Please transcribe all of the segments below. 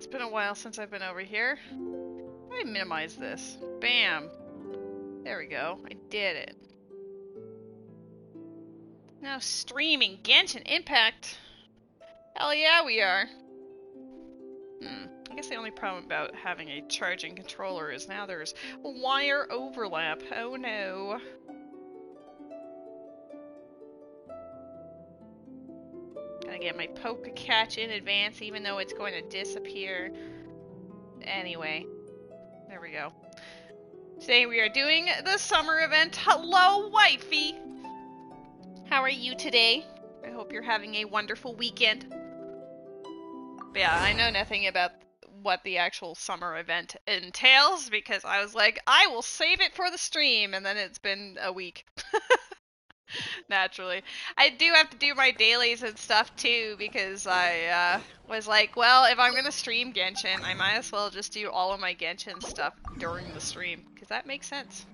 it's been a while since I've been over here. Let me minimize this. Bam. There we go. I did it. Now streaming Genshin Impact. Hell yeah, we are. I guess the only problem about having a charging controller is now there's wire overlap. Oh no. Gotta get my poke catch in advance, even though it's going to disappear. Anyway, there we go. Today we are doing the summer event. Hello, wifey! How are you today? I hope you're having a wonderful weekend. But yeah, I know nothing about what the actual summer event entails because I was like, I will save it for the stream, and then it's been a week. Naturally. I do have to do my dailies and stuff too because I was like, well, if I'm gonna stream Genshin, I might as well just do all of my Genshin stuff during the stream because that makes sense.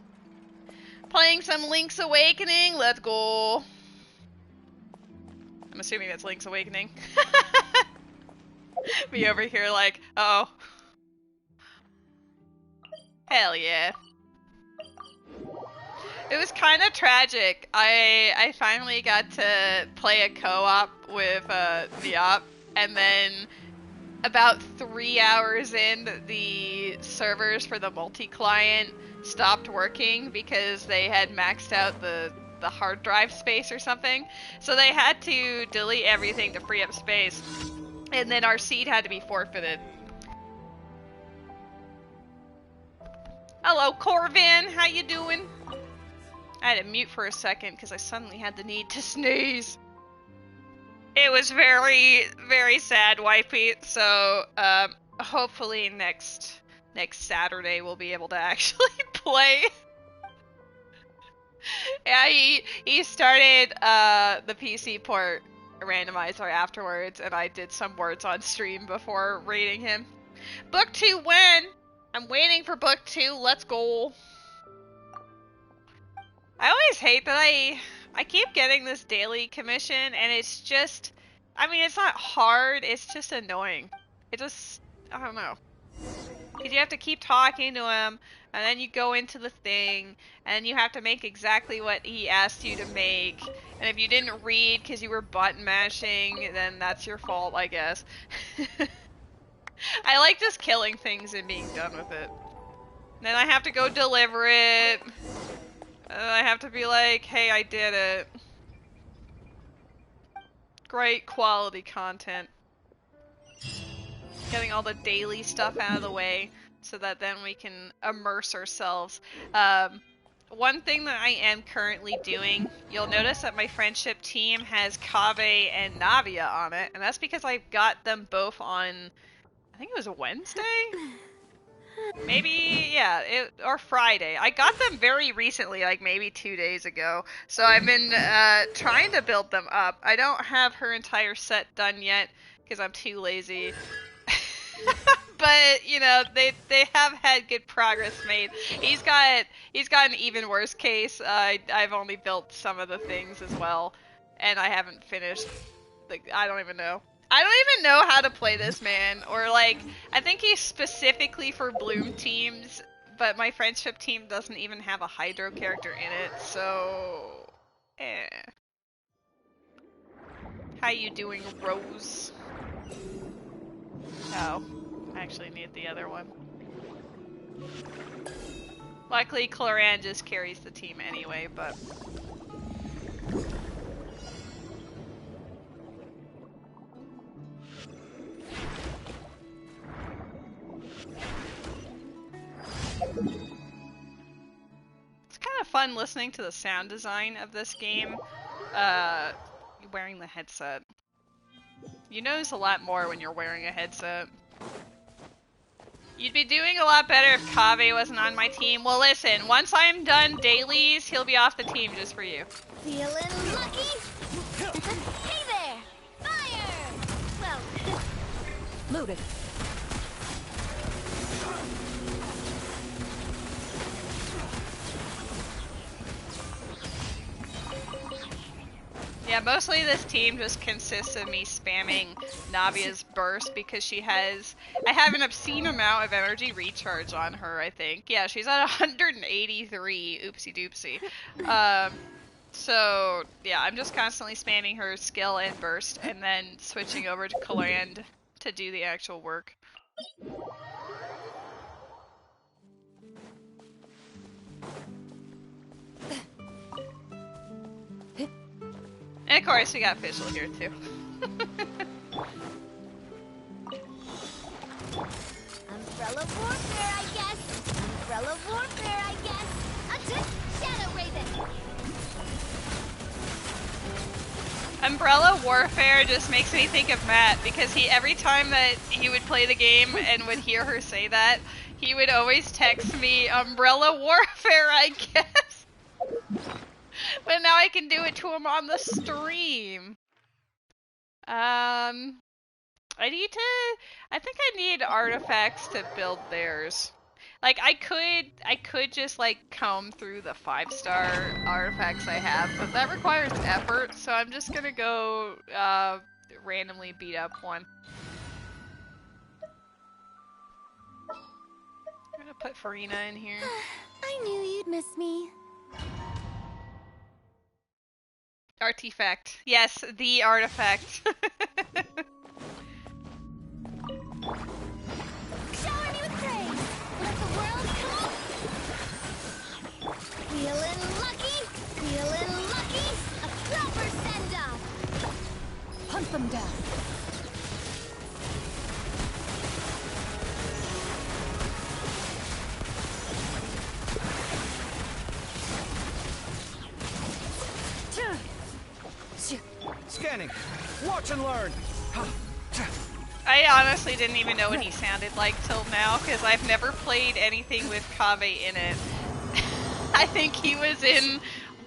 Playing some Link's Awakening, let's go. I'm assuming that's Link's Awakening. Me over here like, uh-oh. Hell yeah. It was kind of tragic. I finally got to play a co-op with the op, and then about 3 hours in, the servers for the multi-client stopped working because they had maxed out the hard drive space or something. So they had to delete everything to free up space, and then our seed had to be forfeited. Hello, Corvin. How you doing? I had to mute for a second because I suddenly had the need to sneeze. It was very, very sad, wifey. So, hopefully next Saturday we'll be able to actually play. Yeah, he started the PC port randomizer afterwards, and I did some words on stream before rating him. Book 2 when? I'm waiting for book 2. Let's go. I always hate that I keep getting this daily commission, and it's just, I mean, it's not hard, it's just annoying. It just, I don't know. Because you have to keep talking to him, and then you go into the thing, and you have to make exactly what he asked you to make. And if you didn't read because you were button mashing, then that's your fault, I guess. I like just killing things and being done with it. Then I have to go deliver it. And I have to be like, hey, I did it. Great quality content. Getting all the daily stuff out of the way so that then we can immerse ourselves. One thing that I am currently doing, you'll notice that my friendship team has Kaveh and Navia on it, and that's because I got them both on, I think it was a Wednesday? Maybe, yeah, or Friday. I got them very recently, like maybe 2 days ago. So I've been trying to build them up. I don't have her entire set done yet because I'm too lazy. But you know, they have had good progress made. He's got an even worse case. I've only built some of the things as well, and I haven't finished. I don't even know. I don't even know how to play this man, or like, I think he's specifically for Bloom teams, but my friendship team doesn't even have a Hydro character in it, so, How you doing, Rose? Oh, I actually need the other one. Luckily, Cloran just carries the team anyway, but... It's kind of fun listening to the sound design of this game, wearing the headset. You notice a lot more when you're wearing a headset. You'd be doing a lot better if Kaveh wasn't on my team. Well listen, once I'm done dailies, he'll be off the team just for you. Feeling lucky? Hey there! Fire! Well, loaded. Yeah, mostly this team just consists of me spamming Navia's burst because she has... I have an obscene amount of energy recharge on her, I think. Yeah, she's at 183, oopsie doopsie. So, yeah, I'm just constantly spamming her skill and burst, and then switching over to Command to do the actual work. And of course, we got Fischl here, too. Umbrella warfare, I guess. Umbrella warfare, I guess. Shadow Raven. Umbrella warfare just makes me think of Matt, because every time that he would play the game and would hear her say that, he would always text me, Umbrella warfare, I guess. But now I can do it to him on the stream. I think I need artifacts to build theirs. Like, I could just, like, comb through the 5-star artifacts I have, but that requires effort, so I'm just gonna go, randomly beat up one. I'm gonna put Farina in here. I knew you'd miss me. Artifact. Yes, the artifact. Shower me with praise. Let the world come. Feeling lucky. Feeling lucky. A proper send-off. Hunt them down. Scanning. Watch and learn. I honestly didn't even know what he sounded like till now, because I've never played anything with Kaveh in it. I think he was in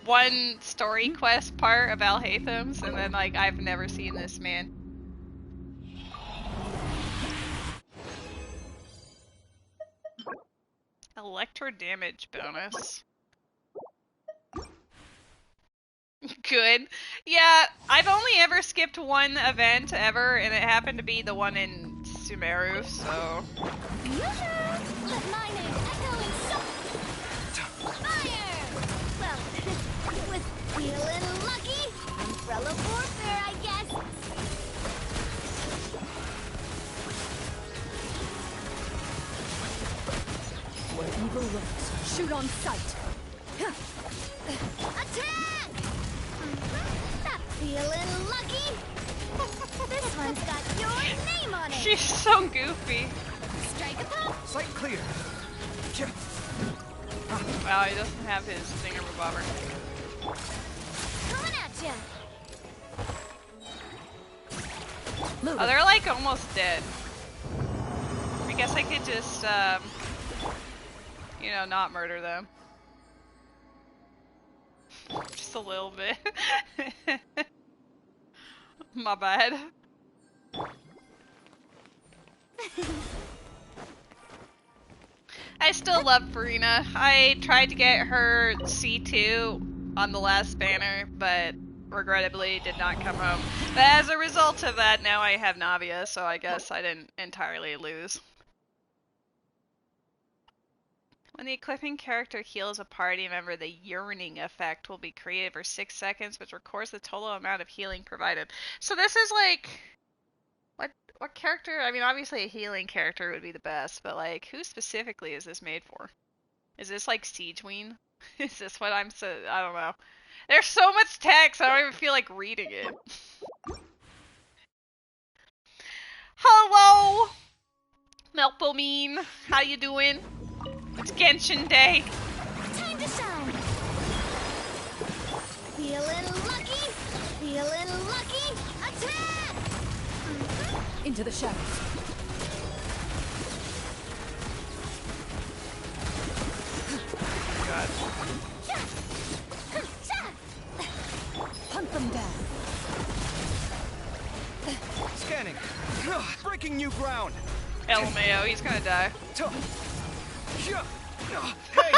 one story quest part of Alhaitham's, and then, like, I've never seen this man. Electro damage bonus. Good. Yeah, I've only ever skipped one event ever, and it happened to be the one in Sumeru, so... Let my name echo in fire! Well, with feeling lucky, umbrella warfare, I guess. Where evil lurks, shoot on sight. Attack! Stop feeling lucky. This one's got your name on it. She's so goofy. Strike a pop. Sight clear. Wow, he doesn't have his zinger revolver. Coming at ya. Oh, they're like almost dead. I guess I could just, you know, not murder them. Just a little bit. My bad. I still love Farina. I tried to get her C2 on the last banner, but regrettably did not come home. But as a result of that, now I have Navia, so I guess I didn't entirely lose. When the equipping character heals a party member, the yearning effect will be created for 6 seconds, which records the total amount of healing provided. So this is like... What character? I mean, obviously a healing character would be the best, but like, who specifically is this made for? Is this like Siegeween? Is this what I don't know. There's so much text, I don't even feel like reading it. Hello! Melpomene, how you doing? It's Genshin Day. Time to shine. Feeling lucky. Feeling lucky. Attack! Into the shadows. God. Hunt them down. Scanning. Breaking new ground. LMAO, he's gonna die. Hey.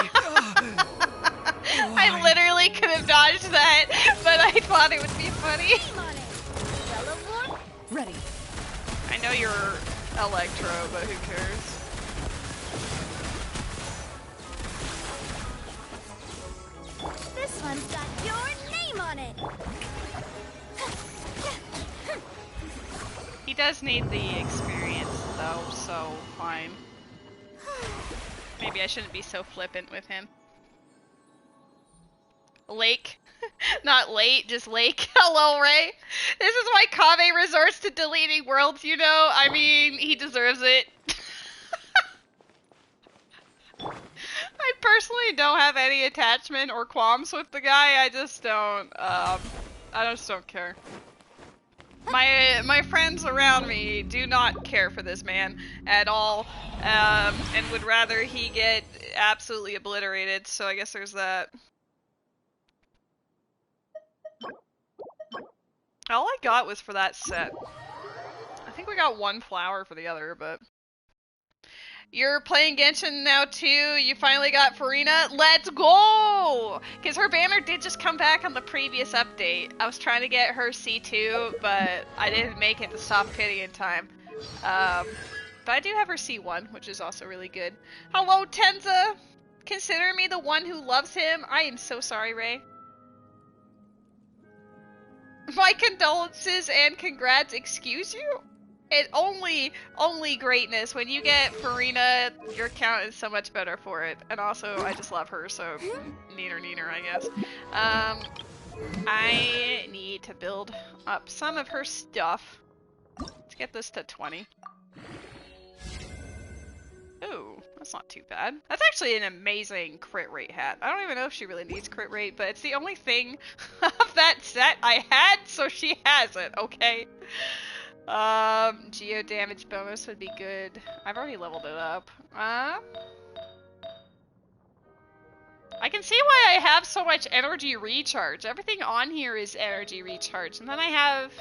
I literally could have dodged that, but I thought it would be funny. Name on it. Yellow War? Ready. I know you're Electro, but who cares? This one's got your name on it. He does need the experience, though, so fine. Maybe I shouldn't be so flippant with him. Lake. Not late, just Lake. Hello, Ray. This is why Kave resorts to deleting worlds, you know? I mean, he deserves it. I personally don't have any attachment or qualms with the guy. I just don't, I just don't care. My friends around me do not care for this man at all, and would rather he get absolutely obliterated, so I guess there's that. All I got was for that set. I think we got one flower for the other, but... You're playing Genshin now too? You finally got Farina? Let's go! Because her banner did just come back on the previous update. I was trying to get her C2, but I didn't make it to soft pity in time. But I do have her C1, which is also really good. Hello, Tenza! Consider me the one who loves him. I am so sorry, Ray. My condolences and congrats, excuse you? It only greatness. When you get Farina, your account is so much better for it. And also, I just love her, so neener, I guess. I need to build up some of her stuff. Let's get this to 20. Ooh, that's not too bad. That's actually an amazing crit rate hat. I don't even know if she really needs crit rate, but it's the only thing of that set I had, so she has it, okay? Geo damage bonus would be good. I've already leveled it up. I can see why I have so much energy recharge. Everything on here is energy recharge. And then I have...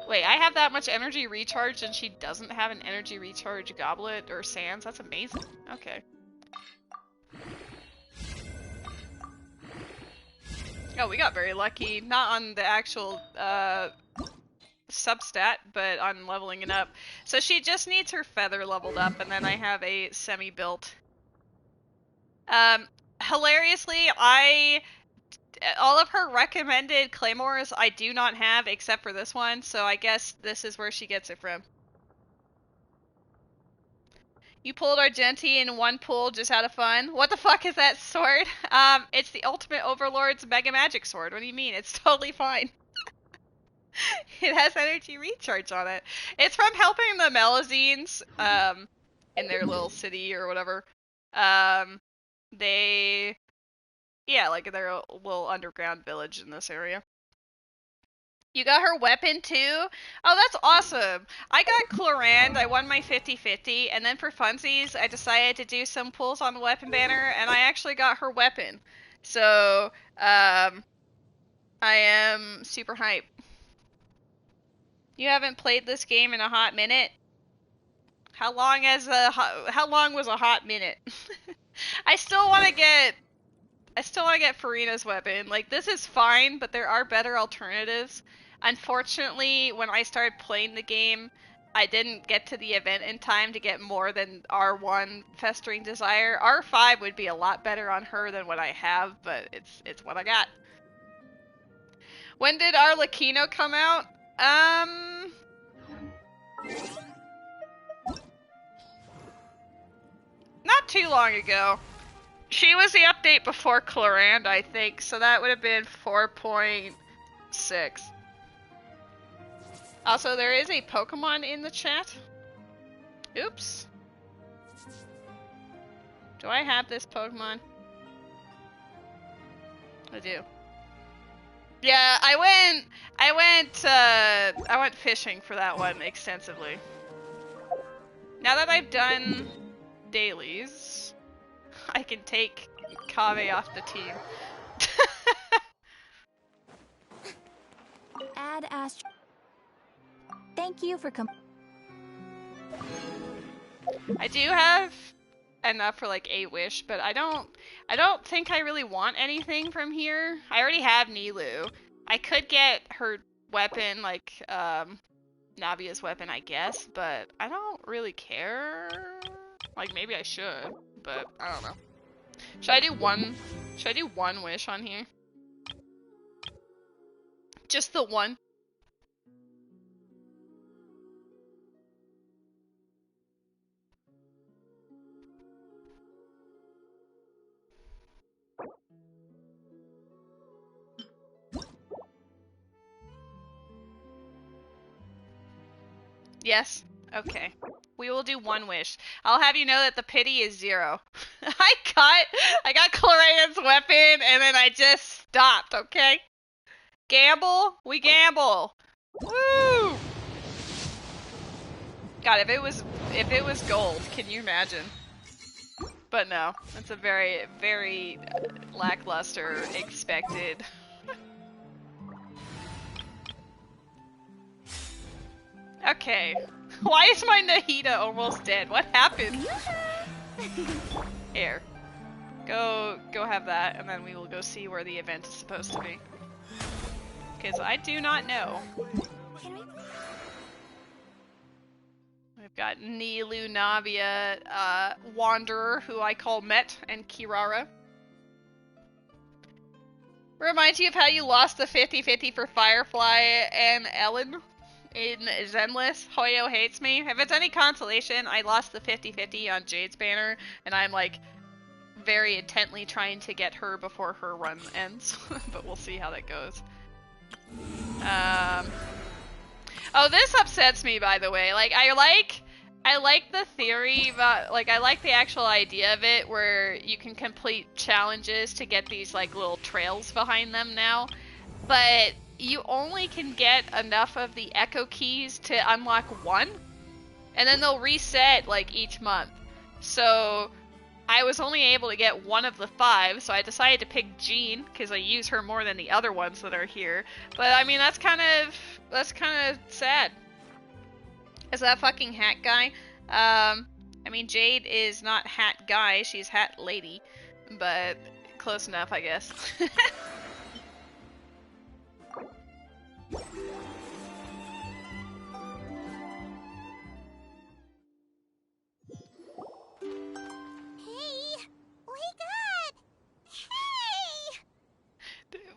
Wait, I have that much energy recharge and she doesn't have an energy recharge goblet or sands? That's amazing. Okay. Oh, we got very lucky. Not on the actual, substat, but on leveling it up. So she just needs her feather leveled up, and then I have a semi-built. Hilariously, all of her recommended claymores I do not have except for this one, so I guess this is where she gets it from. You pulled Argenti in one pull just out of fun. What the fuck is that sword? It's the Ultimate Overlord's Mega Magic Sword. What do you mean? It's totally fine. It has energy recharge on it. It's from helping the Melazines, in their little city or whatever. Yeah, like their little underground village in this area. You got her weapon too? Oh, that's awesome. I got Clorand, I won my 50-50, and then for funsies, I decided to do some pulls on the weapon banner, and I actually got her weapon. So, I am super hype. You haven't played this game in a hot minute? How long was a hot minute? I still want to get Farina's weapon. Like, this is fine, but there are better alternatives. Unfortunately, when I started playing the game, I didn't get to the event in time to get more than R1 Festering Desire. R5 would be a lot better on her than what I have, but it's what I got. When did Arlecchino come out? Not too long ago. She was the update before Clorand, I think, so that would have been 4.6. Also, there is a Pokemon in the chat. Oops. Do I have this Pokemon? I do. Yeah, I went fishing for that one extensively. Now that I've done dailies, I can take Kave off the team. Add Astro. Thank you for I do have enough for like 8 wish, but I don't think I really want anything from here. I already have Nilu. I could get her weapon, like, Navia's weapon, I guess, but I don't really care. Like, maybe I should, but I don't know. Should I do one wish on here? Just the one? Yes? Okay. We will do one wish. I'll have you know that the pity is 0. I got Cloran's weapon and then I just stopped, okay? Gamble? We gamble! Woo! God, if it was gold, can you imagine? But no, it's a very, very lackluster expected. Okay. Why is my Nahida almost dead? What happened? Here. Go have that, and then we will go see where the event is supposed to be. Because I do not know. We've got Nilu, Navia, Wanderer, who I call Met, and Kirara. Reminds you of how you lost the 50-50 for Firefly and Ellen in Zenless. Hoyo hates me. If it's any consolation, I lost the 50-50 on Jade's banner, and I'm like very intently trying to get her before her run ends. But we'll see how that goes. Oh, this upsets me, by the way. Like, I like the theory, but like, I like the actual idea of it, where you can complete challenges to get these like little trails behind them now. But you only can get enough of the echo keys to unlock one, and then they'll reset like each month. So I was only able to get one of the 5, so I decided to pick Jean because I use her more than the other ones that are here. But I mean, that's kind of sad. Is that fucking hat guy? I mean, Jade is not hat guy, she's hat lady, but close enough, I guess.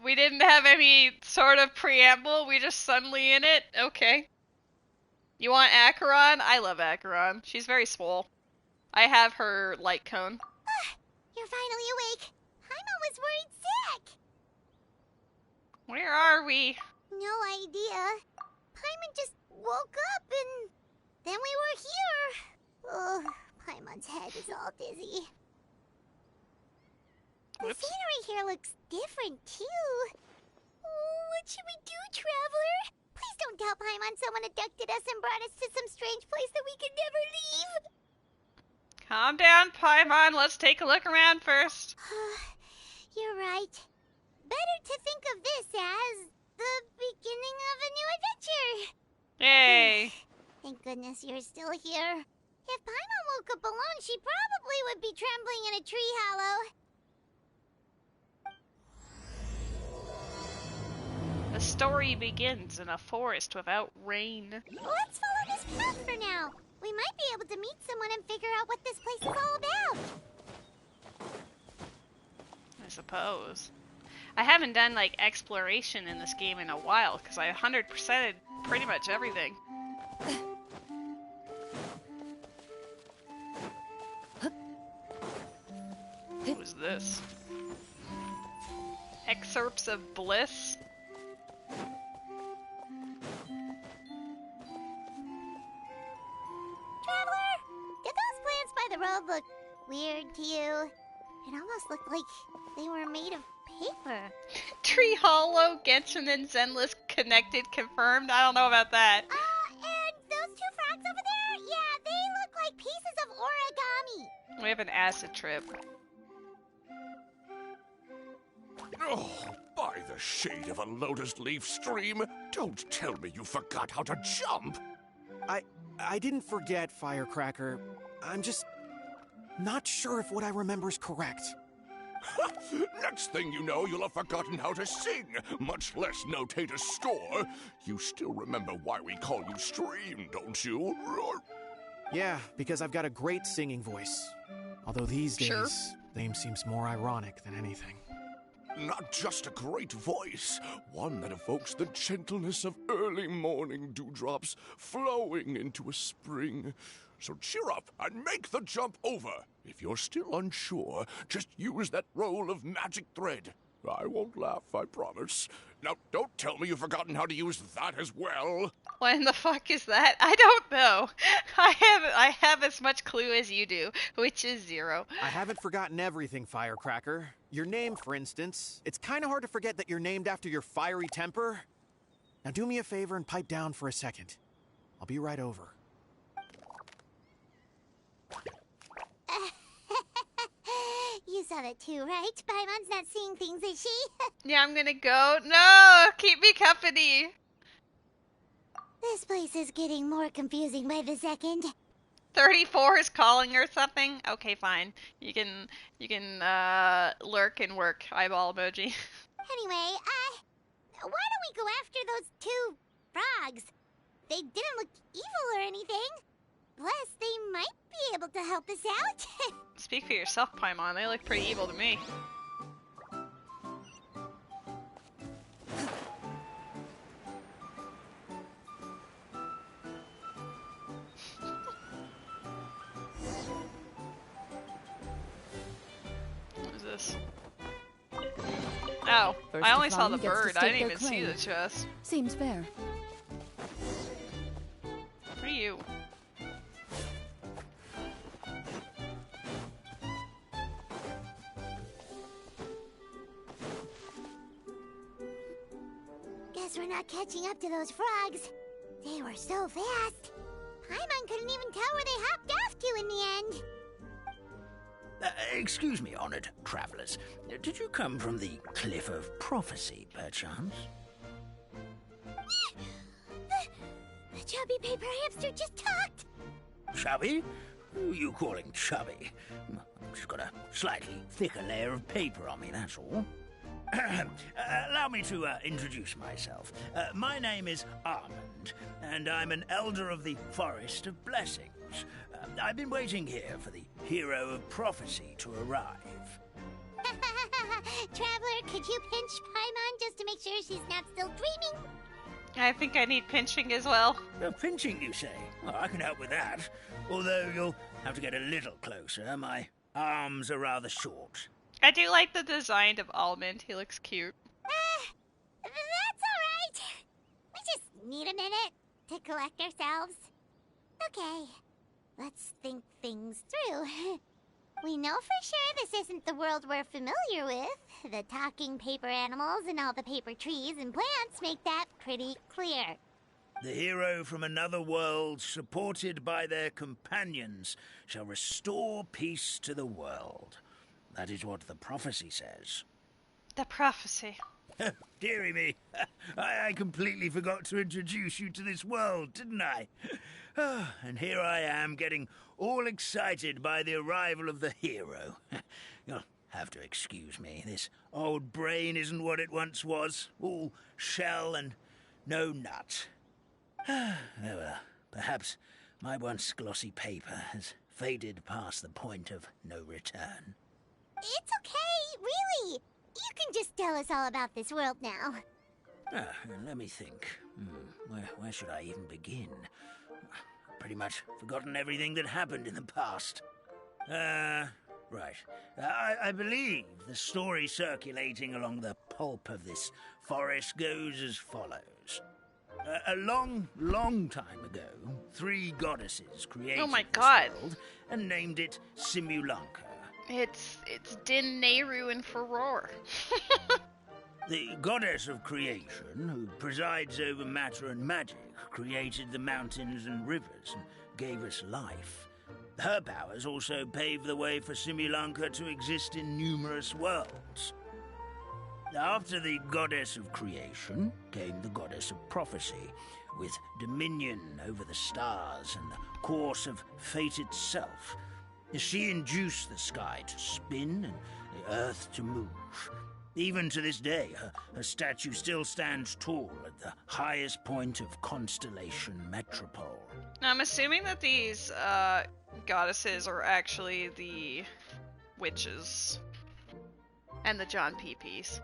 We didn't have any sort of preamble, we just suddenly in it? Okay. You want Acheron? I love Acheron. She's very swole. I have her light cone. You're finally awake. Paimon was worried sick. Where are we? No idea. Paimon just woke up and then we were here. Oh, Paimon's head is all dizzy. The scenery here looks different too. Oh, what should we do, Traveler? Please don't tell Paimon someone abducted us and brought us to some strange place that we could never leave. Calm down, Paimon. Let's take a look around first. You're right. Better to think of this as the beginning of a new adventure. Yay. Thank goodness you're still here. If Paimon woke up alone, she probably would be trembling in a tree hollow. The story begins in a forest without rain. Let's follow this path for now. We might be able to meet someone and figure out what this place is all about. I suppose. I haven't done like exploration in this game in a while because I 100%'d pretty much everything. What was this? Excerpts of Bliss? Traveler, did those plants by the road look weird to you? It almost looked like they were made of paper. Tree Hollow, Genshin and Zenless connected, confirmed? I don't know about that. And those 2 frogs over there? Yeah, they look like pieces of origami. We have an acid trip. Oh, by the shade of a lotus leaf stream, don't tell me you forgot how to jump. I didn't forget, Firecracker. I'm just not sure if what I remember is correct. Next thing you know, you'll have forgotten how to sing, much less notate a score. You still remember why we call you Stream, don't you? Yeah, because I've got a great singing voice. Although these days, name seems more ironic than anything. Not just a great voice, one that evokes the gentleness of early morning dewdrops flowing into a spring. So cheer up and make the jump over. If you're still unsure, just use that roll of magic thread. I won't laugh, I promise. Now, don't tell me you've forgotten how to use that as well. What in the fuck is that? I don't know. I have as much clue as you do, which is 0. I haven't forgotten everything, Firecracker. Your name, for instance. It's kind of hard to forget that you're named after your fiery temper. Now do me a favor and pipe down for a second. I'll be right over. You saw that too, right? Paimon's not seeing things, is she? Yeah, I'm gonna go. No! Keep me company! This place is getting more confusing by the second. 34 is calling or something? Okay, fine. You can lurk and work. Eyeball emoji. Anyway, why don't we go after those 2 frogs? They didn't look evil or anything. Plus, they might be able to help us out. Speak for yourself, Paimon. They look pretty evil to me. What is this? Oh, First I to only saw the find gets to bird. I stake didn't their even see claim. the chest. Seems fair. What are you? Guess we're not catching up to those frogs. They were so fast. Paimon couldn't even tell where they hopped off to in the end. Excuse me, honored travelers. Did you come from the Cliff of Prophecy, perchance? The chubby paper hamster just talked. Chubby? Who are you calling chubby? I've just got a slightly thicker layer of paper on me, that's all. Allow me to introduce myself. My name is Armand, and I'm an elder of the Forest of Blessings. I've been waiting here for the hero of prophecy to arrive. Traveler, could you pinch Paimon just to make sure she's not still dreaming? I think I need pinching as well. Pinching, you say? Well, I can help with that. Although you'll have to get a little closer. My arms are rather short. I do like the design of Almond. He looks cute. That's alright. We just need a minute to collect ourselves. Okay, let's think things through. We know for sure this isn't the world we're familiar with. The talking paper animals and all the paper trees and plants make that pretty clear. The hero from another world, supported by their companions, shall restore peace to the world. That is what the prophecy says. The prophecy. Dearie me, I completely forgot to introduce you to this world, didn't I? And here I am, getting all excited by the arrival of the hero. You'll have to excuse me. This old brain isn't what it once was. All shell and no nut. Oh well, perhaps my once glossy paper has faded past the point of no return. It's okay, really. You can just tell us all about this world now. Let me think. Where should I even begin? I've pretty much forgotten everything that happened in the past. Right. I believe the story circulating along the pulp of this forest goes as follows. A long, long time ago, 3 goddesses created this world and named it Simulanka. It's Din, Nehru, and Furore. The goddess of creation, who presides over matter and magic, created the mountains and rivers and gave us life. Her powers also paved the way for Simulanka to exist in numerous worlds. After the goddess of creation came the goddess of prophecy, with dominion over the stars and the course of fate itself. She induced the sky to spin and the earth to move. Even to this day, her statue still stands tall at the highest point of Constellation Metropole. Now, I'm assuming that these goddesses are actually the witches and the John PPs.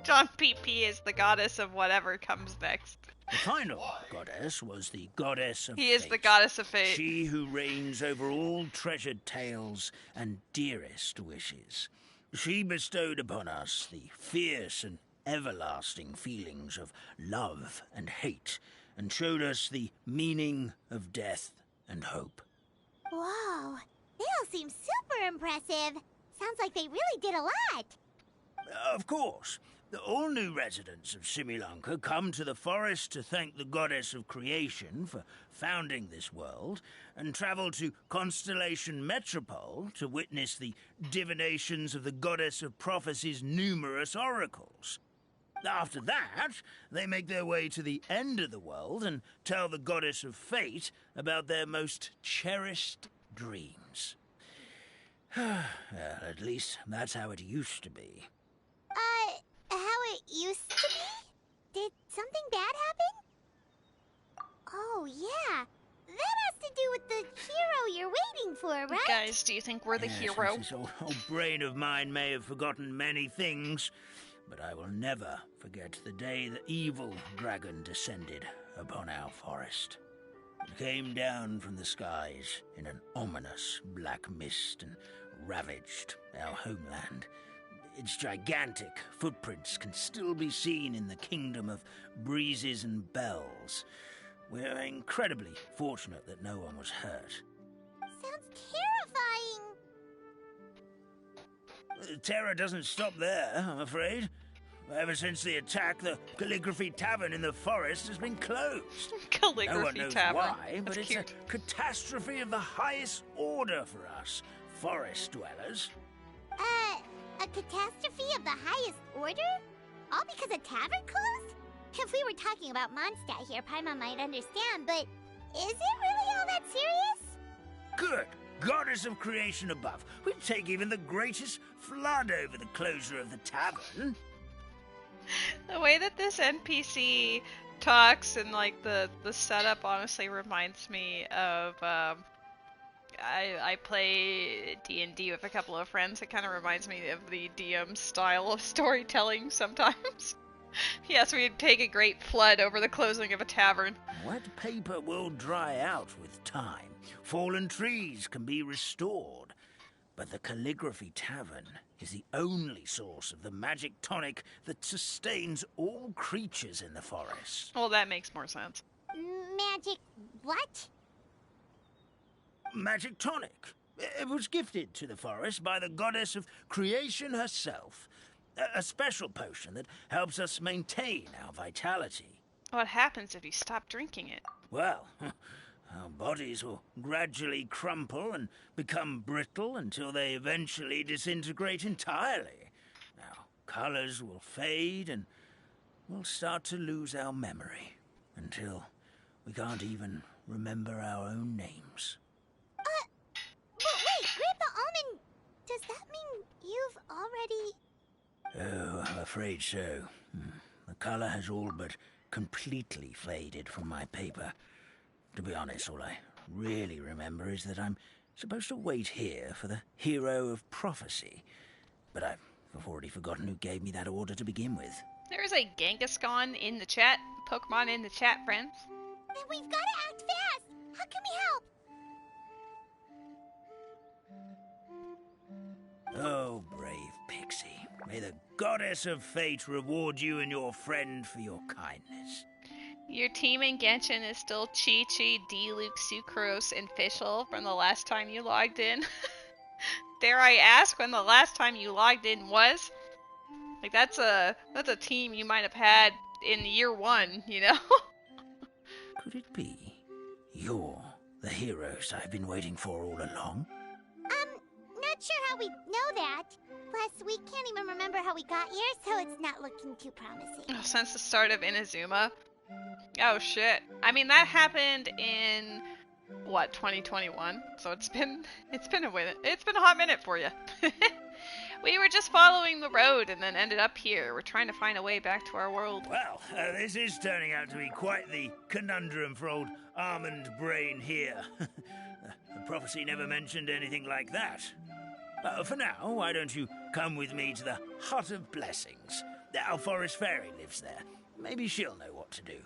John PP is the goddess of whatever comes next. The final goddess was the goddess of He fate. is the goddess of fate. She who reigns over all treasured tales and dearest wishes. She bestowed upon us the fierce and everlasting feelings of love and hate, and showed us the meaning of death and hope. Whoa, they all seem super impressive. Sounds like they really did a lot. Of course, all new residents of Similanka come to the forest to thank the goddess of creation for founding this world, and travel to Constellation Metropole to witness the divinations of the goddess of prophecy's numerous oracles. After that, they make their way to the end of the world and tell the goddess of fate about their most cherished dreams. Well, at least that's how it used to be. How it used to be? Did something bad happen? Oh, yeah. That has to do with the hero you're waiting for, right? Guys, do you think we're the Yes, hero? This old brain of mine may have forgotten many things, but I will never forget the day the evil dragon descended upon our forest. It came down from the skies in an ominous black mist and ravaged our homeland. Its gigantic footprints can still be seen in the kingdom of breezes and bells. We're incredibly fortunate that no one was hurt. Sounds terrifying. The terror doesn't stop there, I'm afraid. Ever since the attack, the Calligraphy Tavern in the forest has been closed. Calligraphy No one knows Tavern. why, but That's it's cute. a catastrophe of the highest order for us, forest dwellers. A catastrophe of the highest order? All because a tavern closed? If we were talking about Mondstadt here, Paimon might understand, but is it really all that serious? Good. Goddess of creation above. We'd take even the greatest flood over the closure of the tavern. The way that this NPC talks and like the setup honestly reminds me of I play D&D with a couple of friends. It kind of reminds me of the DM style of storytelling sometimes. Yes, we'd take a great flood over the closing of a tavern. Wet paper will dry out with time. Fallen trees can be restored. But the Calligraphy Tavern is the only source of the magic tonic that sustains all creatures in the forest. Well, that makes more sense. Magic what? Magic tonic. It was gifted to the forest by the goddess of creation herself. A special potion that helps us maintain our vitality. What happens if you stop drinking it? Well, our bodies will gradually crumple and become brittle until they eventually disintegrate entirely. Our colors will fade and we'll start to lose our memory until we can't even remember our own names. But wait, Grandpa Almond, does that mean you've already... Oh, I'm afraid so. The color has all but completely faded from my paper. To be honest, all I really remember is that I'm supposed to wait here for the hero of prophecy. But I've already forgotten who gave me that order to begin with. There is a Genghis-Khan in the chat. Pokemon in the chat, friends. Then we've got to act fast! How can we help? Oh, brave Pixie. May the goddess of fate reward you and your friend for your kindness. Your team in Genshin is still Chi-Chi, D-Luke, Sucrose, and Fischl from the last time you logged in. Dare I ask when the last time you logged in was? Like, that's a team you might have had in year one, you know? Could it be you're the heroes I've been waiting for all along? Not sure how we know that. Plus, we can't even remember how we got here, so it's not looking too promising. Oh, since the start of Inazuma. Oh shit. I mean, that happened in what, 2021? So it's been a hot minute for you. We were just following the road and then ended up here. We're trying to find a way back to our world. Well, this is turning out to be quite the conundrum for old Almond Brain here. The prophecy never mentioned anything like that. For now, why don't you come with me to the Hut of Blessings? Our forest fairy lives there. Maybe she'll know what to do.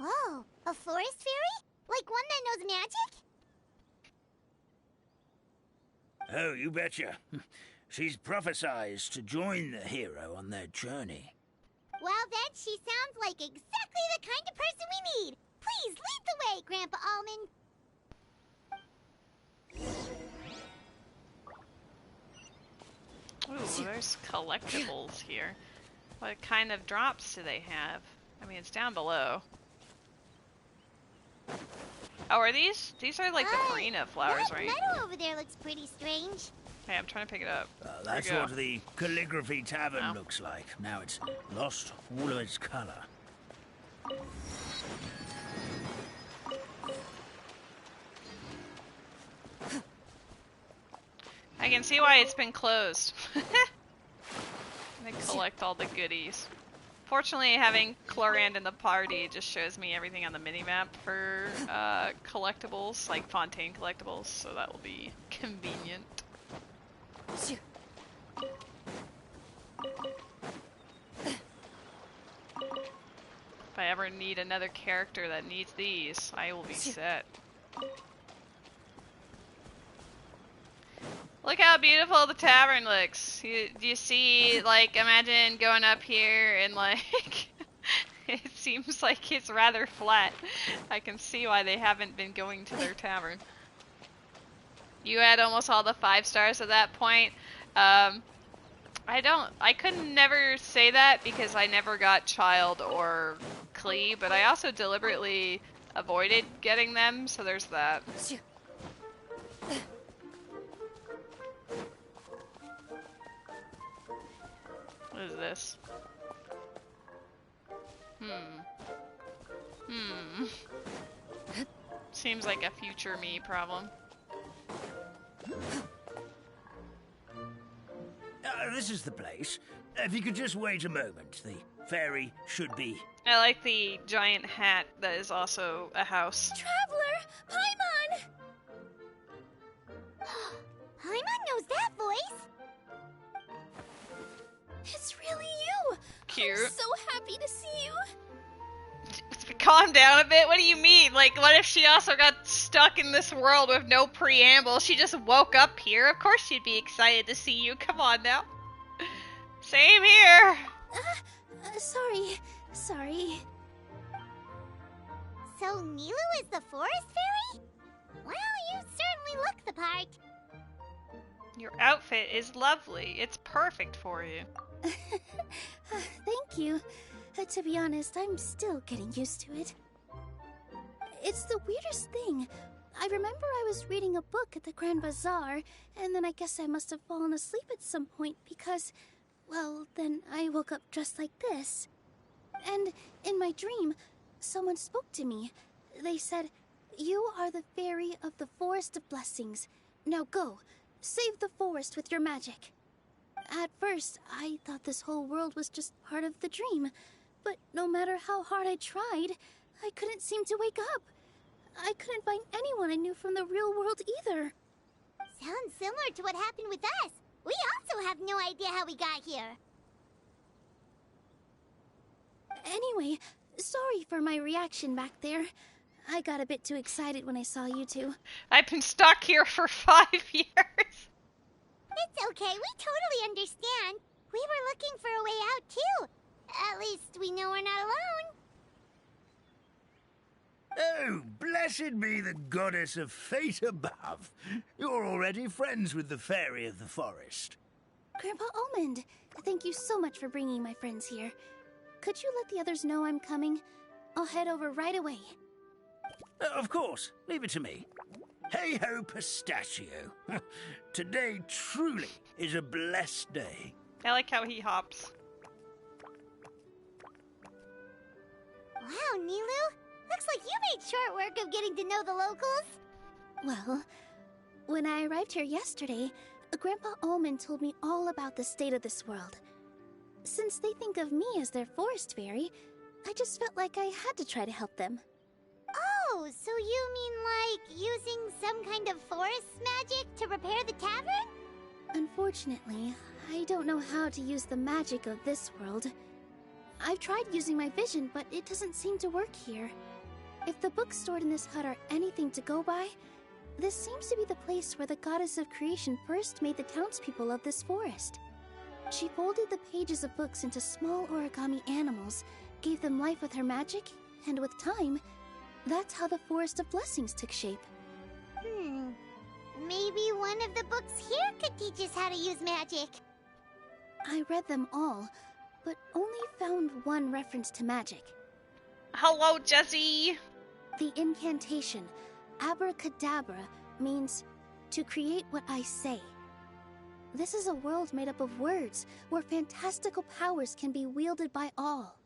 Whoa, a forest fairy? Like one that knows magic? Oh, you betcha. She's prophesized to join the hero on their journey. Well then, she sounds like exactly the kind of person we need. Please lead the way, Grandpa Almond. Ooh, there's collectibles here. What kind of drops do they have? I mean, it's down below. Oh, are these? These are like the Farina flowers, that right? meadow over there looks pretty strange. Hey, I'm trying to pick it up. That's There we what go. the calligraphy tavern Oh. looks like. Now it's lost all of its color. I can see why it's been closed. I collect all the goodies. Fortunately, having Chlorand in the party just shows me everything on the minimap for collectibles, like Fontaine collectibles, so that will be convenient. If I ever need another character that needs these, I will be set. Look how beautiful the tavern looks. Do you see, like, imagine going up here and, like, it seems like it's rather flat. I can see why they haven't been going to their tavern. You had almost all the 5 stars at that point. I couldn't never say that because I never got Child or Klee, but I also deliberately avoided getting them, so there's that. What is this? Seems like a future me problem. This is the place. If you could just wait a moment, the fairy should be... I like the giant hat that is also a house. Traveler, Paimon! Paimon knows that voice. It's really you! Cute. I'm so happy to see you! Calm down a bit. What do you mean? Like, what if she also got stuck in this world with no preamble? She just woke up here. Of course she'd be excited to see you. Come on now. Same here. Sorry. So Nilu is the forest fairy? Well, you certainly look the part. Your outfit is lovely. It's perfect for you. Thank you. To be honest, I'm still getting used to it. It's the weirdest thing. I remember I was reading a book at the Grand Bazaar, and then I guess I must have fallen asleep at some point because, well, then I woke up dressed like this. And in my dream, someone spoke to me. They said, "You are the fairy of the Forest of Blessings. Now go, save the forest with your magic." At first, I thought this whole world was just part of the dream. But no matter how hard I tried, I couldn't seem to wake up. I couldn't find anyone I knew from the real world either. Sounds similar to what happened with us. We also have no idea how we got here. Anyway, sorry for my reaction back there. I got a bit too excited when I saw you two. I've been stuck here for 5 years. It's okay, we totally understand. We were looking for a way out too. At least we know we're not alone. Oh, blessed be the goddess of fate above. You're already friends with the fairy of the forest. Grandpa Almond, thank you so much for bringing my friends here. Could you let the others know I'm coming? I'll head over right away. Of course, leave it to me. Hey-ho, pistachio. Today truly is a blessed day. I like how he hops. Wow, Nilu. Looks like you made short work of getting to know the locals. Well, when I arrived here yesterday, Grandpa Almond told me all about the state of this world. Since they think of me as their forest fairy, I just felt like I had to try to help them. Oh, so you mean like using some kind of forest magic to repair the tavern? Unfortunately, I don't know how to use the magic of this world. I've tried using my vision, but it doesn't seem to work here. If the books stored in this hut are anything to go by, this seems to be the place where the goddess of creation first made the townspeople of this forest. She folded the pages of books into small origami animals, gave them life with her magic, and with time, that's how the Forest of Blessings took shape. Maybe one of the books here could teach us how to use magic. I read them all, but only found one reference to magic. Hello, Jesse! The incantation, abracadabra, means to create what I say. This is a world made up of words, where fantastical powers can be wielded by all.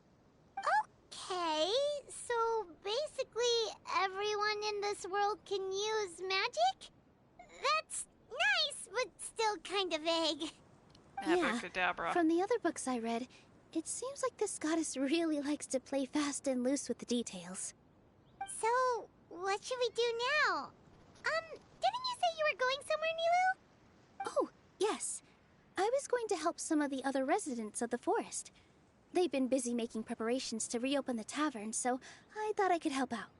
Okay, so basically everyone in this world can use magic? That's nice, but still kind of vague. Abracadabra. Yeah, from the other books I read, it seems like this goddess really likes to play fast and loose with the details. So, what should we do now? Didn't you say you were going somewhere, Nilu? Oh, yes. I was going to help some of the other residents of the forest. They've been busy making preparations to reopen the tavern, so I thought I could help out.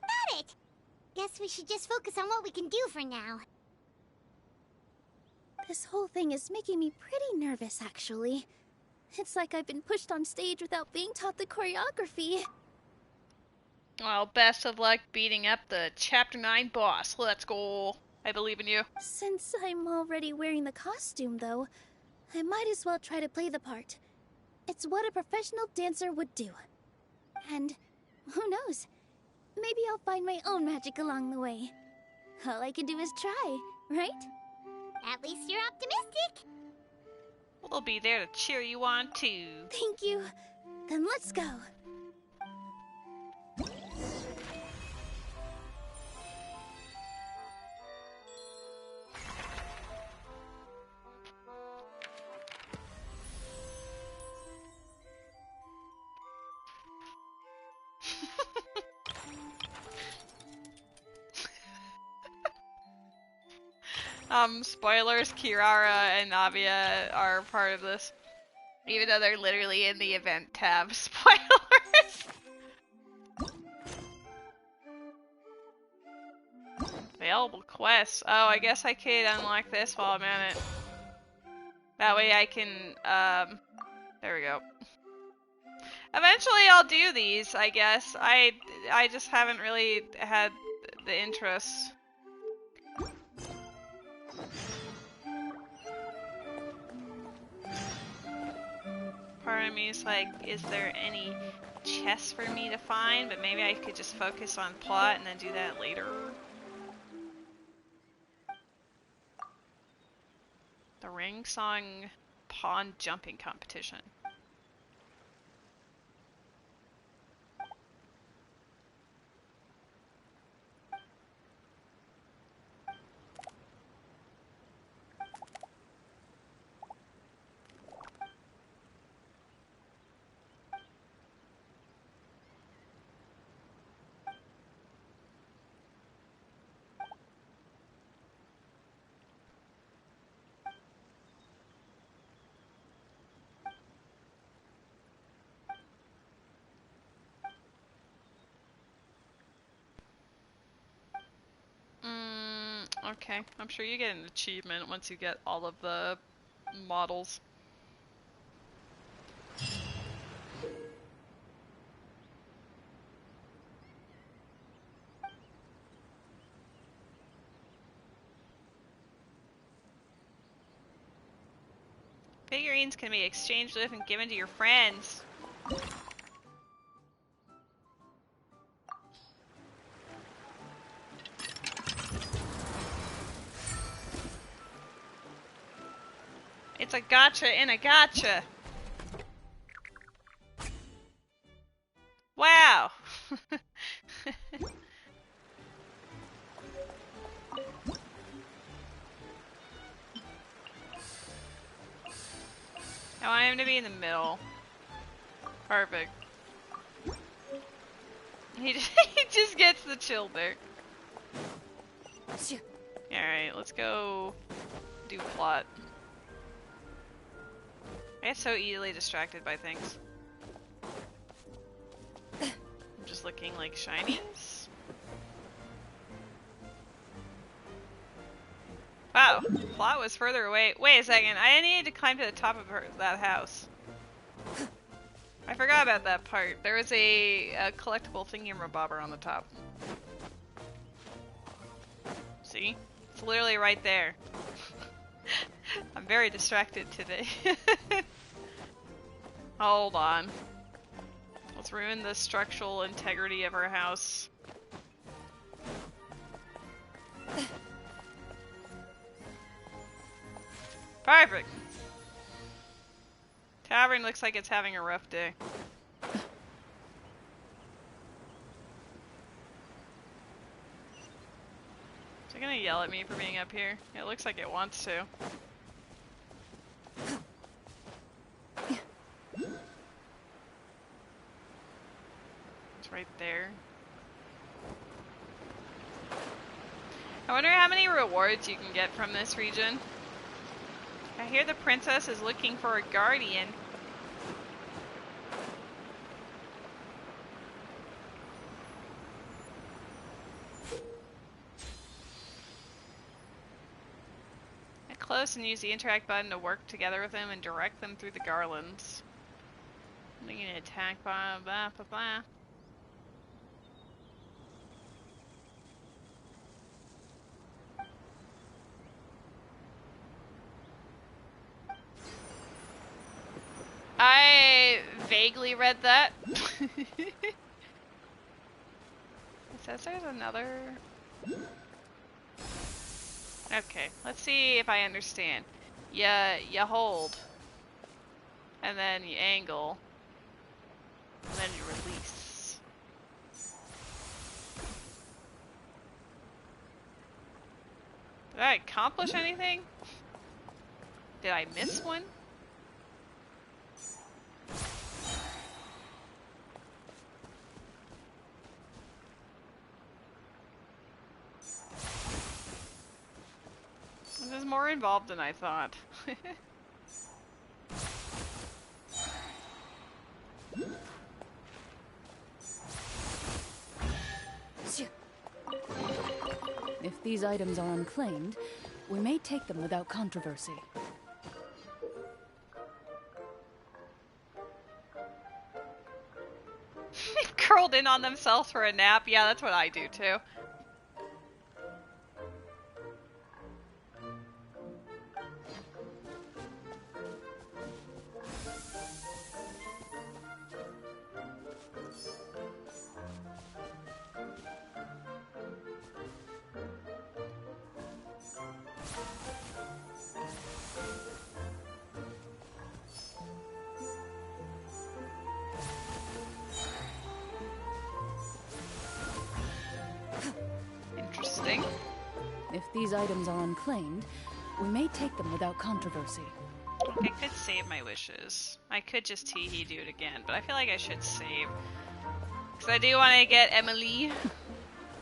Got it! Guess we should just focus on what we can do for now. This whole thing is making me pretty nervous, actually. It's like I've been pushed on stage without being taught the choreography. Well, best of luck beating up the Chapter 9 boss. Let's go. I believe in you. Since I'm already wearing the costume, though, I might as well try to play the part. It's what a professional dancer would do. And who knows? Maybe I'll find my own magic along the way. All I can do is try, right? At least you're optimistic. We'll be there to cheer you on, too. Thank you. Then let's go. Spoilers, Kirara and Navia are part of this. Even though they're literally in the event tab. Spoilers! Available quests. Oh, I guess I could unlock this while I'm at it. That way I can, there we go. Eventually I'll do these, I guess. I just haven't really had the interest. Part of me is like, is there any chests for me to find? But maybe I could just focus on plot and then do that later. The Ring Song Pond Jumping Competition. Okay, I'm sure you get an achievement once you get all of the models. Figurines can be exchanged with and given to your friends. It's a gotcha in a gotcha. Wow. want him to be in the middle. Perfect. He just gets the childer. Alright, let's go do plot. I get so easily distracted by things. I'm just looking like shinies. Wow, plot was further away. Wait a second, I needed to climb to the top of that house. I forgot about that part. There was a collectible thingy-mabobber on the top. See? It's literally right there. I'm very distracted today. Hold on. Let's ruin the structural integrity of our house. Perfect! Tavern looks like it's having a rough day. Is it gonna yell at me for being up here? It looks like it wants to. It's right there. I wonder how many rewards you can get from this region. I hear the princess is looking for a guardian. Get close and use the interact button to work together with them and direct them through the garlands. Making an attack, blah blah blah blah. I vaguely read that. It says there's another... Okay, let's see if I understand. You hold. And then you angle. And then you release. Did I accomplish anything? Did I miss one? This is more involved than I thought. If these items are unclaimed, we may take them without controversy. Curled in on themselves for a nap. Yeah, that's what I do too. Interesting. If these items are unclaimed, we may take them without controversy. I could save my wishes. I could just tee-hee do it again, but I feel like I should save. Because I do want to get Emily.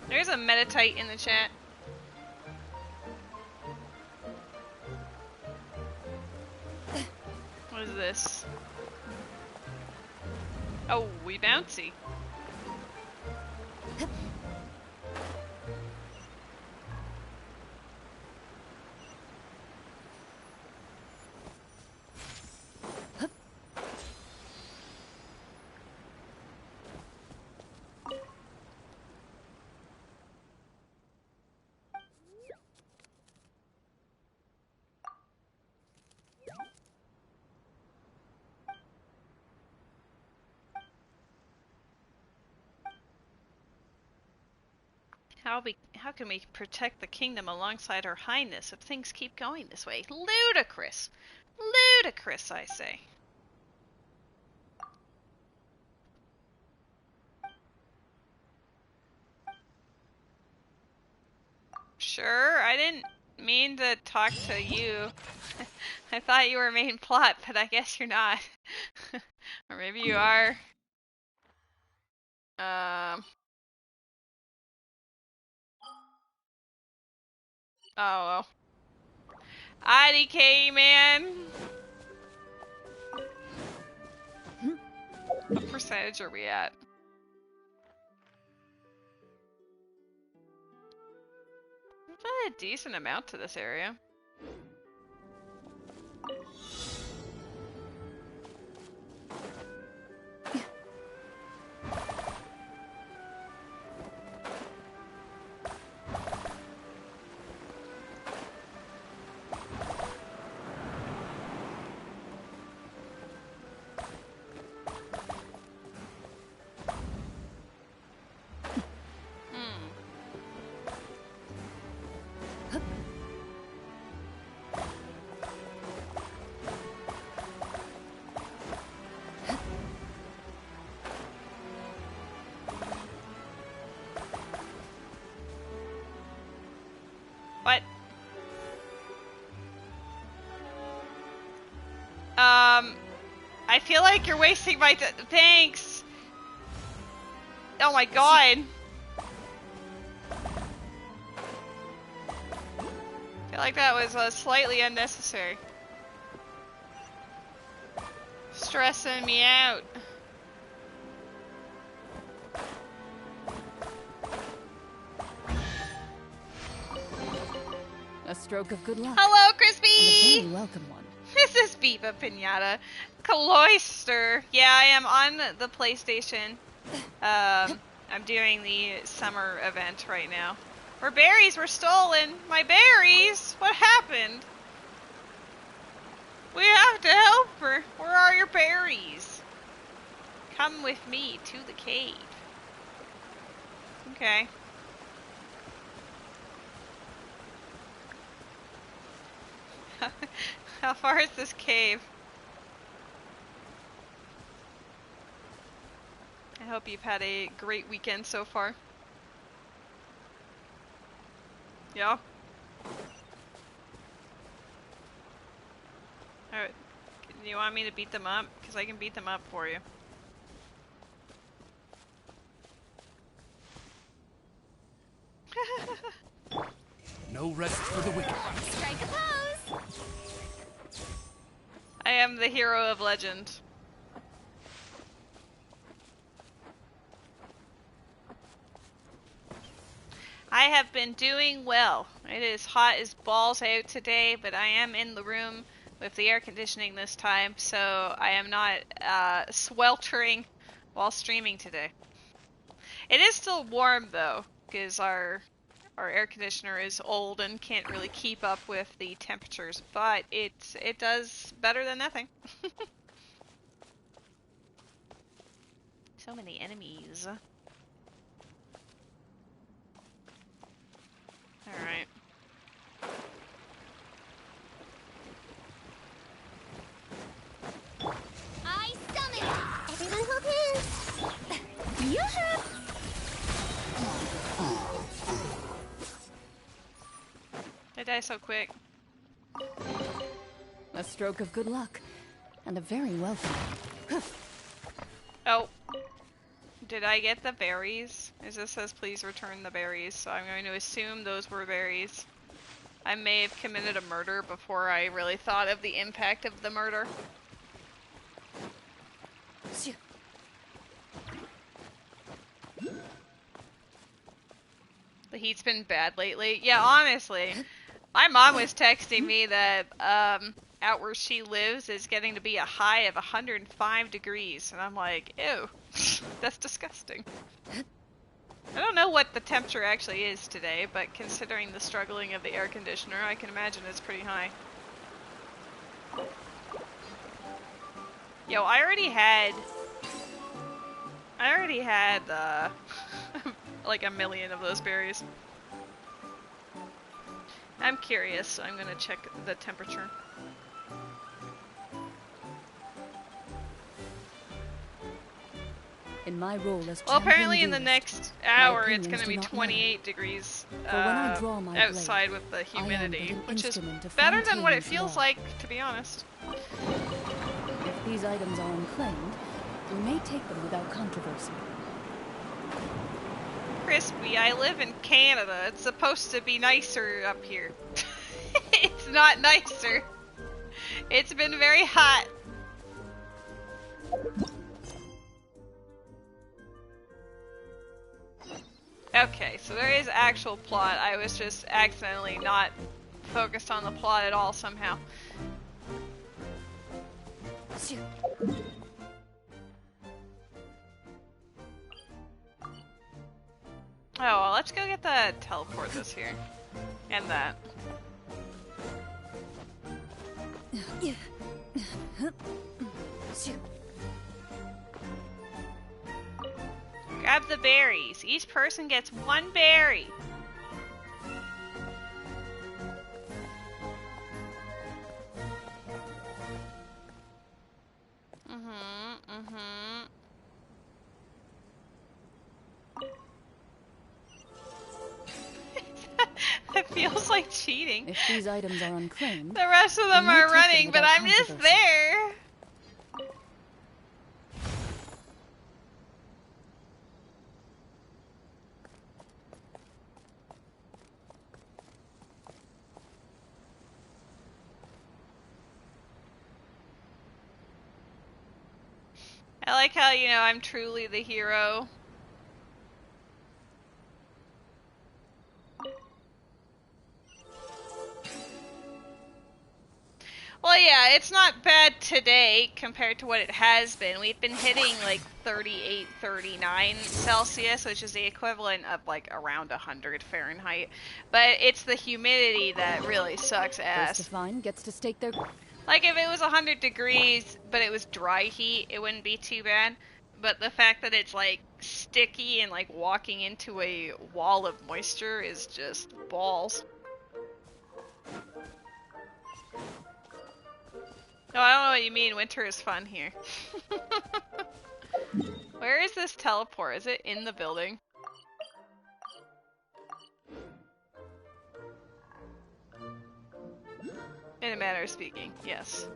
There's a Metatite in the chat. What is this? Oh, we bouncy. How can we protect the kingdom alongside Her Highness if things keep going this way? Ludicrous! Ludicrous, I say. Sure, I didn't mean to talk to you. I thought you were main plot, but I guess you're not. Or maybe you are. Oh well. IDK, man! What percentage are we at? We've got a decent amount to this area. What? I feel like you're wasting my thanks! Oh my god! I feel like that was slightly unnecessary. Stressing me out. A stroke of good luck. Hello, And a Crispy! very welcome one. This is Biba Pinata. Cloister. Yeah, I am on the PlayStation. I'm doing the summer event right now. Her berries were stolen. My berries? What happened? We have to help her. Where are your berries? Come with me to the cave. Okay. How far is this cave? I hope you've had a great weekend so far. Yeah? Alright. Do you want me to beat them up? Because I can beat them up for you. No rest for the wicked. Strike a pose! I am the hero of legend. I have been doing well. It is hot as balls out today, but I am in the room with the air conditioning this time, so I am not sweltering while streaming today. It is still warm though, because our air conditioner is old and can't really keep up with the temperatures, but it does better than nothing. So many enemies. Alright. I summon! Everyone hold hands! Yoo-hoo! I die so quick. A stroke of good luck. And a very welcome one. Oh. Did I get the berries? As this says, please return the berries, so I'm going to assume those were berries. I may have committed a murder before I really thought of the impact of the murder. The heat's been bad lately. Yeah, honestly. My mom was texting me that out where she lives is getting to be a high of 105 degrees. And I'm like, ew, that's disgusting. I don't know what the temperature actually is today, but considering the struggling of the air conditioner, I can imagine it's pretty high. Yo, I already had like a million of those berries. I'm curious, so I'm gonna check the temperature. In my role as Well, champion apparently in the duelist, next hour, it's opinions gonna do be not 28 degrees For when I draw my outside blade, with the I am humidity, but an which is instrument of better than what it Fontaine's feels law. like, to be honest. If these items are unclaimed, we may take them without controversy. Crispy, I live in Canada. It's supposed to be nicer up here. It's not nicer. It's been very hot. Okay, so there is actual plot. I was just accidentally not focused on the plot at all somehow. Oh, well, let's go get the teleport this here. And that. Grab the berries. Each person gets one berry. That feels like cheating. If these items are unclaimed, The rest of them we may are take them running, but without I'm just controversy. there. I like how, you know, I'm truly the hero. Well, yeah, it's not bad today compared to what it has been. We've been hitting like 38, 39 Celsius, which is the equivalent of like around 100 Fahrenheit. But it's the humidity that really sucks First ass. to find gets to stake their... Like if it was 100 degrees, but it was dry heat, it wouldn't be too bad. But the fact that it's like sticky and like walking into a wall of moisture is just balls. No, I don't know what you mean. Winter is fun here. Where is this teleport? Is it in the building? In a manner of speaking, yes.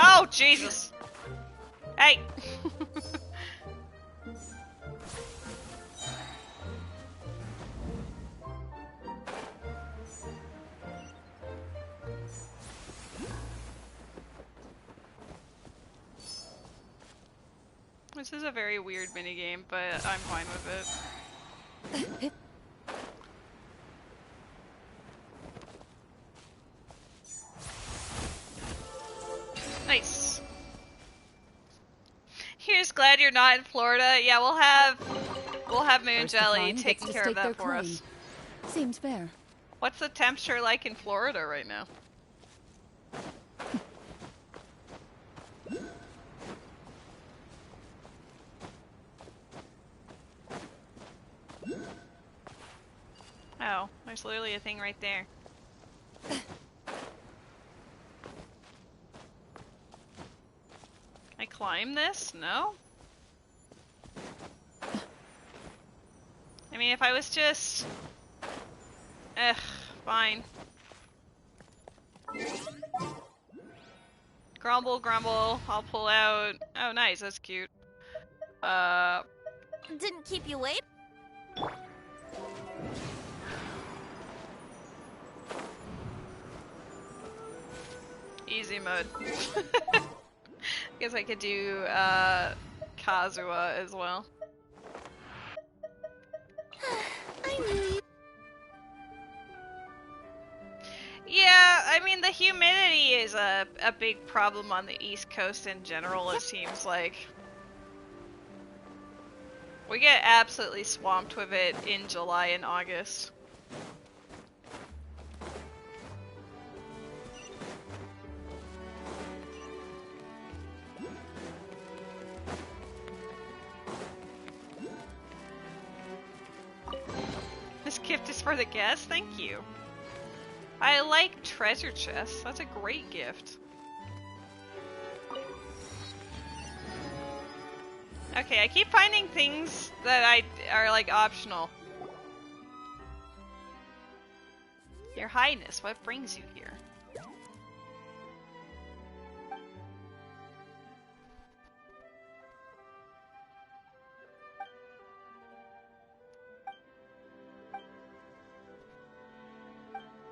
Oh, Jesus! Hey! This is a very weird minigame, but I'm fine with it. Nice. You're just glad you're not in Florida. Yeah, we'll have Moon First to Jelly find taking gets to care of stake that their for claim. us. Seems fair. What's the temperature like in Florida right now? Oh, there's literally a thing right there. Can I climb this? No? I mean, if I was just... Ugh, fine. Grumble, grumble, I'll pull out... Oh, nice, that's cute. Didn't keep you wait. Easy mode. Guess I could do, Kazuha as well. I knew you. the humidity is a big problem on the East Coast in general, it seems like. We get absolutely swamped with it in July and August. This gift is for the guest? Thank you. I like treasure chests. That's a great gift. Okay, I keep finding things that are like optional. Your Highness, what brings you here?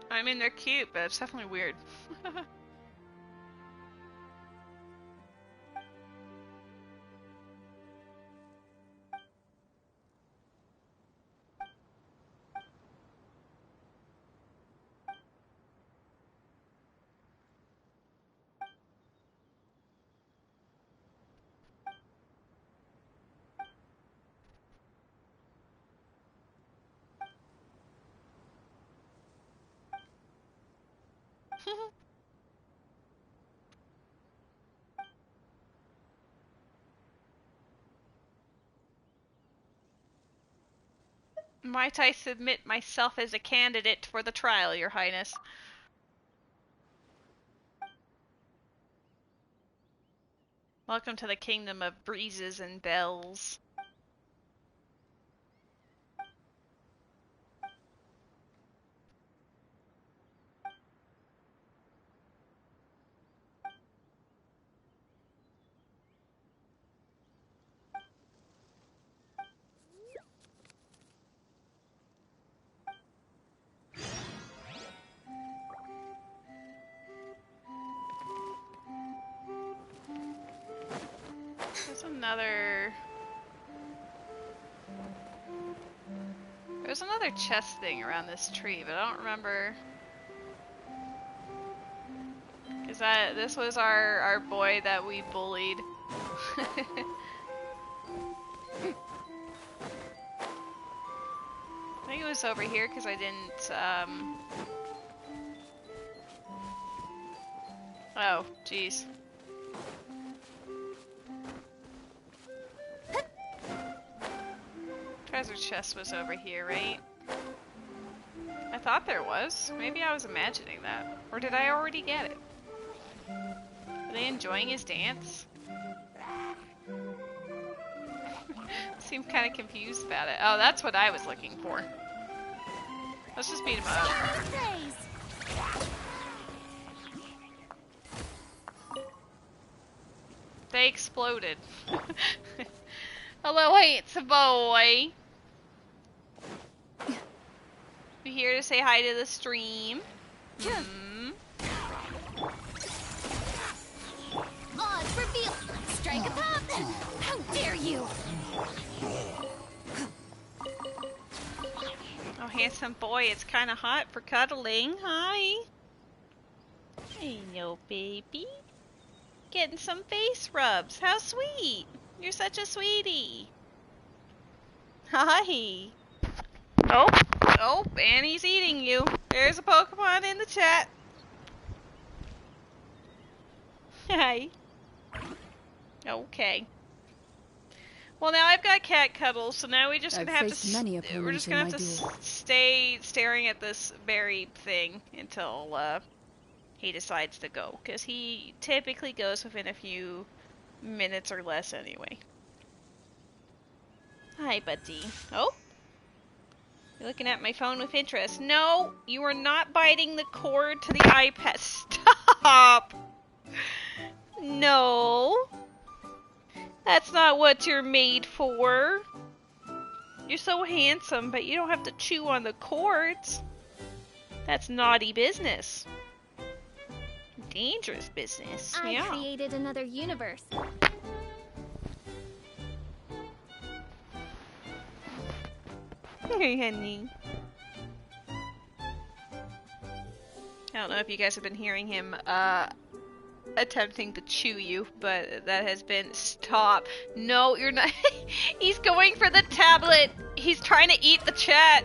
I mean, they're cute, but it's definitely weird. Might I submit myself as a candidate for the trial, Your Highness? Welcome to the kingdom of breezes and bells. There's another chest thing around this tree, but I don't remember. This was our boy that we bullied. I think it was over here because I didn't, Oh, jeez. Treasure chest was over here, right? I thought there was. Maybe I was imagining that. Or did I already get it? Are they enjoying his dance? Seem kind of confused about it. Oh, that's what I was looking for. Let's just beat him up. They exploded. Hello, handsome boy. You here to say hi to the stream? Odds reveal. Strike a pop. How dare you? Oh, handsome boy, it's kind of hot for cuddling. Hi. Hey, no baby. Getting some face rubs. How sweet. You're such a sweetie. Hi. Oh, Annie's eating you. There's a Pokemon in the chat. Hi. Okay. Well, now I've got cat cuddles, so now we're just gonna have to stay staring at this berry thing until he decides to go, because he typically goes within a few minutes or less anyway. Hi, buddy. Oh? You're looking at my phone with interest. No, you are not biting the cord to the iPad. Stop! No. That's not what you're made for. You're so handsome, but you don't have to chew on the cords. That's naughty business. Dangerous business. I created another universe. Hey, honey. I don't know if you guys have been hearing him attempting to chew you, but that has been stop. No, you're not. He's going for the tablet. He's trying to eat the chat.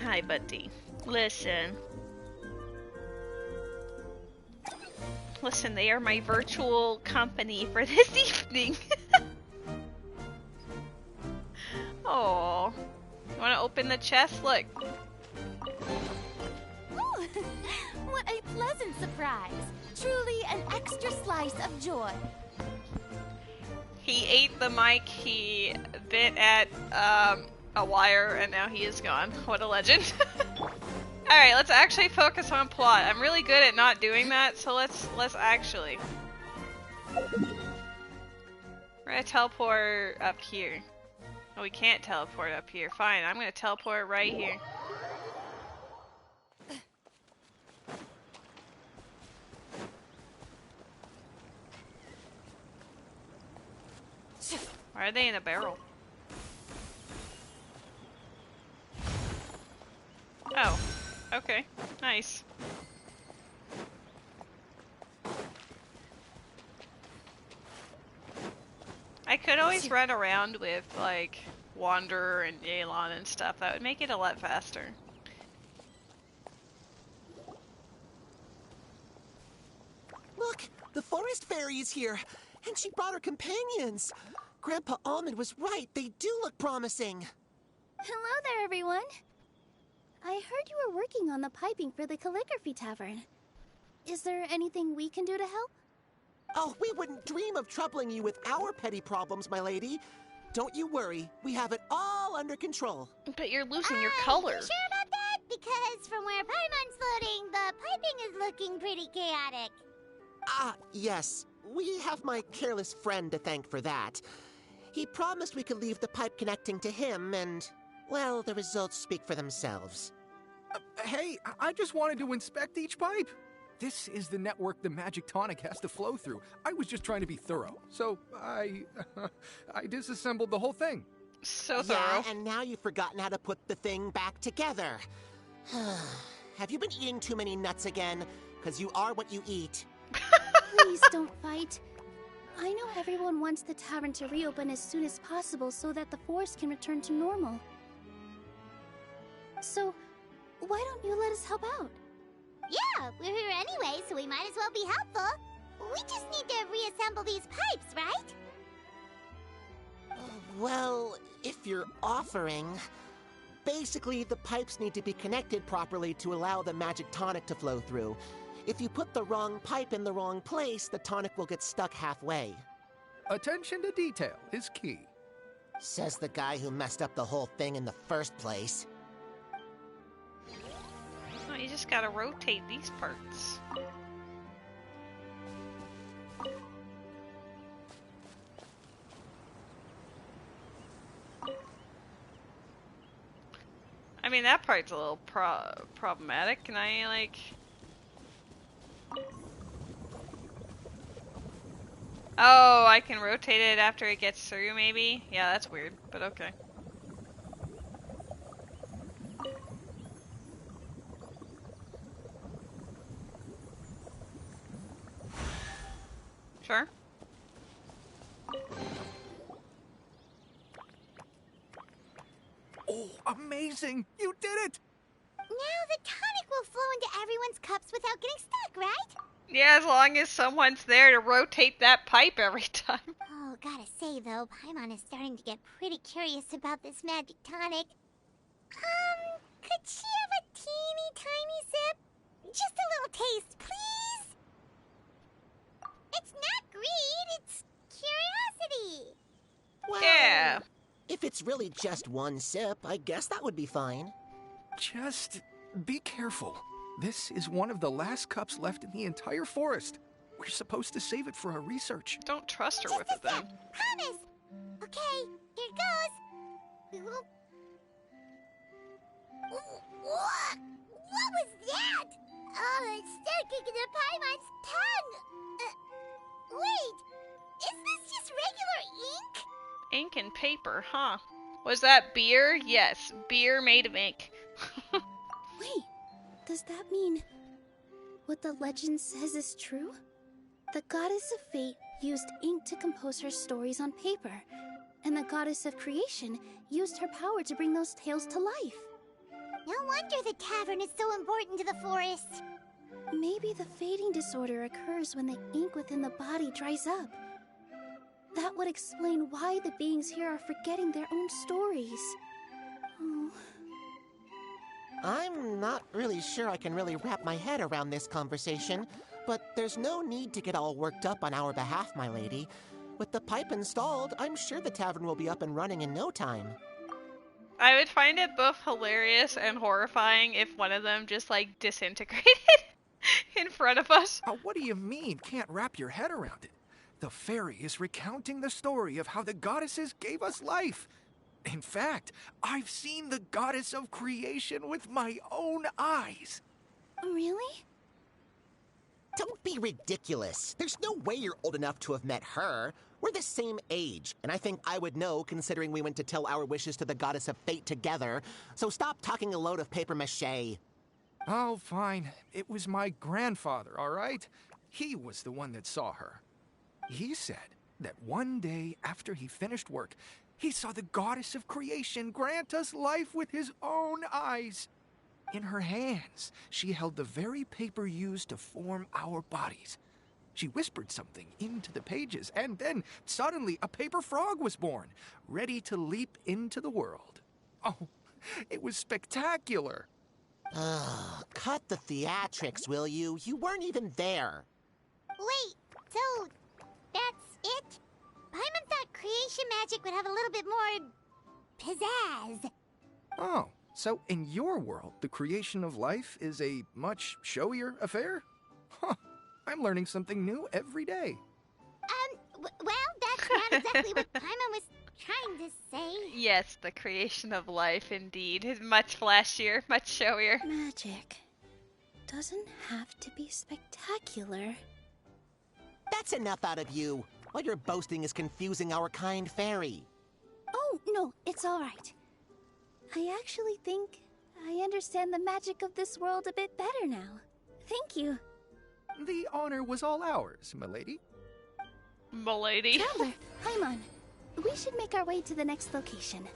Hi, buddy. Listen. Listen, they are my virtual company for this evening. Oh, you want to open the chest? Look. Ooh, what a pleasant surprise. Truly an extra slice of joy. He ate the mic, he bit at a wire, and now he is gone. What a legend. Alright, let's actually focus on plot. I'm really good at not doing that, so let's actually. We're gonna teleport up here. Oh, we can't teleport up here. Fine, I'm gonna teleport right here. Why are they in a barrel? Oh, okay, nice. I could always run around with, like, Wanderer and Yelan and stuff. That would make it a lot faster. Look, the forest fairy is here, and she brought her companions. Grandpa Almond was right. They do look promising. Hello there, everyone. I heard you were working on the piping for the calligraphy tavern. Is there anything we can do to help? Oh, we wouldn't dream of troubling you with our petty problems, my lady. Don't you worry. We have it all under control. But you're losing your color. You sure about that? Because from where Paimon's floating, the piping is looking pretty chaotic. Ah, yes. We have my careless friend to thank for that. He promised we could leave the pipe connecting to him, and, well, the results speak for themselves. Hey, I just wanted to inspect each pipe. This is the network the magic tonic has to flow through. I was just trying to be thorough, so I disassembled the whole thing. So thorough. Yeah, and now you've forgotten how to put the thing back together. Have you been eating too many nuts again? Because you are what you eat. Please don't fight. I know everyone wants the tavern to reopen as soon as possible so that the forest can return to normal. So, why don't you let us help out? Yeah, we're here anyway, so we might as well be helpful. We just need to reassemble these pipes, right? Well, if you're offering... Basically, the pipes need to be connected properly to allow the magic tonic to flow through. If you put the wrong pipe in the wrong place, the tonic will get stuck halfway. Attention to detail is key. Says the guy who messed up the whole thing in the first place. Oh, you just gotta rotate these parts. I mean, that part's a little problematic. Can I, like... Oh, I can rotate it after it gets through, maybe? Yeah, that's weird, but okay. Sure. Oh, amazing! You did it! Now the tonic will flow into everyone's cups without getting stuck, right? Yeah, as long as someone's there to rotate that pipe every time. Oh, gotta say though, Paimon is starting to get pretty curious about this magic tonic. Could she have a teeny tiny sip? Just a little taste, please? It's not greed, it's curiosity. Well, Yeah. if it's really just one sip, I guess that would be fine. Just be careful. This is one of the last cups left in the entire forest. We're supposed to save it for our research. Don't trust her Just with a it then. sip, promise. Okay, here it goes. What was that? Oh, it's sticking to Paimon's tongue. Wait, is this just regular ink? Ink and paper, huh? Was that beer? Yes, beer made of ink. Wait, Does that mean what the legend says is true? The goddess of fate used ink to compose her stories on paper, and the goddess of creation used her power to bring those tales to life. No wonder the tavern is so important to the forest. Maybe the fading disorder occurs when the ink within the body dries up. That would explain why the beings here are forgetting their own stories. Oh. I'm not really sure I can really wrap my head around this conversation, but there's no need to get all worked up on our behalf, my lady. With the pipe installed, I'm sure the tavern will be up and running in no time. I would find it both hilarious and horrifying if one of them just, like, disintegrated in front of us. What do you mean, can't wrap your head around it? The fairy is recounting the story of how the goddesses gave us life. In fact, I've seen the goddess of creation with my own eyes. Really? Don't be ridiculous. There's no way you're old enough to have met her. We're the same age, and I think I would know considering we went to tell our wishes to the goddess of fate together. So stop talking a load of papier-mâché. Oh, fine. It was my grandfather, all right? He was the one that saw her. He said that one day after he finished work, he saw the goddess of creation grant us life with his own eyes. In her hands, she held the very paper used to form our bodies. She whispered something into the pages, and then suddenly a paper frog was born, ready to leap into the world. Oh, it was spectacular. Cut the theatrics, will you? You weren't even there. Wait, so that's it? Paimon thought creation magic would have a little bit more pizzazz. Oh, so in your world, the creation of life is a much showier affair? Huh, I'm learning something new every day. Well, that's not exactly what Paimon was trying to say. Yes, the creation of life, indeed, is much flashier, much showier. Magic doesn't have to be spectacular. That's enough out of you. All your boasting is confusing our kind fairy. Oh, no, it's all right. I actually think I understand the magic of this world a bit better now. Thank you. The honor was all ours, milady. Milady. Traveler, Paimon, we should make our way to the next location.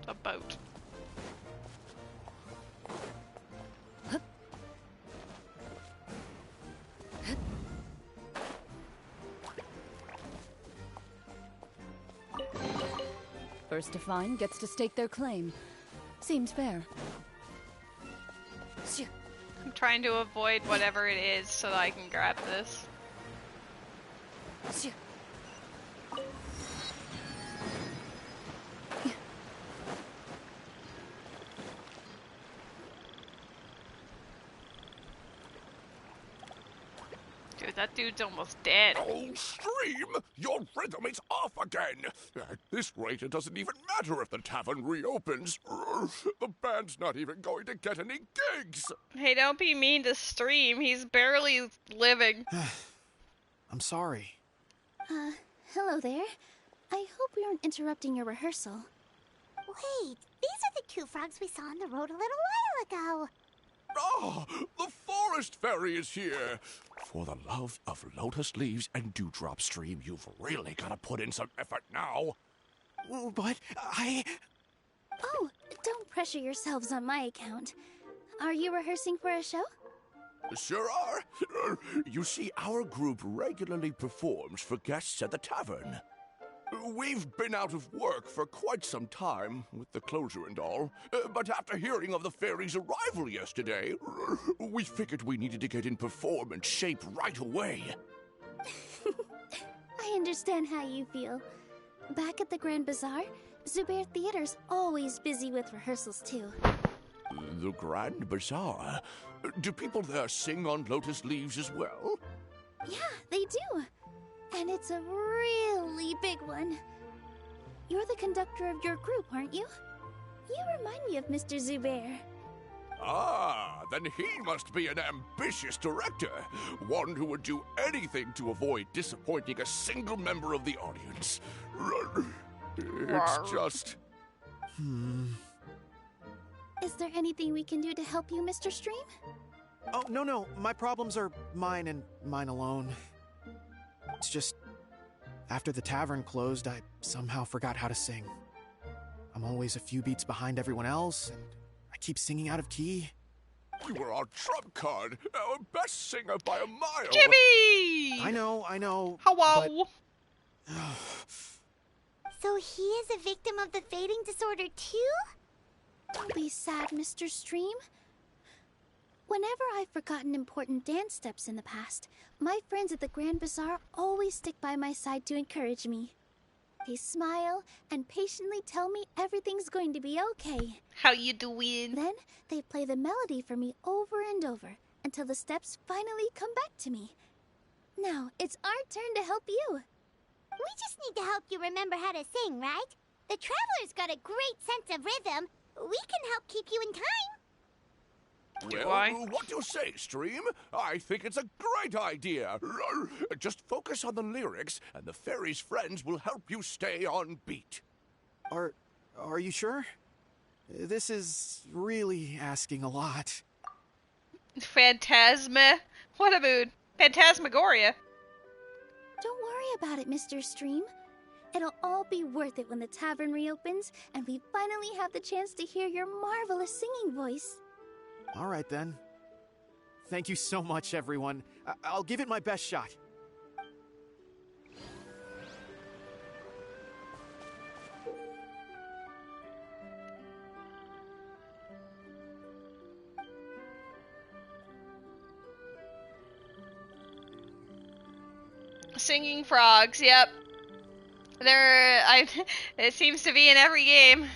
A boat. First to find gets to stake their claim. Seems fair. I'm trying to avoid whatever it is so that I can grab this. Dude, that dude's almost dead. Oh, Stream! Your rhythm is off again! At this rate, it doesn't even matter if the tavern reopens. The band's not even going to get any gigs! Hey, don't be mean to Stream. He's barely living. I'm sorry. Hello there. I hope we aren't interrupting your rehearsal. Wait, these are the two frogs we saw on the road a little while ago. Ah, the forest fairy is here! For the love of lotus leaves and dewdrop, Stream, you've really got to put in some effort now. But Oh, don't pressure yourselves on my account. Are you rehearsing for a show? Sure are. You see, our group regularly performs for guests at the tavern. We've been out of work for quite some time, with the closure and all. But after hearing of the fairy's arrival yesterday, we figured we needed to get in performance shape right away. I understand how you feel. Back at the Grand Bazaar, Zubair Theater's always busy with rehearsals too. The Grand Bazaar? Do people there sing on lotus leaves as well? Yeah, they do. And it's a really big one. You're the conductor of your group, aren't you? You remind me of Mr. Zubair. Ah, then he must be an ambitious director. One who would do anything to avoid disappointing a single member of the audience. It's just... Is there anything we can do to help you, Mr. Stream? Oh, no. My problems are mine and mine alone. It's just... After the tavern closed, I somehow forgot how to sing. I'm always a few beats behind everyone else, and I keep singing out of key. You were our trump card, our best singer by a mile. Jimmy! I know. Hello! But... So he is a victim of the fading disorder too? Don't be sad, Mr. Stream. Whenever I've forgotten important dance steps in the past, my friends at the Grand Bazaar always stick by my side to encourage me. They smile and patiently tell me everything's going to be okay. How you doing? Then they play the melody for me over and over until the steps finally come back to me. Now it's our turn to help you. We just need to help you remember how to sing, right? The Traveler's got a great sense of rhythm. We can help keep you in time. Well, what do you say, Stream? I think it's a great idea. Just focus on the lyrics, and the fairy's friends will help you stay on beat. Are you sure? This is really asking a lot. Phantasma. What a mood. Phantasmagoria. Don't worry about it, Mr. Stream. It'll all be worth it when the tavern reopens and we finally have the chance to hear your marvelous singing voice. All right, then. Thank you so much, everyone. I'll give it my best shot. Singing frogs, yep. It seems to be in every game.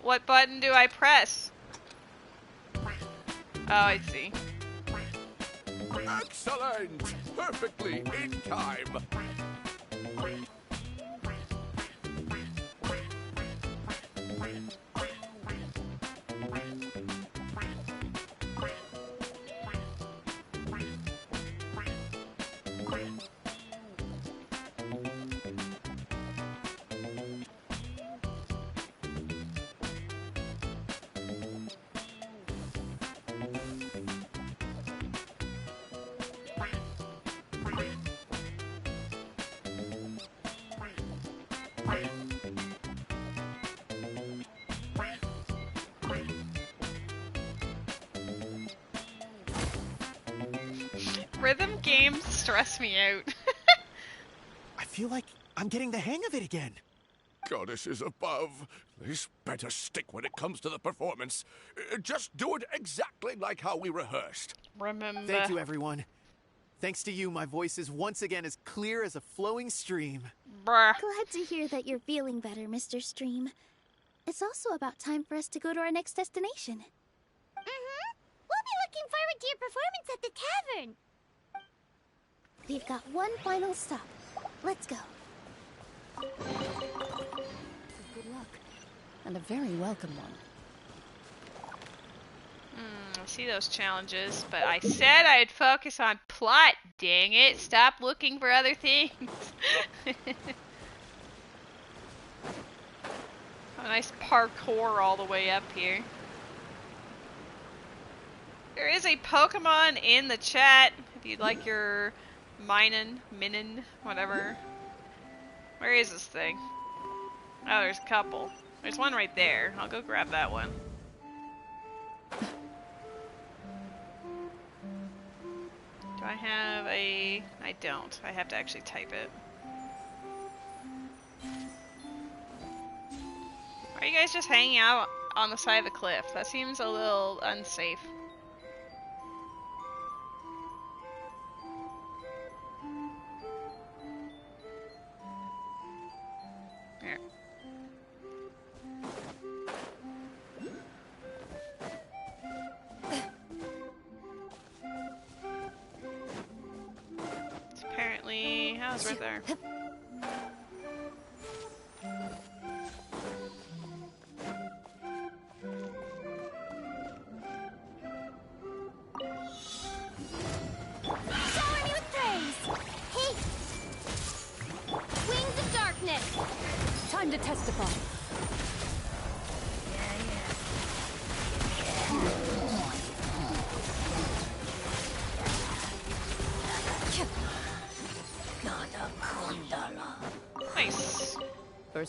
What button do I press? Oh, I see. Excellent! Perfectly in time. Rhythm games stress me out. I feel like I'm getting the hang of it again. Goddesses above, this better stick when it comes to the performance. Just do it exactly like how we rehearsed. Remember. Thank you, everyone. Thanks to you, my voice is once again as clear as a flowing stream. Bruh. Glad to hear that you're feeling better, Mr. Stream. It's also about time for us to go to our next destination. We'll be looking forward to your performance at the tavern. We've got one final stop. Let's go. Good luck. And a very welcome one. I see those challenges, but I said I'd focus on plot, dang it. Stop looking for other things. A nice parkour all the way up here. There is a Pokemon in the chat if you'd like your Minin, whatever. Where is this thing? Oh, there's a couple. There's one right there. I'll go grab that one. Do I have a... I don't. I have to actually type it. Why are you guys just hanging out on the side of the cliff? That seems a little unsafe. Here. It's apparently... Oh, it's right there.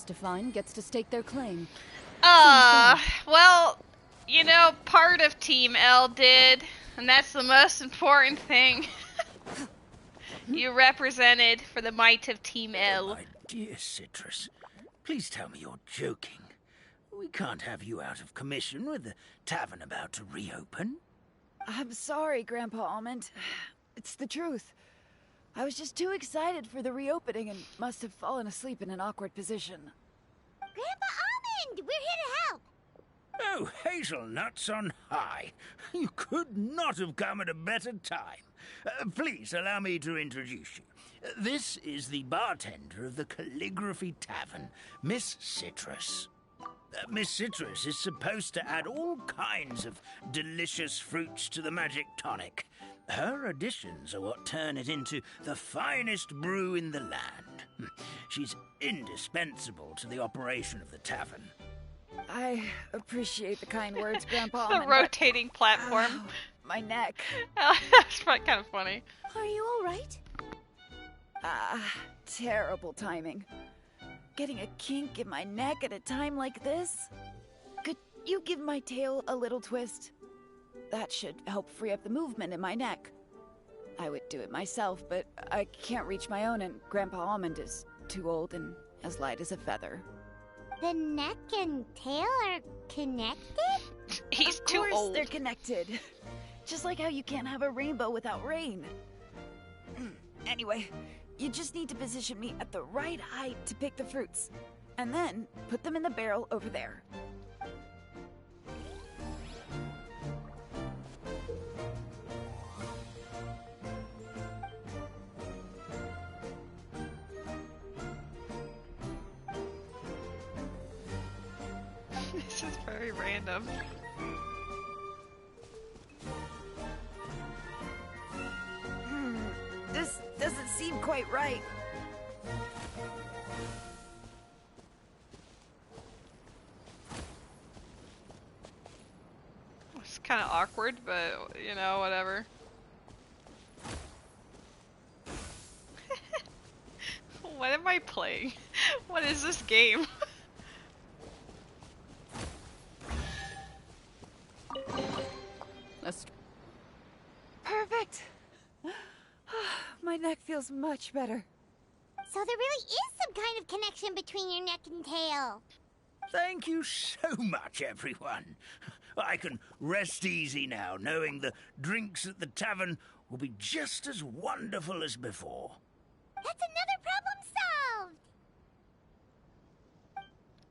first to find gets to stake their claim. Well, you know, part of Team L did, and that's the most important thing. You represented for the might of Team L. My dear Citrus, please tell me you're joking. We can't have you out of commission with the tavern about to reopen. I'm sorry, Grandpa Almond. It's the truth. I was just too excited for the reopening and must have fallen asleep in an awkward position. Grandpa Almond, we're here to help. Oh, hazelnuts on high. You could not have come at a better time. Please allow me to introduce you. This is the bartender of the Calligraphy Tavern, Miss Citrus. Miss Citrus is supposed to add all kinds of delicious fruits to the magic tonic. Her additions are what turn it into the finest brew in the land. She's indispensable to the operation of the tavern. I appreciate the kind words, Grandpa The Almond, rotating platform. but my neck. That's kind of funny. Are you alright? Terrible timing. Getting a kink in my neck at a time like this? Could you give my tail a little twist? That should help free up the movement in my neck. I would do it myself, but I can't reach my own, and Grandpa Almond is too old and as light as a feather. The neck and tail are connected? He's Of too course old. they're connected. Just like how you can't have a rainbow without rain. Anyway, you just need to position me at the right height to pick the fruits. And then put them in the barrel over there. This is very random. This doesn't seem quite right. It's kind of awkward, but you know, whatever. What am I playing? What is this game? Let's... Perfect! My neck feels much better. So there really is some kind of connection between your neck and tail. Thank you so much, everyone. I can rest easy now, knowing the drinks at the tavern will be just as wonderful as before. That's another problem solved!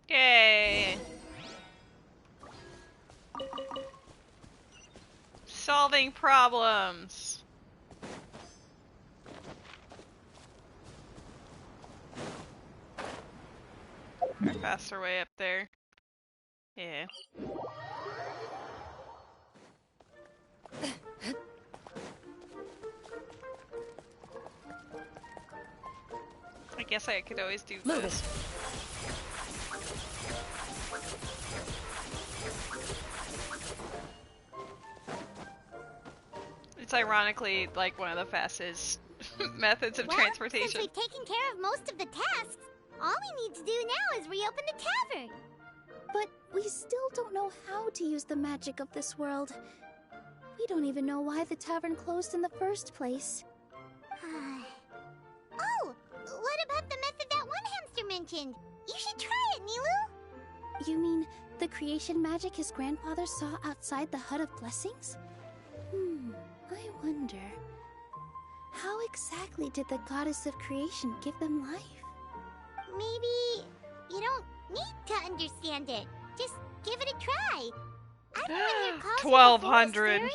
Yay! Solving problems. Faster way up there. Yeah. I guess I could always do this. It's ironically like one of the fastest methods of transportation. Since we've taken care of most of the tasks, all we need to do now is reopen the tavern. But we still don't know how to use the magic of this world. We don't even know why the tavern closed in the first place. Oh, what about the method that one hamster mentioned? You should try it, Nilu. You mean the creation magic his grandfather saw outside the Hut of Blessings? I wonder. How exactly did the goddess of creation give them life? Maybe you don't need to understand it. Just give it a try. Everyone here calls 1200. Maybe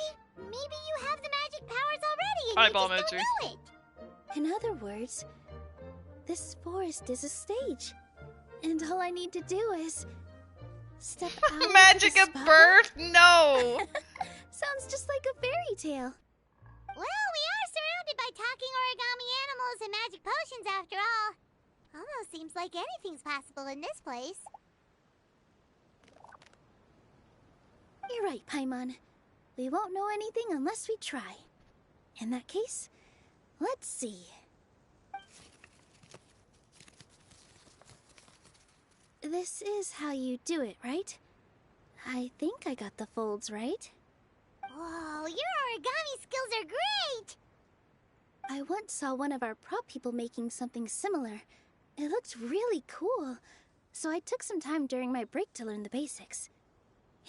you have the magic powers already and Eyeball you just magic. don't know it. In other words, this forest is a stage. And all I need to do is step out Magic into of the birth? No! Sounds just like a fairy tale. Well, we are surrounded by talking origami animals and magic potions after all. Almost seems like anything's possible in this place. You're right, Paimon. We won't know anything unless we try. In that case, let's see. This is how you do it, right? I think I got the folds right. Whoa, your origami skills are great! I once saw one of our prop people making something similar. It looked really cool, so I took some time during my break to learn the basics.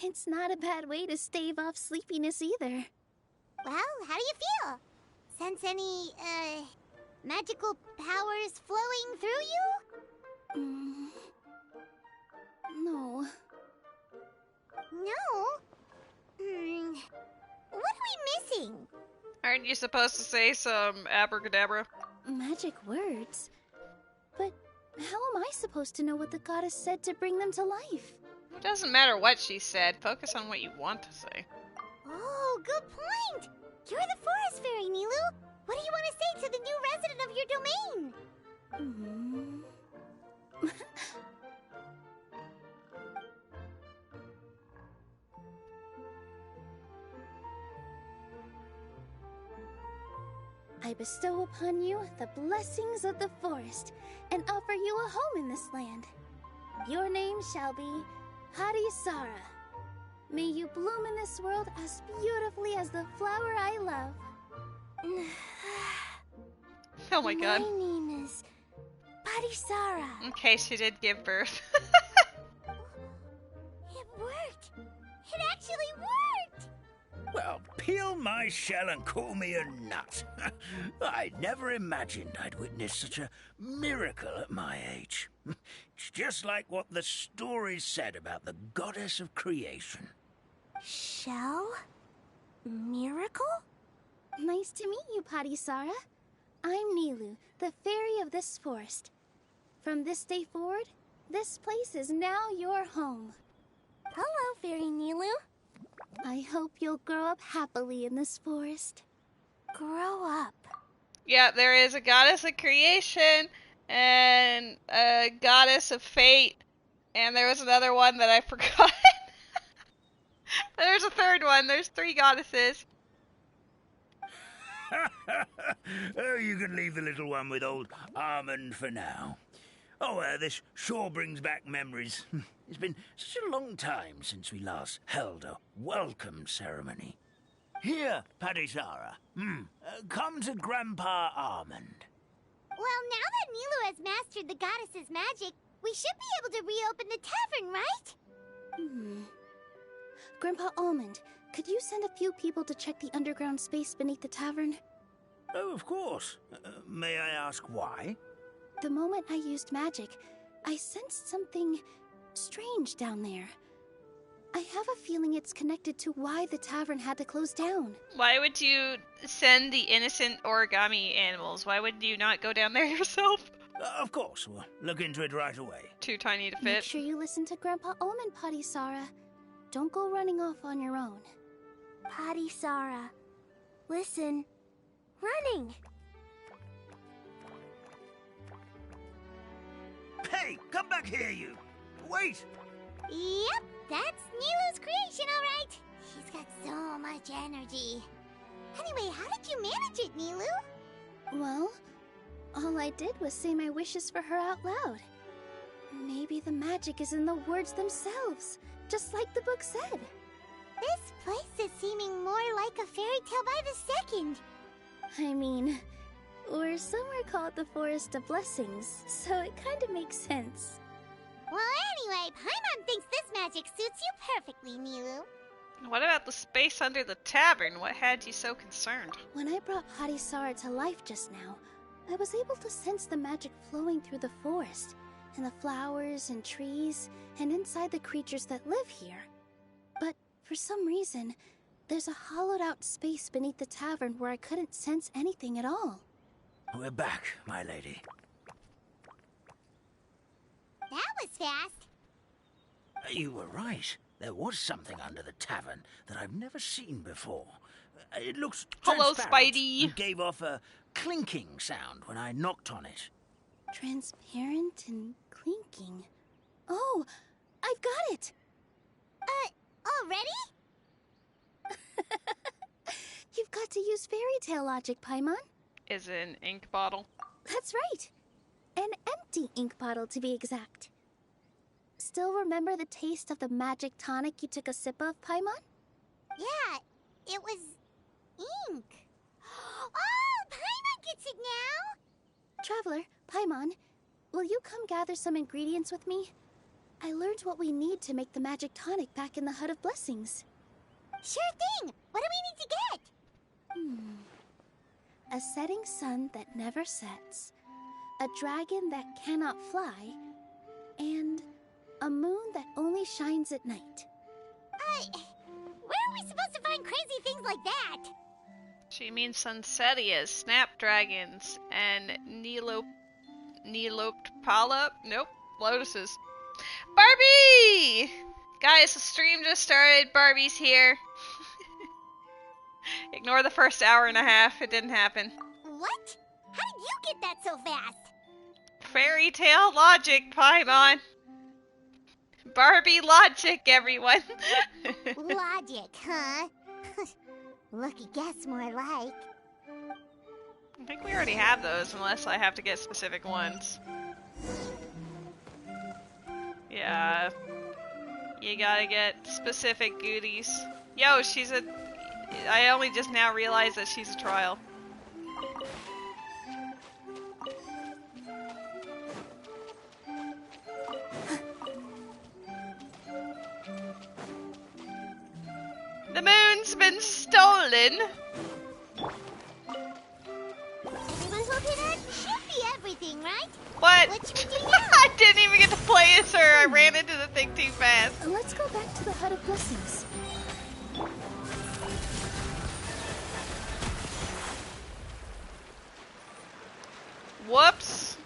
It's not a bad way to stave off sleepiness either. Well, how do you feel? Sense any, magical powers flowing through you? No. No? What are we missing? Aren't you supposed to say some abracadabra? Magic words? But how am I supposed to know what the goddess said to bring them to life? It doesn't matter what she said. Focus on what you want to say. Oh, good point! You're the forest fairy, Nilu! What do you want to say to the new resident of your domain? I bestow upon you the blessings of the forest and offer you a home in this land. Your name shall be Harisara. May you bloom in this world as beautifully as the flower I love. Oh my god. My name is Harisara. Okay, she did give birth. It worked! It actually worked! Well, peel my shell and call me a nut. I never imagined I'd witness such a miracle at my age. It's just like what the stories said about the goddess of creation. Shell? Miracle? Nice to meet you, Harisara. I'm Nilu, the fairy of this forest. From this day forward, this place is now your home. Hello, Fairy Nilu. I hope you'll grow up happily in this forest. Grow up. Yeah, there is a goddess of creation and a goddess of fate, and there was another one that I forgot. There's a third one. There's 3 goddesses. Oh, you can leave the little one with old Armand for now. Oh, this sure brings back memories. It's been such a long time since we last held a welcome ceremony. Here, Padisara. Come to Grandpa Armand. Well, now that Nilu has mastered the goddess's magic, we should be able to reopen the tavern, right? Grandpa Almond, could you send a few people to check the underground space beneath the tavern? Oh, of course. May I ask why? The moment I used magic, I sensed something strange down there. I have a feeling it's connected to why the tavern had to close down. Why would you send the innocent origami animals? Why would you not go down there yourself? Of course. We'll look into it right away. Too tiny to fit. Make sure you listen to Grandpa Almond, Padisara. Don't go running off on your own. Padisara. Listen. Running. Hey, come back here, you! Wait! Yep, that's Nilu's creation, all right. She's got so much energy. Anyway, how did you manage it, Nilu? Well, all I did was say my wishes for her out loud. Maybe the magic is in the words themselves, just like the book said. This place is seeming more like a fairy tale by the second. I mean, or somewhere called the Forest of Blessings, so it kind of makes sense. Well, anyway, Paimon thinks this magic suits you perfectly, Nilu. What about the space under the tavern? What had you so concerned? When I brought Harisara to life just now, I was able to sense the magic flowing through the forest, and the flowers and trees, and inside the creatures that live here. But for some reason, there's a hollowed-out space beneath the tavern where I couldn't sense anything at all. We're back, my lady. That was fast. You were right. There was something under the tavern that I've never seen before. It looks Hello, transparent Spidey. and gave off a clinking sound when I knocked on it. Transparent and clinking. Oh, I've got it! Already? You've got to use fairy tale logic, Paimon. Is it an ink bottle? That's right. An empty ink bottle, to be exact. still remember the taste of the magic tonic you took a sip of, Paimon? Yeah, it was ink. Oh, Paimon gets it now! Traveler, Paimon, will you come gather some ingredients with me? I learned what we need to make the magic tonic back in the Hut of Blessings. Sure thing! What do we need to get? A setting sun that never sets, a dragon that cannot fly, and a moon that only shines at night. Where are we supposed to find crazy things like that? She means Sunsetias, snapdragons, and Nope, lotuses. Barbie! Guys, the stream just started. Barbie's here. Ignore the first hour and a half. It didn't happen. What? How did you get that so fast? Fairy tale logic, Paimon. Barbie logic, everyone. Logic, huh? Lucky guess, more like. I think we already have those, unless I have to get specific ones. Yeah. You gotta get specific goodies. Yo, I only just now realized that she's a trial. The moon's been stolen! Everyone's looking at should be everything, right? What? What should we do now? I didn't even get to play as her. I ran into the thing too fast. Let's go back to the Hut of Blessings. Whoops.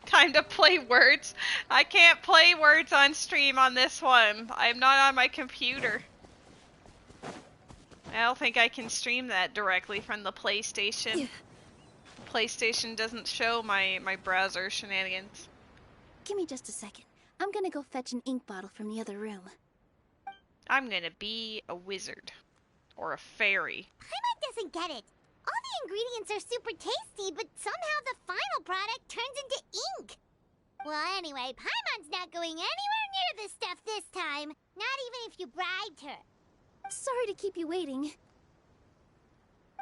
Time to play words. I can't play words on stream on this one. I'm not on my computer. I don't think I can stream that directly from the PlayStation. PlayStation doesn't show my browser shenanigans. Give me just a second. I'm gonna go fetch an ink bottle from the other room. I'm gonna be a wizard. Or a fairy. Paimon doesn't get it. All the ingredients are super tasty, but somehow the final product turns into ink. Well, anyway, Paimon's not going anywhere near this stuff this time. Not even if you bribed her. Sorry to keep you waiting.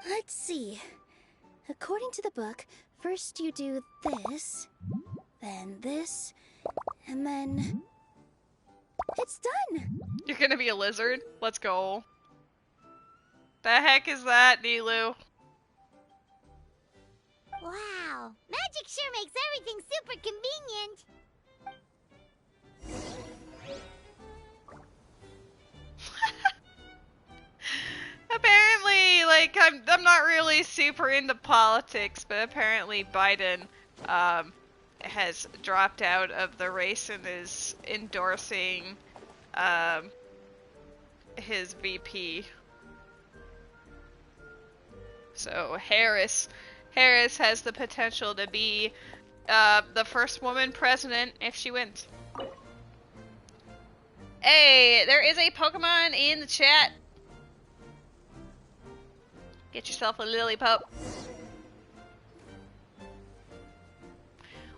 Let's see. According to the book, first you do this, then this, and then... It's done! You're gonna be a lizard? Let's go. The heck is that, Nilu? Wow, magic sure makes everything super convenient. Apparently, like, I'm not really super into politics, but apparently Biden has dropped out of the race and is endorsing his VP. So Harris has the potential to be the first woman president if she wins. Hey, there is a Pokemon in the chat. Get yourself a Lillipup.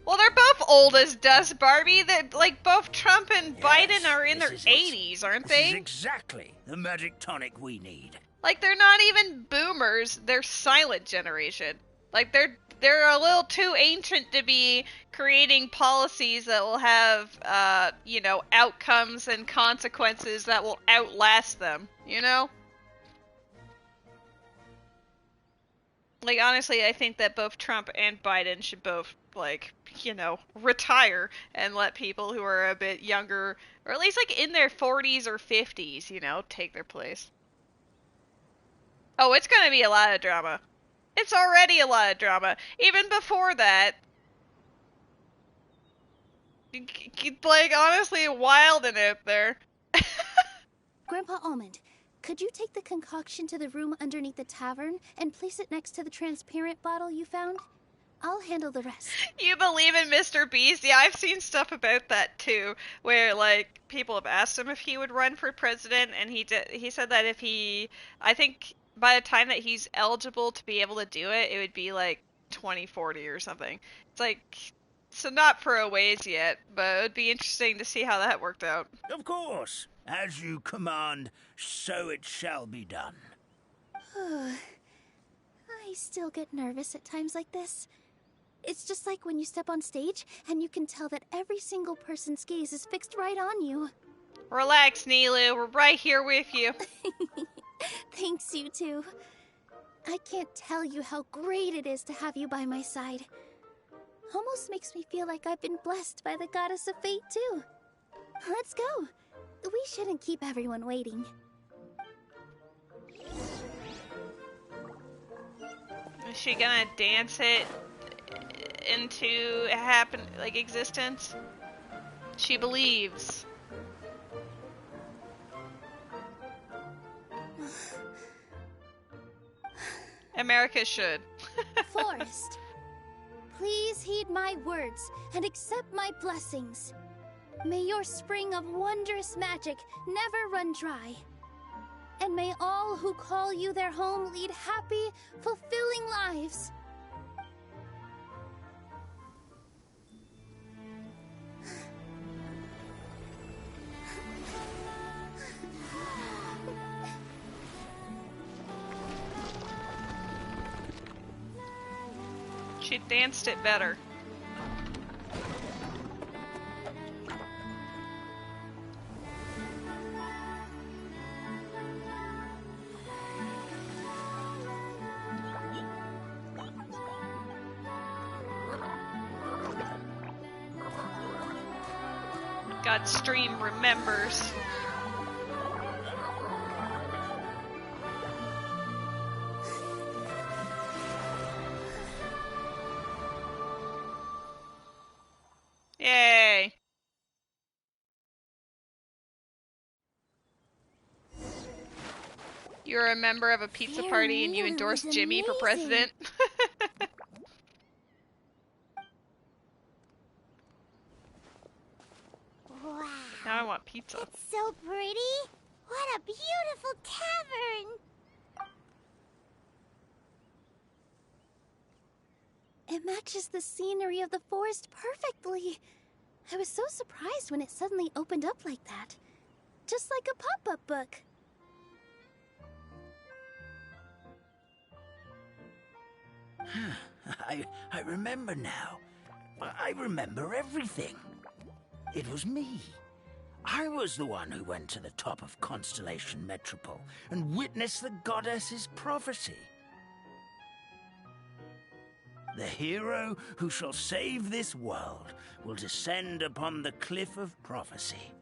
Well, they're both old as dust, Barbie. That, like, both Trump and Biden are in their 80s, aren't they? This is exactly the magic tonic we need. Like, they're not even boomers. They're silent generation. Like, they're a little too ancient to be creating policies that will have, you know, outcomes and consequences that will outlast them, you know? Like, honestly, I think that both Trump and Biden should both, like, you know, retire and let people who are a bit younger, or at least, like, in their 40s or 50s, you know, take their place. Oh, it's gonna be a lot of drama. It's already a lot of drama. Even before that. Like, honestly, wild in it there. Grandpa Almond, could you take the concoction to the room underneath the tavern and place it next to the transparent bottle you found? I'll handle the rest. You believe in Mr. Beast? Yeah, I've seen stuff about that too, where, like, people have asked him if he would run for president, and he said that if he, I think by the time that he's eligible to be able to do it, it would be like 2040 or something. It's like, So not for a ways yet, but it would be interesting to see how that worked out. Of course. As you command, so it shall be done. I still get nervous at times like this. It's just like when you step on stage and you can tell that every single person's gaze is fixed right on you. Relax, Nilu. We're right here with you. Thanks, you two. I can't tell you how great it is to have you by my side. Almost makes me feel like I've been blessed by the goddess of fate, too. Let's go. We shouldn't keep everyone waiting. Is she gonna dance it into existence? She believes. America should. Forest, please heed my words and accept my blessings. May your spring of wondrous magic never run dry. And may all who call you their home lead happy, fulfilling lives. She danced it better. God, stream remembers. Yay! You're a member of a pizza party and you endorse Jimmy for president? Wow. Now I want pizza. It's so pretty. What a beautiful tavern. It matches the scenery of the forest perfectly. I was so surprised when it suddenly opened up like that. Just like a pop-up book. I remember now. I remember everything. It was me. I was the one who went to the top of Constellation Metropole and witnessed the goddess's prophecy. The hero who shall save this world will descend upon the cliff of prophecy.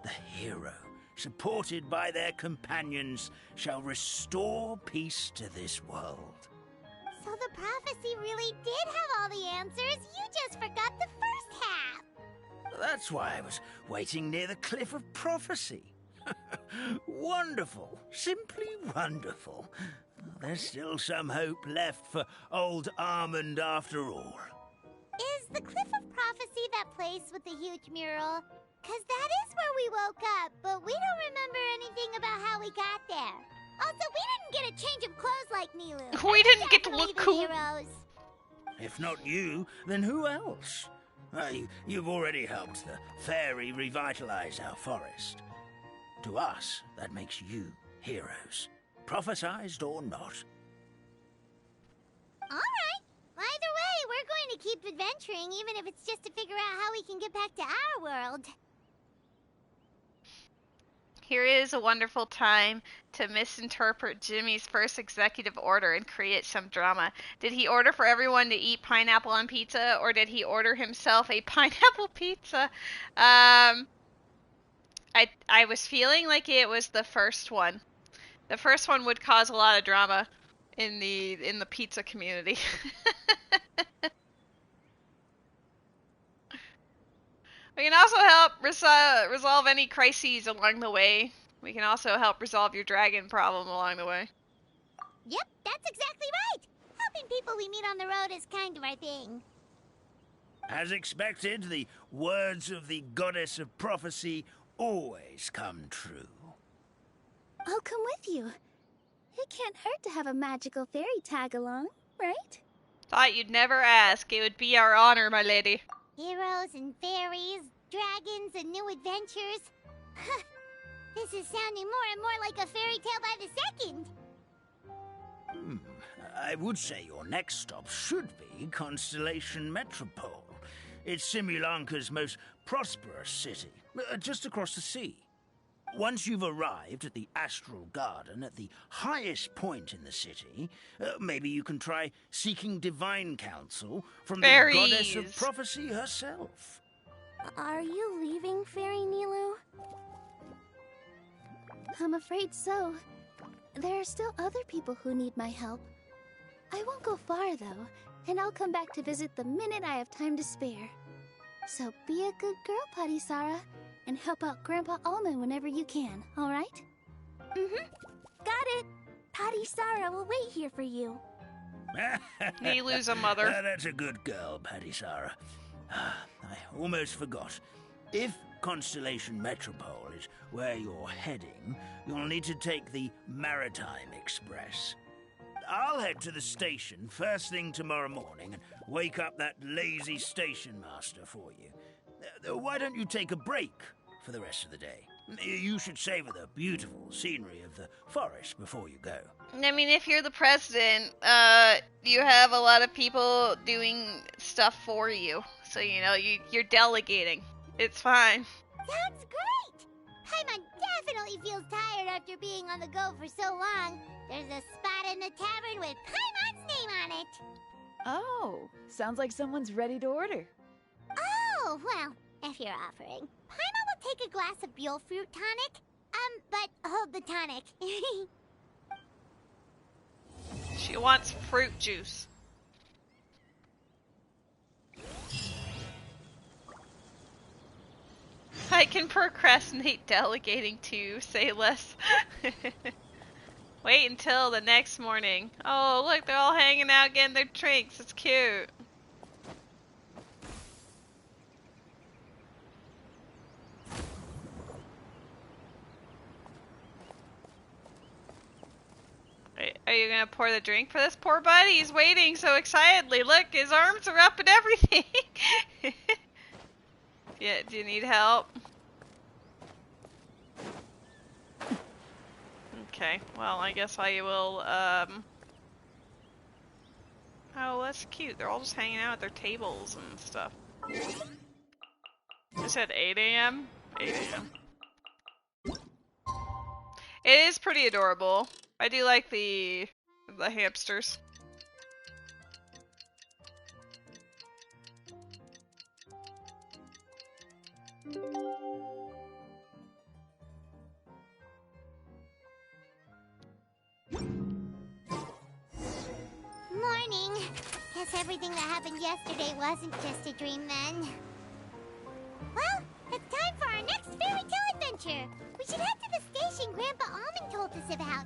The hero, supported by their companions, shall restore peace to this world. So the prophecy really did have all the answers. You just forgot the first half. That's why I was waiting near the cliff of prophecy. Wonderful. Simply wonderful. There's still some hope left for old Armand after all. Is the Cliff of Prophecy that place with the huge mural? 'Cause that is where we woke up, but we don't remember anything about how we got there. Also, we didn't get a change of clothes like Nilu. We didn't get to look cool. Heroes. If not you, then who else? You've already helped the fairy revitalize our forest. To us, that makes you heroes, prophesized or not. All right. Either way, we're going to keep adventuring, even if it's just to figure out how we can get back to our world. Here is a wonderful time to misinterpret Jimmy's first executive order and create some drama. Did he order for everyone to eat pineapple on pizza, or did he order himself a pineapple pizza? I was feeling like it was the first one. The first one would cause a lot of drama in the pizza community. We can also help resolve any crises along the way. We can also help resolve your dragon problem along the way. Yep, that's exactly right. Helping people we meet on the road is kind of our thing. As expected, the words of the goddess of prophecy always come true. I'll come with you. It can't hurt to have a magical fairy tag along, right? Thought you'd never ask. It would be our honor, my lady. Heroes and fairies, dragons and new adventures. This is sounding more and more like a fairy tale by the second. I would say your next stop should be Constellation Metropole. It's Simulanka's most prosperous city, just across the sea. Once you've arrived at the Astral Garden at the highest point in the city, maybe you can try seeking divine counsel from Fairies. the goddess of prophecy herself. Are you leaving, Fairy Nilu? I'm afraid so. There are still other people who need my help. I won't go far, though, and I'll come back to visit the minute I have time to spare. So be a good girl, Patisara, and help out Grandpa Almond whenever you can, alright? Mm-hmm. Got it. Patisara will wait here for you. Nilu's a mother. That's a good girl, Patisara. I almost forgot. If Constellation Metropole is where you're heading, you'll need to take the Maritime Express. I'll head to the station first thing tomorrow morning and wake up that lazy station master for you. Why don't you take a break for the rest of the day? You should savor the beautiful scenery of the forest before you go. I mean, if you're the president, you have a lot of people doing stuff for you. So, you know, you're delegating. It's fine. Sounds great! Paimon definitely feels tired after being on the go for so long. There's a spot in the tavern with Paimon's name on it. Oh, sounds like someone's ready to order. Oh, well, if you're offering. Paimon will take a glass of Buell fruit tonic. But hold the tonic. She wants fruit juice. I can procrastinate delegating too, say less. Wait until the next morning. Oh, look, they're all hanging out getting their drinks. It's cute. Are you gonna pour the drink for this poor buddy? He's waiting so excitedly. Look, his arms are up and everything. Yeah, do you need help? Okay, well, I guess I will, Oh, that's cute. They're all just hanging out at their tables and stuff. You said 8 a.m.? 8 a.m. It is pretty adorable. I do like the hamsters. Morning. Guess everything that happened yesterday wasn't just a dream then. Well, it's time for our next fairy tale adventure. We should head to the station Grandpa Almond told us about.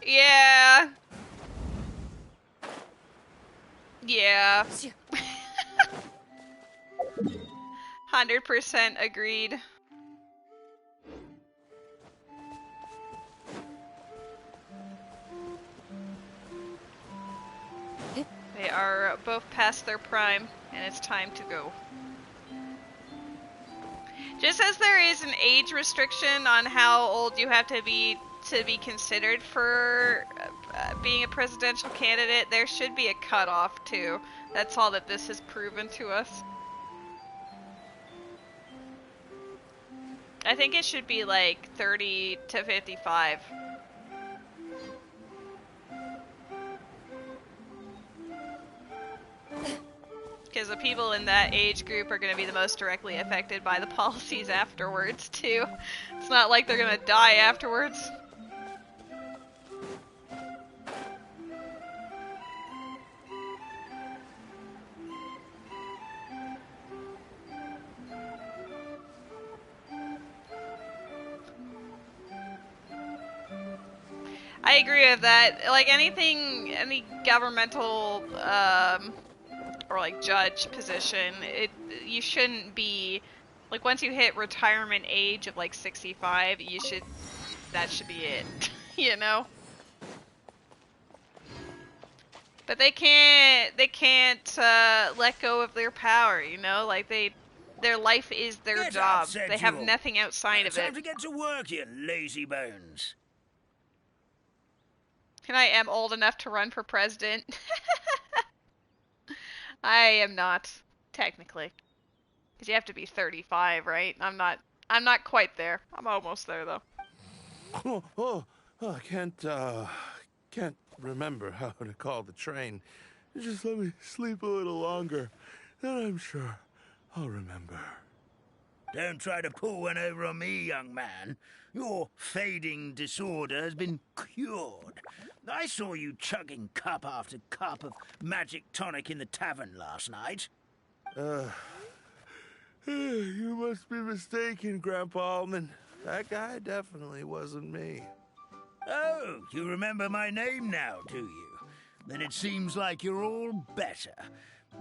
Yeah. Yeah. 100% agreed. They are both past their prime, and it's time to go. Just as there is an age restriction on how old you have to be considered for being a presidential candidate, there should be a cutoff too. That's all that this has proven to us. I think it should be like 30 to 55. Because the people in that age group are going to be the most directly affected by the policies afterwards, too. It's not like they're going to die afterwards. I agree with that. Like any governmental, or like judge position, you shouldn't be, like once you hit retirement age of like 65, you should that should be it, you know? But they can't let go of their power, you know? Like, their life is their Get job. up, said They have you all. nothing outside of Time it. to get to work, you lazy bones. And I am old enough to run for president. I am not, technically. Because you have to be 35, right? I'm not quite there. I'm almost there, though. I can't remember how to call the train. Just let me sleep a little longer, then I'm sure I'll remember. Don't try to pull one over on me, young man. Your fading disorder has been cured. I saw you chugging cup after cup of magic tonic in the tavern last night. You must be mistaken, Grandpa Allman. That guy definitely wasn't me. Oh, you remember my name now, do you? Then it seems like you're all better.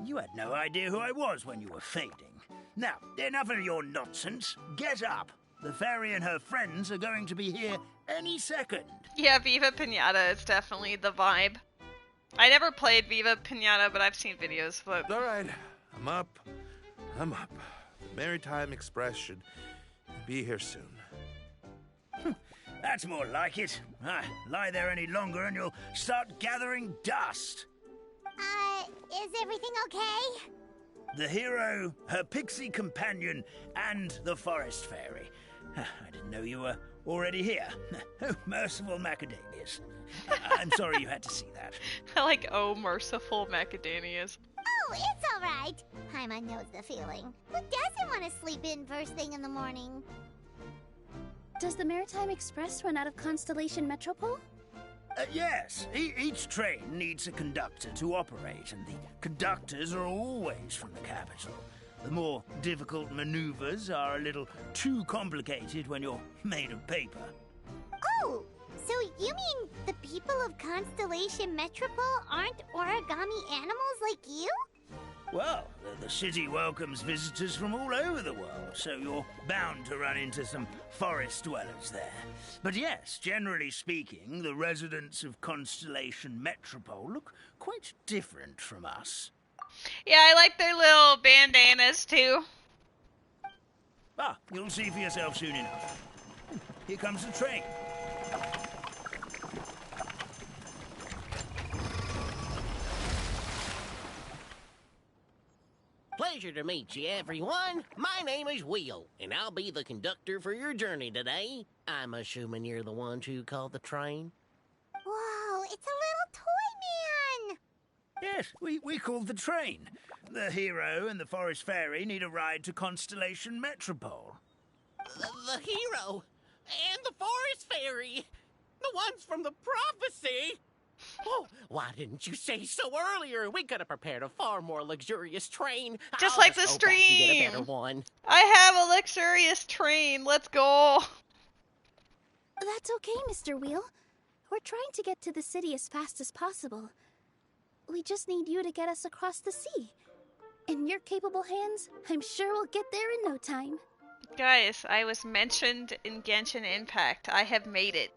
You had no idea who I was when you were fading. Now, enough of your nonsense. Get up. The fairy and her friends are going to be here any second. Yeah, Viva Pinata is definitely the vibe. I never played Viva Pinata, but I've seen videos of it. All right, I'm up. The Maritime Express should be here soon. That's more like it. Lie there any longer and you'll start gathering dust. Is everything okay? The hero, her pixie companion, and the forest fairy. I didn't know you were already here. Oh, merciful macadamias. I'm sorry you had to see that. I like, oh, merciful macadamias. Oh, it's alright. Paimon knows the feeling. Who doesn't want to sleep in first thing in the morning? Does the Maritime Express run out of Constellation Metropole? Yes. Each train needs a conductor to operate, and the conductors are always from the capital. The more difficult maneuvers are a little too complicated when you're made of paper. Oh, so you mean the people of Constellation Metropole aren't origami animals like you? Well, the city welcomes visitors from all over the world, so you're bound to run into some forest dwellers there. But yes, generally speaking, the residents of Constellation Metropole look quite different from us. Yeah, I like their little bandanas, too. You'll see for yourself soon enough. Here comes the train. Pleasure to meet you, everyone. My name is Will, and I'll be the conductor for your journey today. I'm assuming you're the ones who called the train? Whoa, it's a little toy man! Yes, we called the train. The hero and the forest fairy need a ride to Constellation Metropole. The hero and the forest fairy, the ones from the prophecy. Oh, why didn't you say so earlier? We could have prepared a far more luxurious train. Just I'll like the go back and get a stream. better one. I have a luxurious train. Let's go. That's okay, Mr. Wheel. We're trying to get to the city as fast as possible. We just need you to get us across the sea. In your capable hands, I'm sure we'll get there in no time. Guys, I was mentioned in Genshin Impact. I have made it.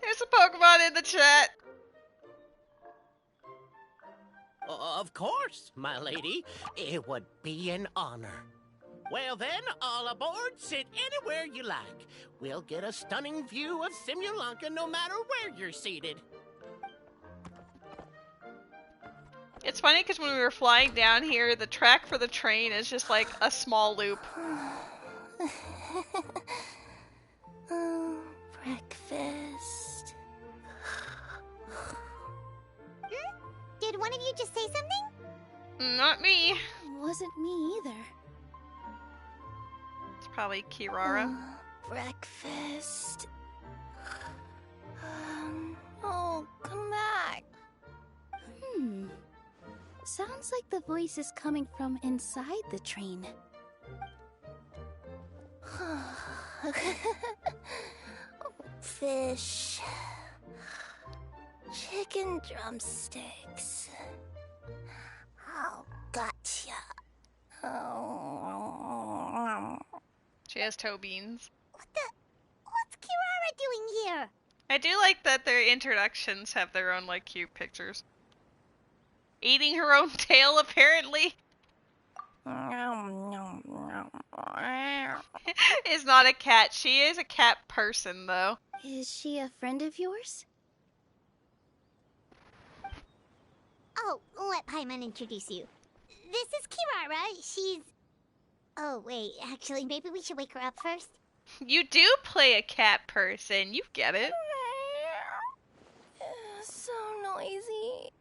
There's a Pokemon in the chat. Of course, my lady. It would be an honor. Well then, all aboard, sit anywhere you like. We'll get a stunning view of Simulanka no matter where you're seated. It's funny because when we were flying down here, the track for the train is just like a small loop. Breakfast. Did one of you just say something? Not me. Wasn't me either. It's probably Kirara. Breakfast. Oh, come back. Sounds like the voice is coming from inside the train. Fish. Chicken drumsticks. Oh, gotcha. Oh. She has toe beans. What the? doing here? I do like that their introductions have their own, like, cute pictures. Eating her own tail, apparently. Is not a cat. She is a cat person, though. Is she a friend of yours? Oh, let Paimon introduce you. This is Kirara. She's... Oh, wait. Actually, maybe we should wake her up first. You do play a cat person. You get it. So noisy.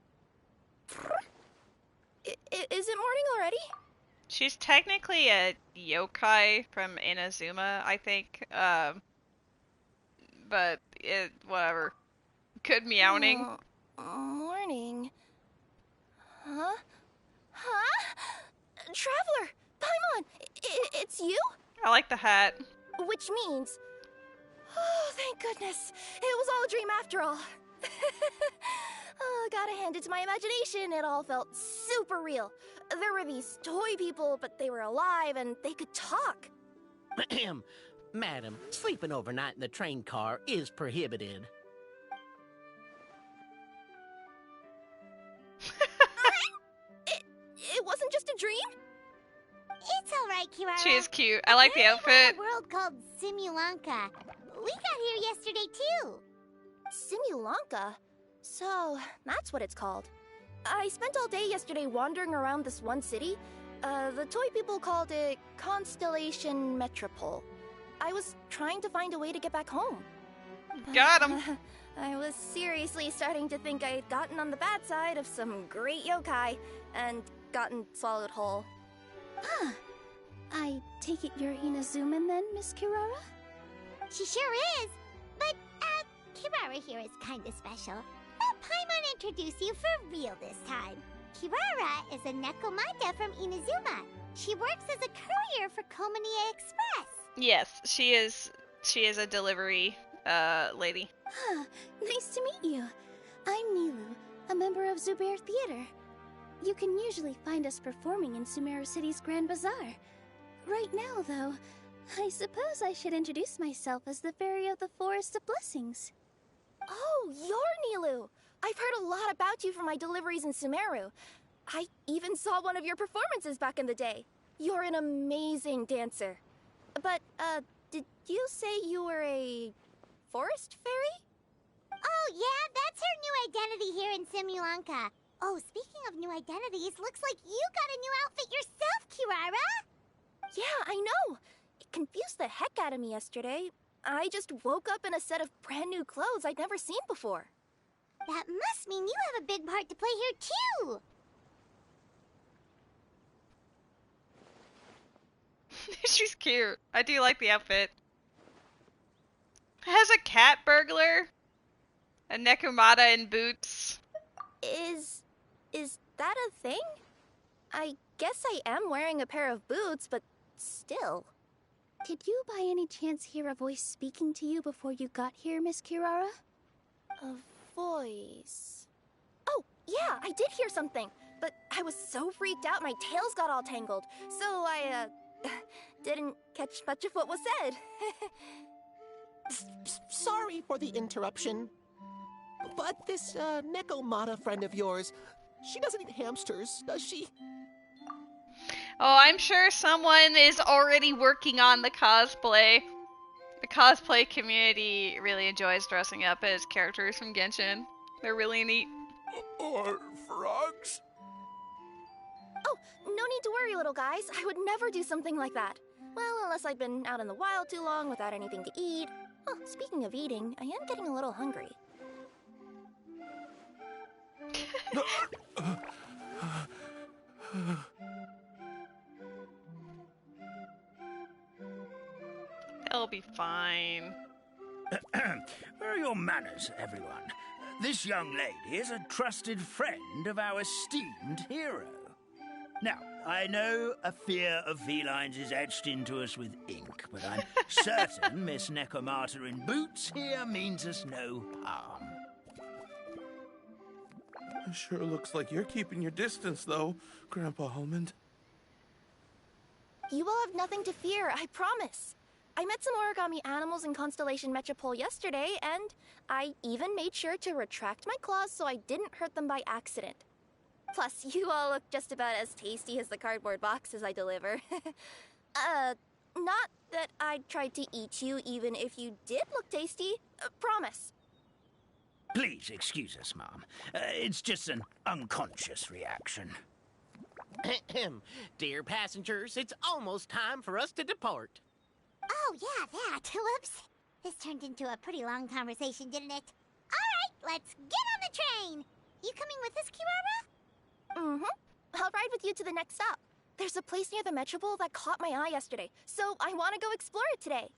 Is it morning already? She's technically a yokai from Inazuma, I think. But whatever. Good meowing. Morning. Huh? Traveler! Paimon! It's you? I like the hat. Which means... Oh, thank goodness. It was all a dream after all. Oh, gotta hand it to my imagination. It all felt super real. There were these toy people, but they were alive and they could talk. Madam, sleeping overnight in the train car is prohibited. It wasn't just a dream? It's alright, Kirara. She is cute. I like the outfit. A world called Simulanka. We got here yesterday, too. Simulanka? So, that's what it's called. I spent all day yesterday wandering around this one city. The toy people called it Constellation Metropole. I was trying to find a way to get back home. Got him. I was seriously starting to think I'd gotten on the bad side of some great yokai and gotten swallowed whole. Huh. I take it you're Inazuman then, Miss Kirara? She sure is. But, Kirara here is kinda special. Let Paimon introduce you for real this time. Kirara is a Nekomata from Inazuma. She works as a courier for Komanie Express. Yes, she is a delivery lady. Huh. Nice to meet you. I'm Nilu, a member of Zubair Theater. You can usually find us performing in Sumeru City's Grand Bazaar. Right now, though, I suppose I should introduce myself as the Fairy of the Forest of Blessings. Oh, you're Nilu! I've heard a lot about you from my deliveries in Sumeru. I even saw one of your performances back in the day. You're an amazing dancer. But, did you say you were a forest fairy? Oh, yeah, that's her new identity here in Simulanka. Oh, speaking of new identities, looks like you got a new outfit yourself, Kirara! Yeah, I know. It confused the heck out of me yesterday. I just woke up in a set of brand new clothes I'd never seen before. That must mean you have a big part to play here, too! She's cute. I do like the outfit. It has a cat burglar, a Nekomata in boots. Is that a thing? I guess I am wearing a pair of boots, but still. Did you by any chance hear a voice speaking to you before you got here, Miss Kirara? A voice... Oh, yeah, I did hear something, but I was so freaked out my tails got all tangled, so I, didn't catch much of what was said. Sorry for the interruption. But this, Nekomata friend of yours, she doesn't eat hamsters, does she? Oh, I'm sure someone is already working on the cosplay. The cosplay community really enjoys dressing up as characters from Genshin. They're really neat. Or frogs? Oh, no need to worry, little guys. I would never do something like that. Well, unless I've been out in the wild too long without anything to eat. Oh, speaking of eating, I am getting a little hungry. They'll be fine. Where are your manners, everyone? This young lady is a trusted friend of our esteemed hero. Now, I know a fear of felines is etched into us with ink, but I'm certain Miss Nekomata in boots here means us no harm. It sure looks like you're keeping your distance, though, Grandpa Almond. You will have nothing to fear, I promise. I met some origami animals in Constellation Metropole yesterday, and I even made sure to retract my claws so I didn't hurt them by accident. Plus, you all look just about as tasty as the cardboard boxes I deliver. Not that I tried to eat you even if you did look tasty. Promise. Please excuse us, Mom. It's just an unconscious reaction. Dear passengers, it's almost time for us to depart. Oh, yeah, that. Whoops. This turned into a pretty long conversation, didn't it? All right, let's get on the train. You coming with us, Kirara? Mm-hmm. I'll ride with you to the next stop. There's a place near the Metropole that caught my eye yesterday, so I want to go explore it today.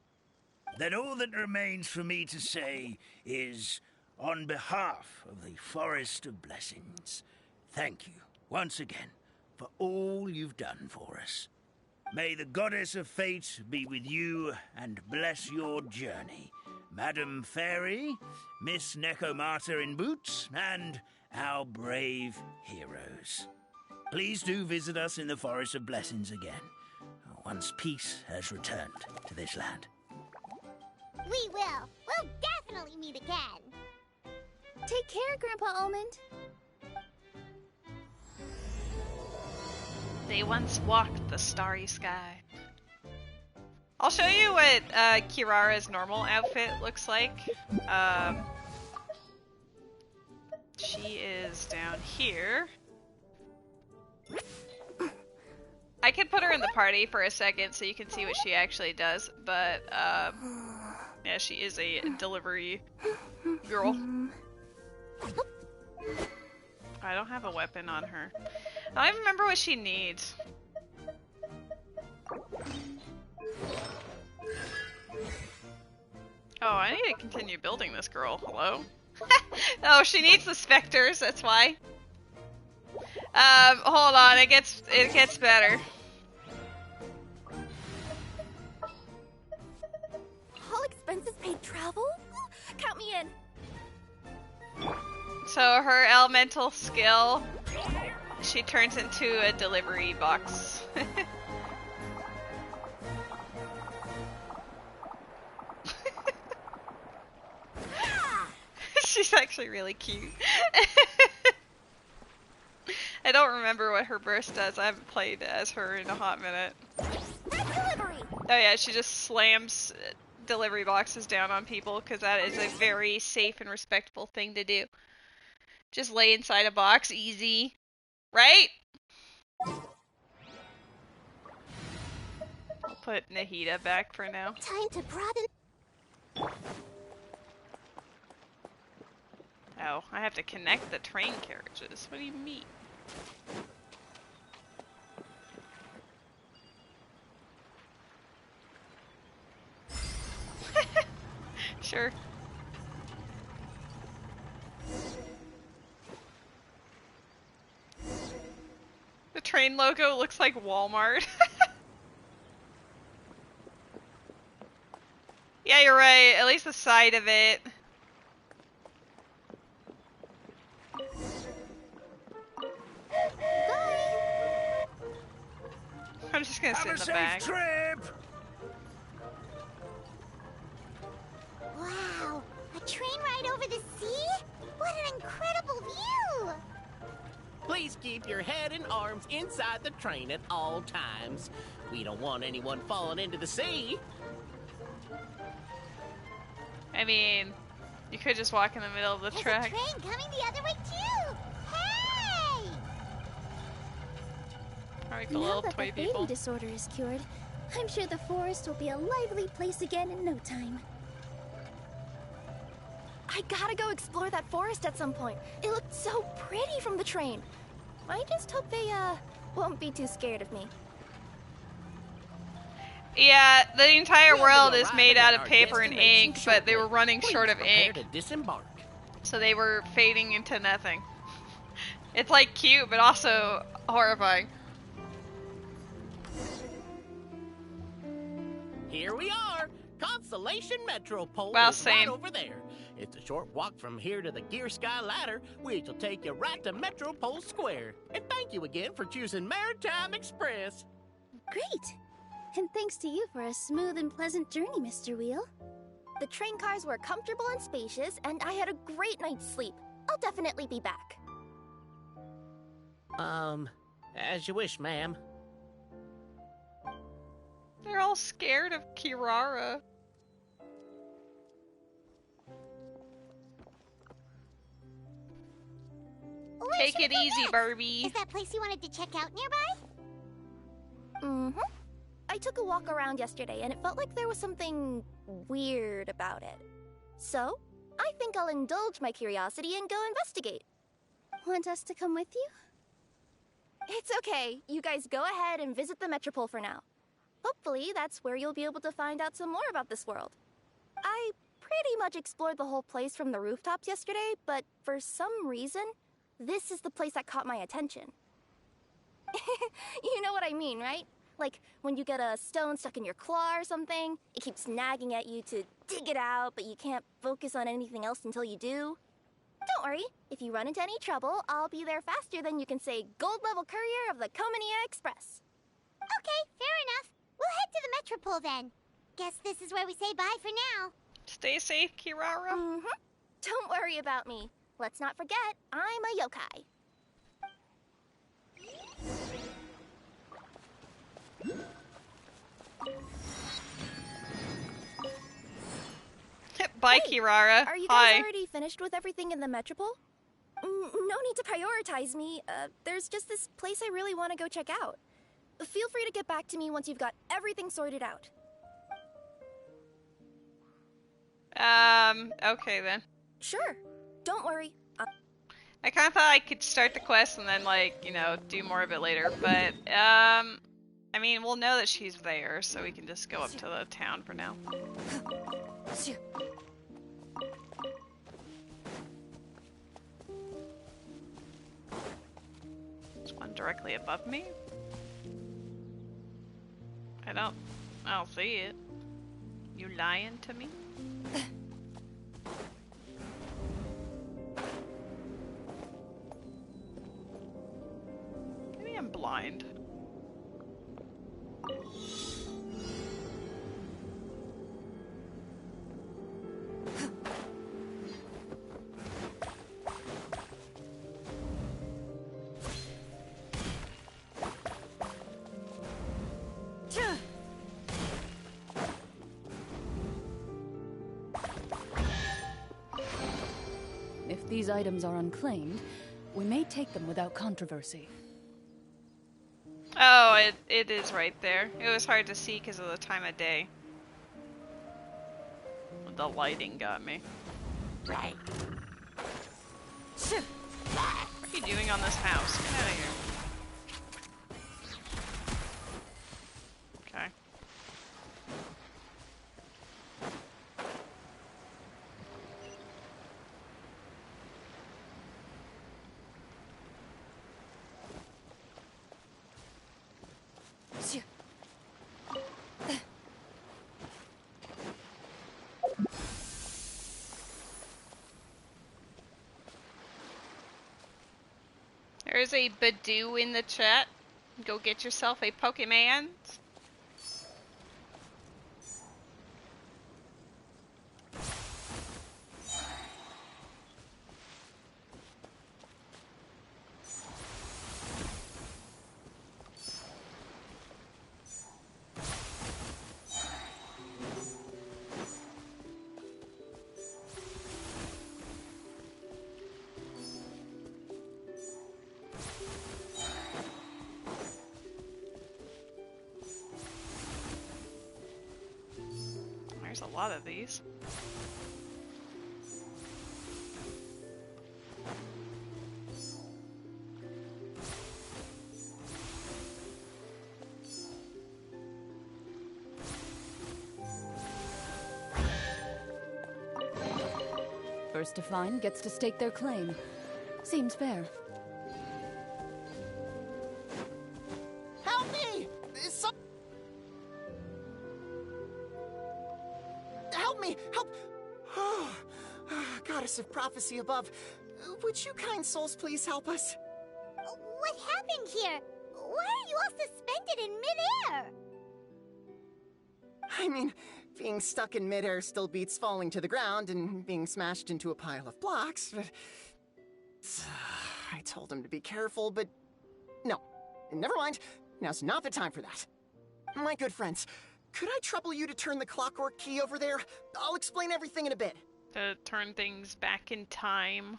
Then all that remains for me to say is, on behalf of the Forest of Blessings, thank you, once again, for all you've done for us. May the Goddess of Fate be with you and bless your journey. Madam Fairy, Miss Nekomata in boots, and our brave heroes. Please do visit us in the Forest of Blessings again, once peace has returned to this land. We will. We'll definitely meet again. Take care, Grandpa Almond. They once walked the starry sky. I'll show you what Kirara's normal outfit looks like. She is down here. I could put her in the party for a second so you can see what she actually does, but yeah, she is a delivery girl. I don't have a weapon on her. I don't even remember what she needs. Oh, I need to continue building this girl. Hello? Oh, she needs the specters, that's why. Hold on, it gets better. All expenses paid travel? Count me in. So her elemental skill, she turns into a delivery box. She's actually really cute. I don't remember what her burst does. I haven't played as her in a hot minute. Oh yeah, she just slams delivery boxes down on people because that is a very safe and respectful thing to do. Just lay inside a box, easy. Right? I'll put Nahida back for now. Time to broaden. Oh, I have to connect the train carriages. What do you mean? Sure. The train logo looks like Walmart. Yeah, you're right. At least the side of it. I'm just gonna sit in the back. Have a safe trip! Wow, a train ride over the sea? What an incredible view! Please keep your head and arms inside the train at all times. We don't want anyone falling into the sea. I mean, you could just walk in the middle of the track. There's a train coming the other way too! Hey! Alright, the Now little that toy the people. baby disorder is cured, I'm sure the forest will be a lively place again in no time. I gotta go explore that forest at some point. It looked so pretty from the train. I just hope they, won't be too scared of me. Yeah, the entire We'll world be is made out of arriving at our paper and destination ink, but they were shortly. running Please short of prepare ink, to disembark. so they were fading into nothing. It's like cute, but also horrifying. Here we are! Constellation Metropole Wow, is same. right over there. It's a short walk from here to the Gear Sky Ladder, which will take you right to Metropole Square. And thank you again for choosing Maritime Express. Great! And thanks to you for a smooth and pleasant journey, Mr. Wheel. The train cars were comfortable and spacious, and I had a great night's sleep. I'll definitely be back. As you wish, ma'am. They're all scared of Kirara. Take it easy, Barbie. Is that place you wanted to check out nearby? Mm-hmm. I took a walk around yesterday, and it felt like there was something weird about it. So, I think I'll indulge my curiosity and go investigate. Want us to come with you? It's okay. You guys go ahead and visit the Metropole for now. Hopefully, that's where you'll be able to find out some more about this world. I pretty much explored the whole place from the rooftops yesterday, but for some reason, this is the place that caught my attention. You know what I mean, right? Like, when you get a stone stuck in your claw or something, it keeps nagging at you to dig it out, but you can't focus on anything else until you do. Don't worry, if you run into any trouble, I'll be there faster than you can say gold-level courier of the Comania Express. Okay, fair enough. We'll head to the Metropole then. Guess this is where we say bye for now. Stay safe, Kirara. Mm-hmm. Don't worry about me. Let's not forget, I'm a yokai. Bye, hey, Kirara. Are you guys Hi. already finished with everything in the Metropole? No need to prioritize me. There's just this place I really want to go check out. Feel free to get back to me once you've got everything sorted out. Okay then. Sure. Don't worry. I kind of thought I could start the quest and then, like, you know, do more of it later, but, I mean, we'll know that she's there, so we can just go up to the town for now. There's one directly above me. I don't see it. You lying to me? Maybe I'm blind. If these items are unclaimed, we may take them without controversy. Oh, it is right there. It was hard to see because of the time of day. The lighting got me. Right. What are you doing on this house? Get out of here. Okay. There's a Badoo in the chat. Go get yourself a Pokemon. There's a lot of these. First to find gets to stake their claim. Seems fair. Help me! Help me! Help! Goddess of prophecy above, would you kind souls please help us? What happened here? Why are you all suspended in midair? I mean, being stuck in midair still beats falling to the ground and being smashed into a pile of blocks, but... I told him to be careful, but... No. Never mind. Now's not the time for that. My good friends, could I trouble you to turn the clockwork key over there? I'll explain everything in a bit. To turn things back in time.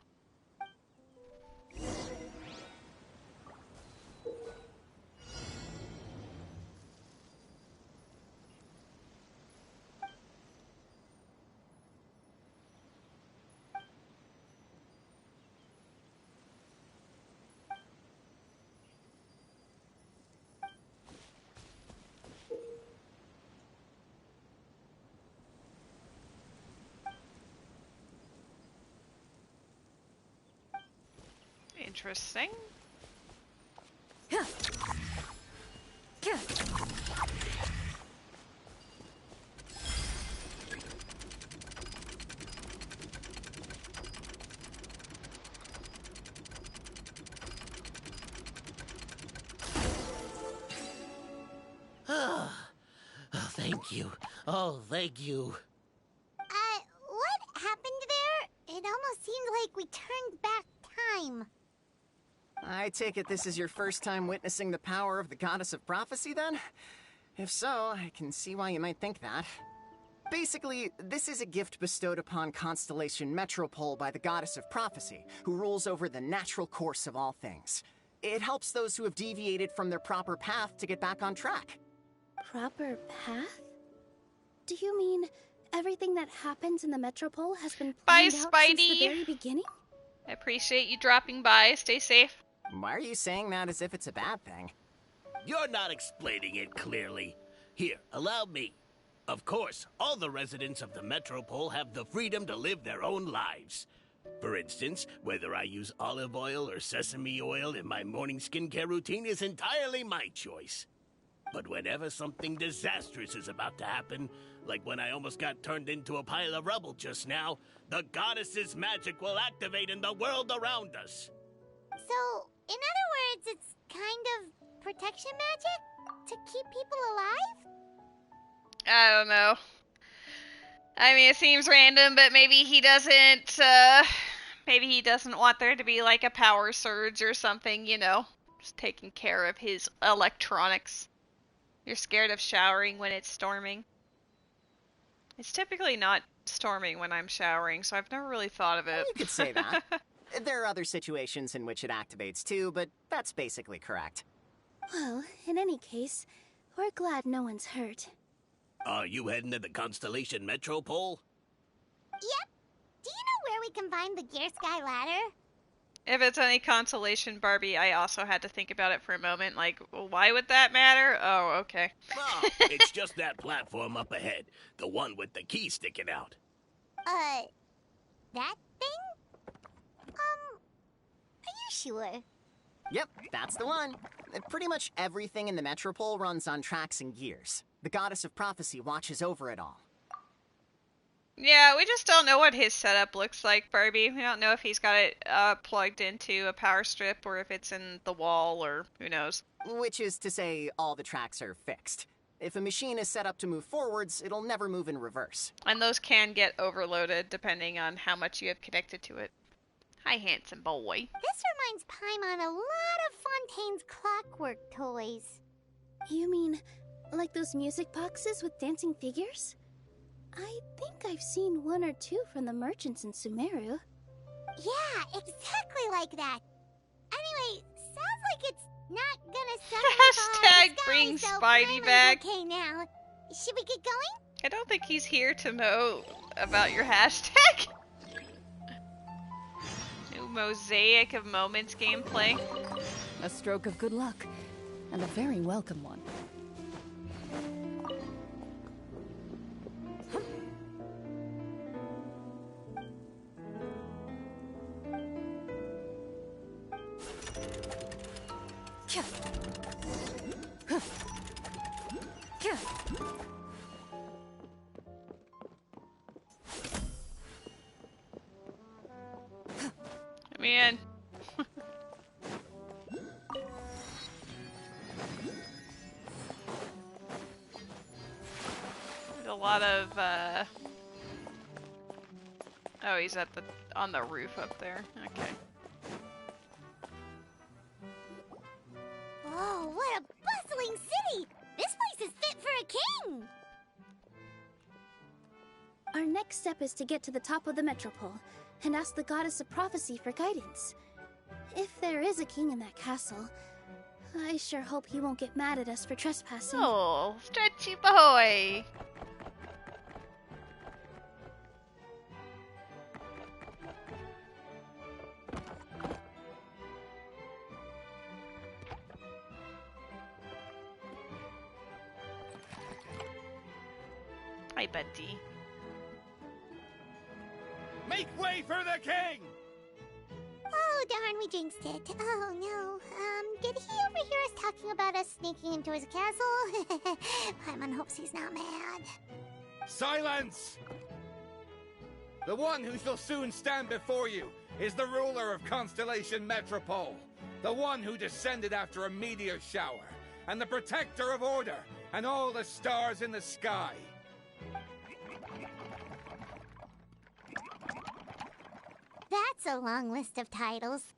Interesting. Oh, thank you. Oh, thank you. What happened there? It almost seemed like we turned back time. I take it this is your first time witnessing the power of the Goddess of Prophecy, then? If so, I can see why you might think that. Basically, this is a gift bestowed upon Constellation Metropole by the Goddess of Prophecy, who rules over the natural course of all things. It helps those who have deviated from their proper path to get back on track. Proper path? Do you mean everything that happens in the Metropole has been planned out since the very beginning? I appreciate you dropping by. Stay safe. Why are you saying that as if it's a bad thing? You're not explaining it clearly. Here, allow me. Of course, all the residents of the Metropole have the freedom to live their own lives. For instance, whether I use olive oil or sesame oil in my morning skincare routine is entirely my choice. But whenever something disastrous is about to happen, like when I almost got turned into a pile of rubble just now, the goddess's magic will activate in the world around us. So, in other words, it's kind of protection magic? To keep people alive? I don't know. I mean, it seems random, but maybe he doesn't want there to be like a power surge or something, you know? Just taking care of his electronics. You're scared of showering when it's storming. It's typically not storming when I'm showering, so I've never really thought of it. You could say that. There are other situations in which it activates too, but that's basically correct. Well, in any case, we're glad no one's hurt. Are you heading to the Constellation Metropole? Yep. Do you know where we can find the Gear Sky ladder? If it's any consolation, Barbie, I also had to think about it for a moment. Like, well, why would that matter? Oh, okay. Oh, it's just that platform up ahead. The one with the key sticking out. That thing? Are you sure? Yep, that's the one. Pretty much everything in the Metropole runs on tracks and gears. The Goddess of Prophecy watches over it all. Yeah, we just don't know what his setup looks like, Barbie. We don't know if he's got it plugged into a power strip or if it's in the wall or who knows. Which is to say, all the tracks are fixed. If a machine is set up to move forwards, it'll never move in reverse. And those can get overloaded depending on how much you have connected to it. Hi, handsome boy. This reminds Paimon a lot of Fontaine's clockwork toys. You mean, like those music boxes with dancing figures? I think I've seen one or two from the merchants in Sumeru. Yeah, exactly like that. Anyway, sounds like it's not gonna suddenly Hashtag bring so Spidey back. Okay now. Should we get going? I don't think he's here to know about your hashtag. New mosaic of moments gameplay. A stroke of good luck, and a very welcome one. Man. lot of, Oh, he's on the roof up there. Okay. Whoa, what a bustling city! This place is fit for a king! Our next step is to get to the top of the metropole and ask the goddess of prophecy for guidance. If there is a king in that castle, I sure hope he won't get mad at us for trespassing. Oh, stretchy boy! Hi, Betty. Make way for the king! Oh, darn, we jinxed it. Oh, no. Did he overhear us talking about us sneaking into his castle? Paimon hopes he's not mad. Silence! The one who shall soon stand before you is the ruler of Constellation Metropole, the one who descended after a meteor shower, and the protector of order and all the stars in the sky. That's a long list of titles.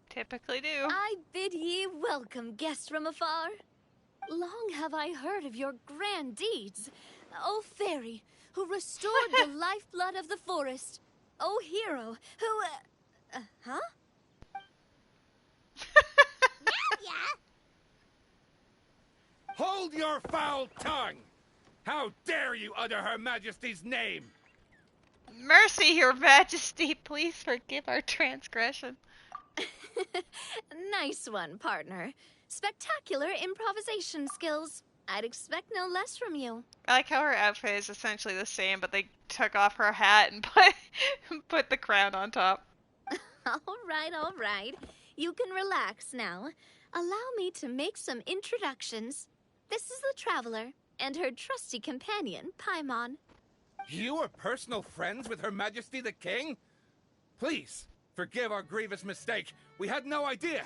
Typically do. I bid ye welcome, guests from afar. Long have I heard of your grand deeds. O fairy, who restored the lifeblood of the forest. O hero, who, huh? Yeah. Hold your foul tongue! How dare you utter Her Majesty's name? Mercy, Your Majesty, please forgive our transgression. Nice one, partner. Spectacular improvisation skills. I'd expect no less from you. I like how her outfit is essentially the same, but they took off her hat and put the crown on top. All right. You can relax now. Allow me to make some introductions. This is the Traveler and her trusty companion, Paimon. You are personal friends with Her Majesty the King? Please, forgive our grievous mistake. We had no idea.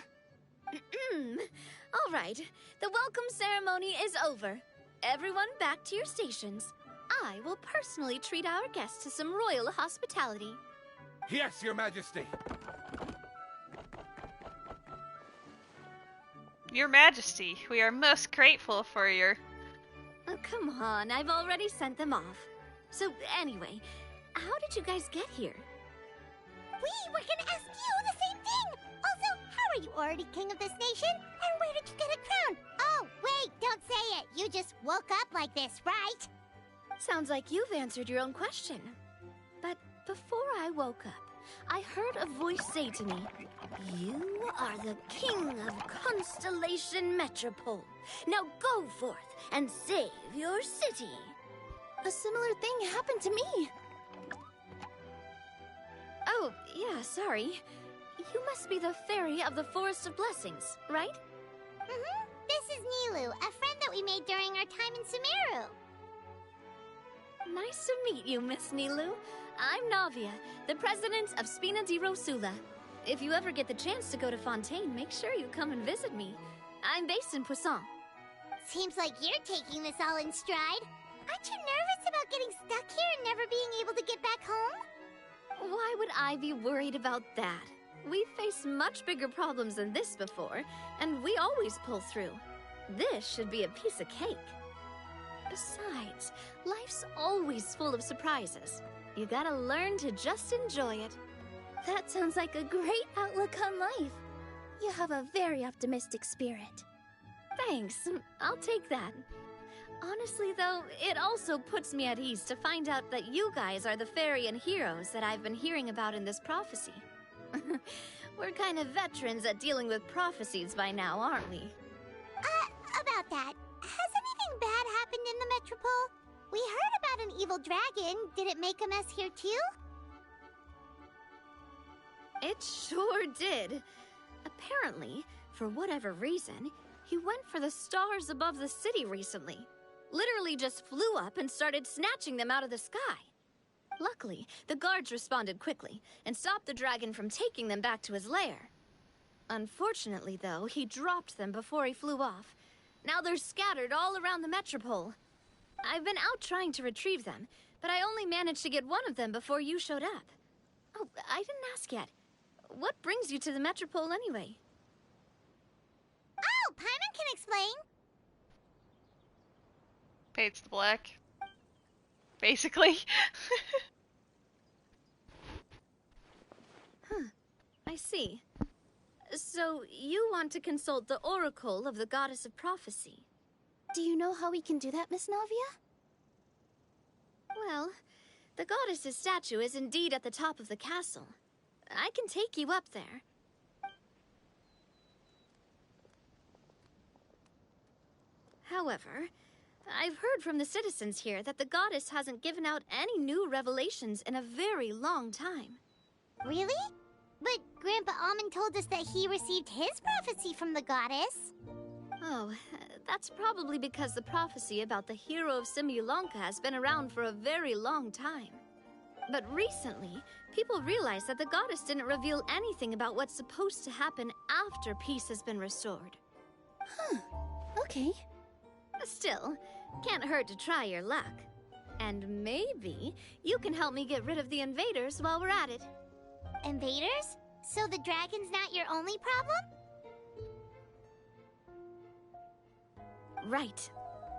All right. The welcome ceremony is over. Everyone back to your stations. I will personally treat our guests to some royal hospitality. Yes, Your Majesty. Your Majesty, we are most grateful for your... Oh, come on. I've already sent them off. So, anyway, how did you guys get here? We were gonna ask you the same thing! Also, how are you already king of this nation? And where did you get a crown? Oh, wait, don't say it! You just woke up like this, right? Sounds like you've answered your own question. But before I woke up, I heard a voice say to me, "You are the king of Constellation Metropole. Now go forth and save your city." A similar thing happened to me. Oh, yeah, sorry. You must be the Fairy of the Forest of Blessings, right? Mm-hmm. This is Nilu, a friend that we made during our time in Sumeru. Nice to meet you, Miss Nilu. I'm Navia, the president of Spina di Rosula. If you ever get the chance to go to Fontaine, make sure you come and visit me. I'm based in Poisson. Seems like you're taking this all in stride. Aren't you nervous about getting stuck here and never being able to get back home? Why would I be worried about that? We've faced much bigger problems than this before, and we always pull through. This should be a piece of cake. Besides, life's always full of surprises. You gotta learn to just enjoy it. That sounds like a great outlook on life. You have a very optimistic spirit. Thanks, I'll take that. Honestly, though, it also puts me at ease to find out that you guys are the fairy and heroes that I've been hearing about in this prophecy. We're kind of veterans at dealing with prophecies by now, aren't we? About that, has anything bad happened in the Metropole? We heard about an evil dragon. Did it make a mess here too? It sure did. Apparently, for whatever reason, he went for the stars above the city recently. Literally just flew up and started snatching them out of the sky. Luckily, the guards responded quickly and stopped the dragon from taking them back to his lair. Unfortunately, though, he dropped them before he flew off. Now they're scattered all around the Metropole. I've been out trying to retrieve them, but I only managed to get one of them before you showed up. Oh, I didn't ask yet. What brings you to the Metropole anyway? Oh, Paimon can explain. Pates the Black. Basically. Huh. I see. So, you want to consult the Oracle of the Goddess of Prophecy. Do you know how we can do that, Miss Navia? Well, the goddess's statue is indeed at the top of the castle. I can take you up there. However, I've heard from the citizens here that the goddess hasn't given out any new revelations in a very long time. Really? But Grandpa Almond told us that he received his prophecy from the goddess. Oh, that's probably because the prophecy about the hero of Simulanka has been around for a very long time. But recently, people realized that the goddess didn't reveal anything about what's supposed to happen after peace has been restored. Huh. Okay. Still, can't hurt to try your luck. And maybe you can help me get rid of the invaders while we're at it. Invaders? So the dragon's not your only problem? Right.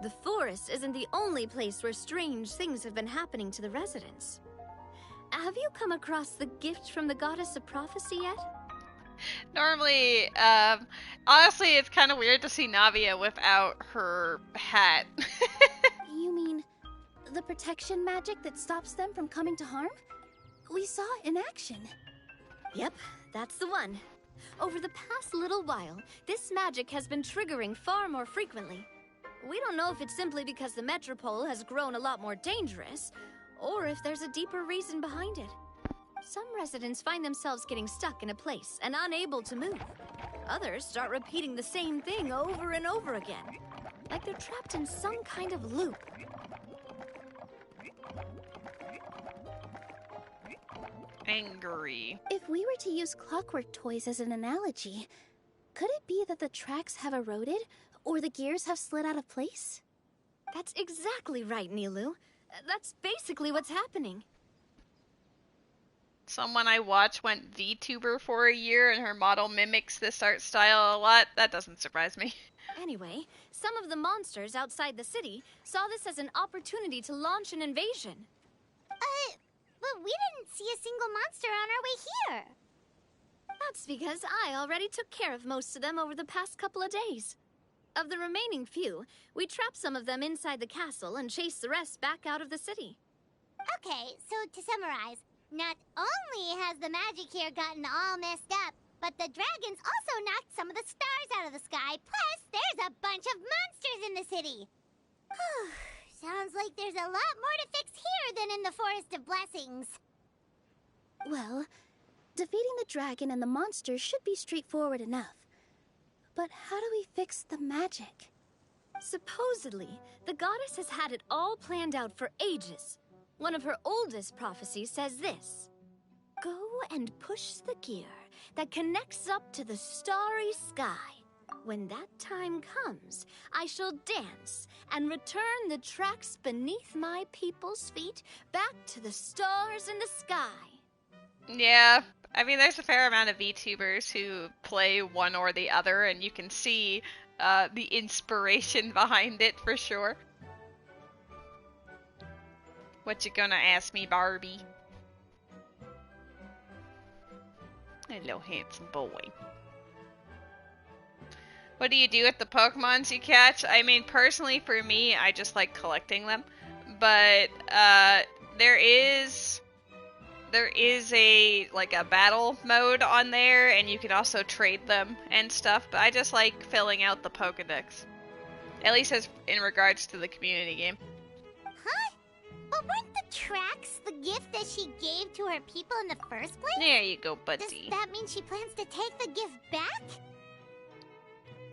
The forest isn't the only place where strange things have been happening to the residents. Have you come across the gift from the Goddess of Prophecy yet? Normally, honestly, it's kind of weird to see Navia without her hat. You mean the protection magic that stops them from coming to harm? We saw it in action. Yep, that's the one. Over the past little while, this magic has been triggering far more frequently. We don't know if it's simply because the Metropole has grown a lot more dangerous, or if there's a deeper reason behind it. Some residents find themselves getting stuck in a place and unable to move. Others start repeating the same thing over and over again, like they're trapped in some kind of loop. Angry. If we were to use clockwork toys as an analogy, could it be that the tracks have eroded, or the gears have slid out of place? That's exactly right, Nilu. That's basically what's happening. Someone I watch went VTuber for a year and her model mimics this art style a lot. That doesn't surprise me. Anyway, some of the monsters outside the city saw this as an opportunity to launch an invasion. But we didn't see a single monster on our way here. That's because I already took care of most of them over the past couple of days. Of the remaining few, we trapped some of them inside the castle and chased the rest back out of the city. Okay, so to summarize, not only has the magic here gotten all messed up, but the dragons also knocked some of the stars out of the sky, plus there's a bunch of monsters in the city. Sounds like there's a lot more to fix here than in the Forest of Blessings. Well, defeating the dragon and the monsters should be straightforward enough. But how do we fix the magic? Supposedly, the goddess has had it all planned out for ages. One of her oldest prophecies says this: "Go and push the gear that connects up to the starry sky. When that time comes, I shall dance and return the tracks beneath my people's feet back to the stars in the sky." Yeah, I mean, there's a fair amount of VTubers who play one or the other, and you can see the inspiration behind it for sure. What you gonna ask me, Barbie? Hello, handsome boy. What do you do with the Pokemons you catch? I mean, personally, for me, I just like collecting them. But there is a battle mode on there, and you can also trade them and stuff. But I just like filling out the Pokedex, at least as in regards to the community game. Huh? But weren't the tracks the gift that she gave to her people in the first place? There you go, buddy. Does that mean she plans to take the gift back?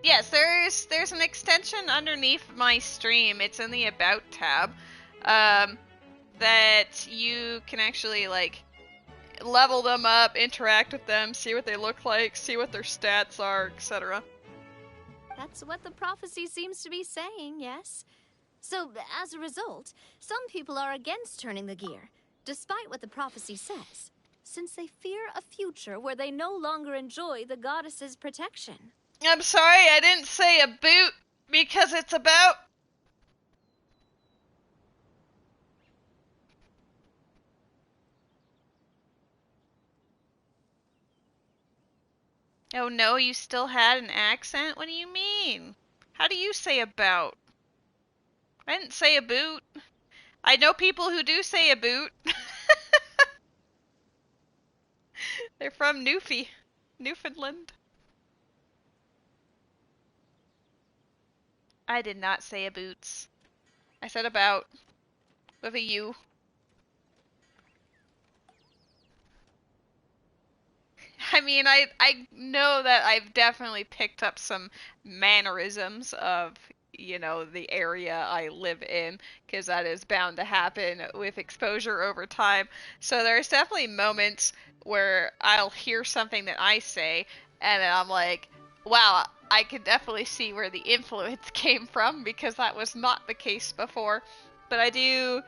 Yes, there's an extension underneath my stream. It's in the About tab. That you can actually level them up, interact with them, see what they look like, see what their stats are, etc. That's what the prophecy seems to be saying, yes. So, as a result, some people are against turning the gear, despite what the prophecy says, since they fear a future where they no longer enjoy the goddess's protection. I'm sorry, I didn't say a boot because it's about... Oh no, you still had an accent? What do you mean? How do you say about? I didn't say a boot. I know people who do say a boot. They're from Newfoundland. I did not say a boots. I said about. With a U. I mean, I know that I've definitely picked up some mannerisms of, you know, the area I live in, because that is bound to happen with exposure over time. So there's definitely moments where I'll hear something that I say, and then I'm like, wow, I can definitely see where the influence came from, because that was not the case before. But I do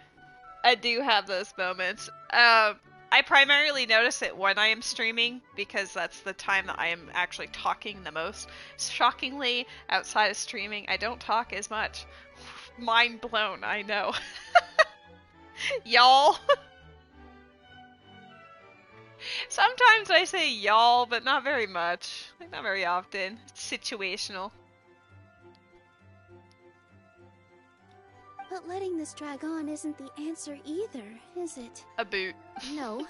have those moments. I primarily notice it when I am streaming, because that's the time that I am actually talking the most. Shockingly, outside of streaming, I don't talk as much. Mind blown, I know. Y'all. Sometimes I say y'all, but not very much. Like, not very often. It's situational. But letting this drag on isn't the answer either, is it? A boot. No.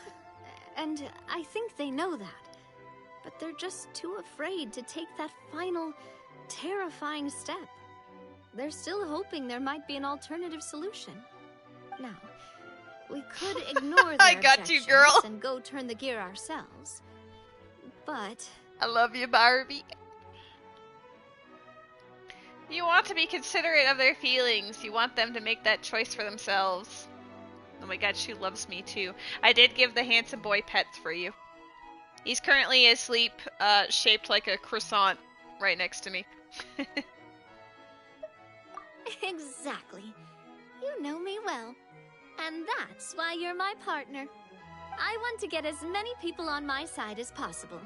And I think they know that. But they're just too afraid to take that final, terrifying step. They're still hoping there might be an alternative solution. Now, we could ignore their I got you, girl. and go turn the gear ourselves. But... I love you, Barbie. You want to be considerate of their feelings. You want them to make that choice for themselves. Oh my god, she loves me too. I did give the handsome boy pets for you. He's currently asleep, shaped like a croissant, right next to me. Exactly. You know me well. And that's why you're my partner. I want to get as many people on my side as possible.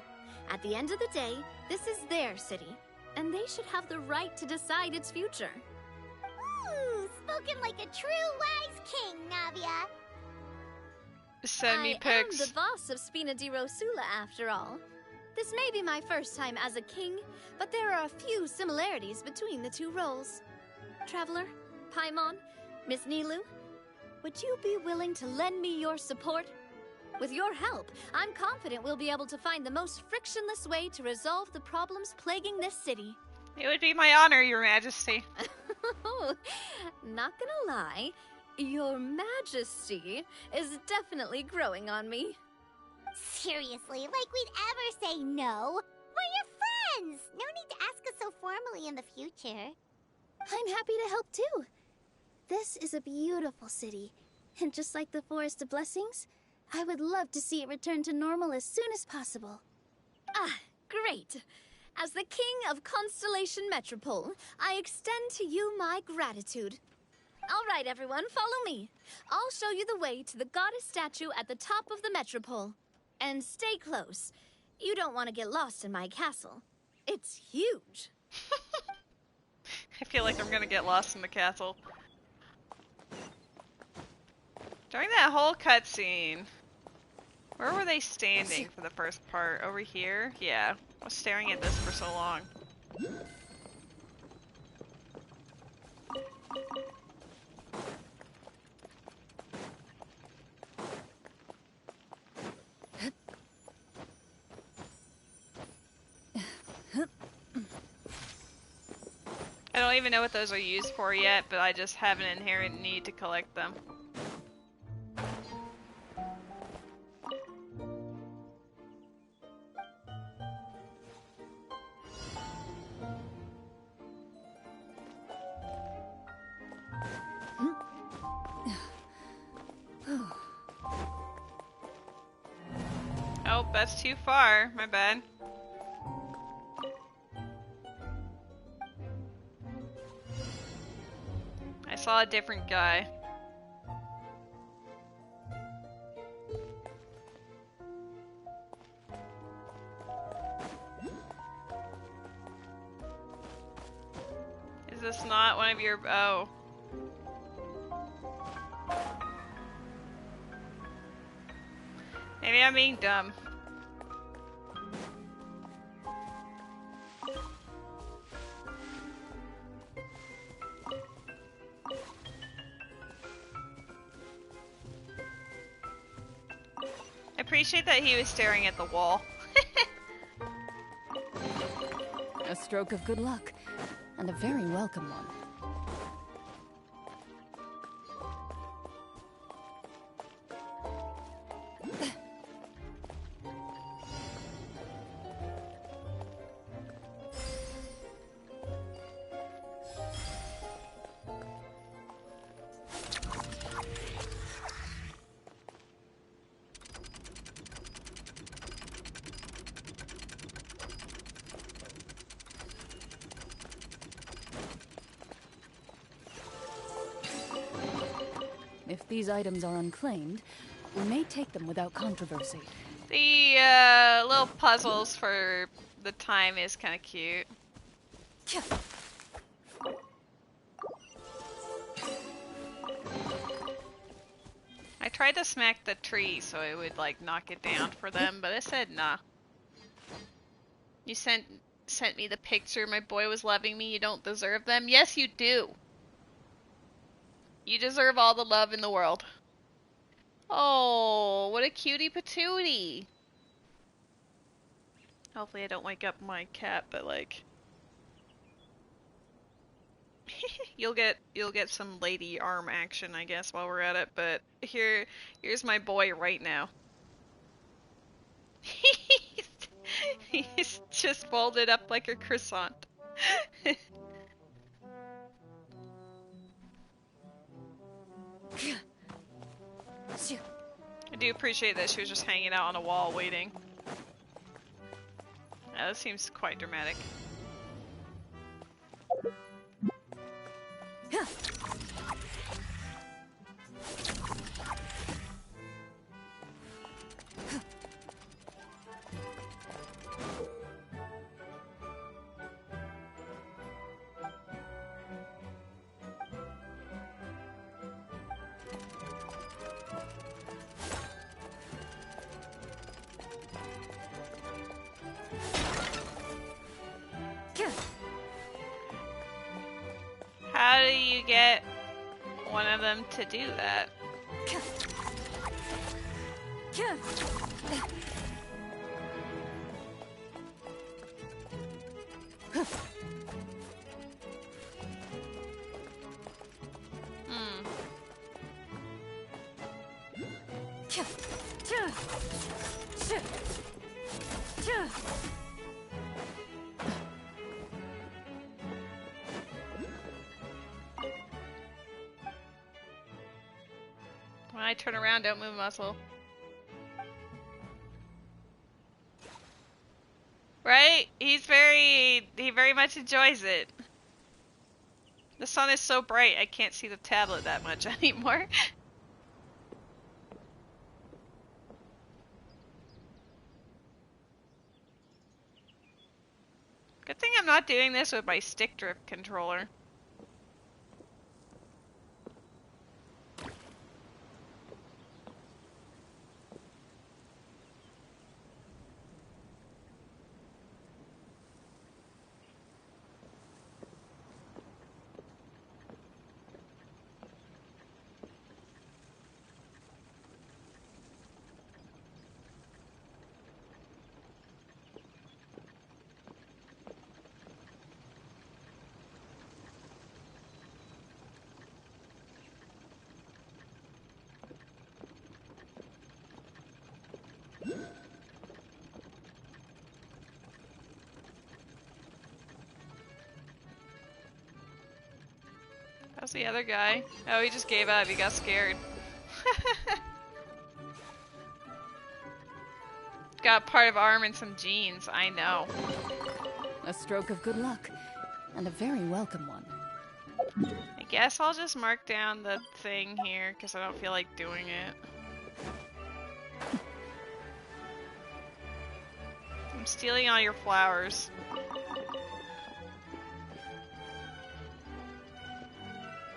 At the end of the day, this is their city, and they should have the right to decide its future. Ooh, spoken like a true wise king, Navia. Send me pics. I am the boss of Spina di Rosula, after all. This may be my first time as a king, but there are a few similarities between the two roles. Traveler, Paimon, Miss Nilu, would you be willing to lend me your support? With your help, I'm confident we'll be able to find the most frictionless way to resolve the problems plaguing this city. It would be my honor, Your Majesty. Not gonna lie, Your Majesty is definitely growing on me. Seriously, like we'd ever say no. We're your friends! No need to ask us so formally in the future. I'm happy to help too. This is a beautiful city, and just like the Forest of Blessings, I would love to see it return to normal as soon as possible. Ah, great. As the King of Constellation Metropole, I extend to you my gratitude. All right, everyone, follow me. I'll show you the way to the goddess statue at the top of the Metropole. And stay close. You don't want to get lost in my castle. It's huge. I feel like I'm gonna get lost in the castle. During that whole cutscene, where were they standing for the first part? Over here? Yeah. I was staring at this for so long. I don't even know what those are used for yet, but I just have an inherent need to collect them. Oh, that's too far. My bad. saw a different guy. Is this not one of your... Oh. Maybe I'm being dumb. I appreciate that he was staring at the wall. A stroke of good luck, and a very welcome one. If these items are unclaimed, we may take them without controversy. The little puzzles for the time is kind of cute. I tried to smack the tree so it would like knock it down for them, but it said nah. You sent me the picture. My boy was loving me. You don't deserve them. Yes, you do. You deserve all the love in the world. Oh, what a cutie patootie. Hopefully I don't wake up my cat, but like you'll get some lady arm action, I guess, while we're at it, but here's my boy right now. He's just folded up like a croissant. I do appreciate that she was just hanging out on a wall waiting. Yeah, that seems quite dramatic. How do you get one of them to do that? When I turn around, don't move a muscle. Right? He very much enjoys it. The sun is so bright, I can't see the tablet that much anymore. Good thing I'm not doing this with my stick drift controller. How's the other guy? Oh, he just gave up. He got scared. Got part of arm and some jeans. I know. A stroke of good luck, and a very welcome one. Thank guess I'll just mark down the thing here, because I don't feel like doing it. I'm stealing all your flowers.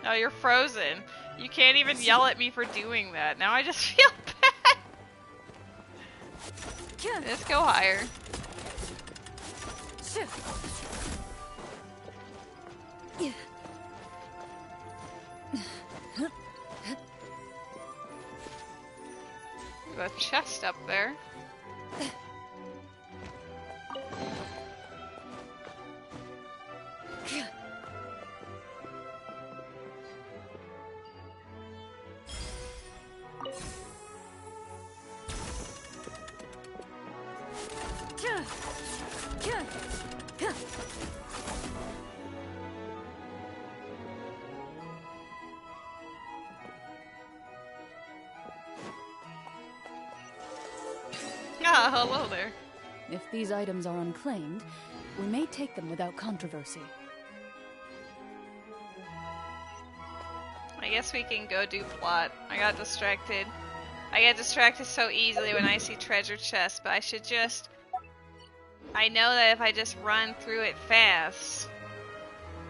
Oh, you're frozen. You can't even yell at me for doing that. Now I just feel bad. Let's go higher. There's a chest up there. Ah, hello there. If these items are unclaimed, we may take them without controversy. I guess we can go do plot. I got distracted. I get distracted so easily when I see treasure chests, but I should just... I know that if I just run through it fast,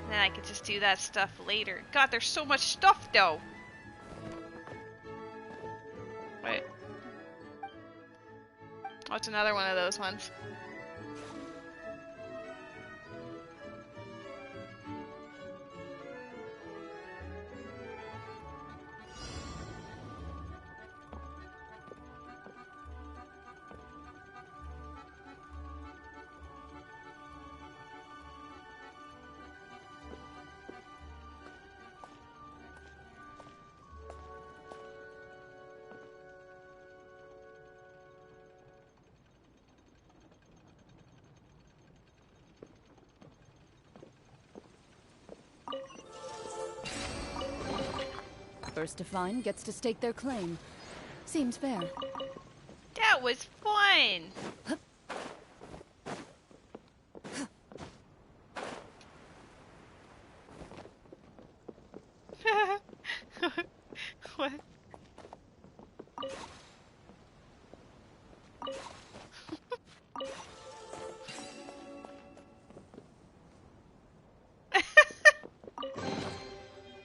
then I could just do that stuff later. God, there's so much stuff though! Wait. Oh, it's another one of those ones. First to find gets to stake their claim. Seems fair. That was fun! What?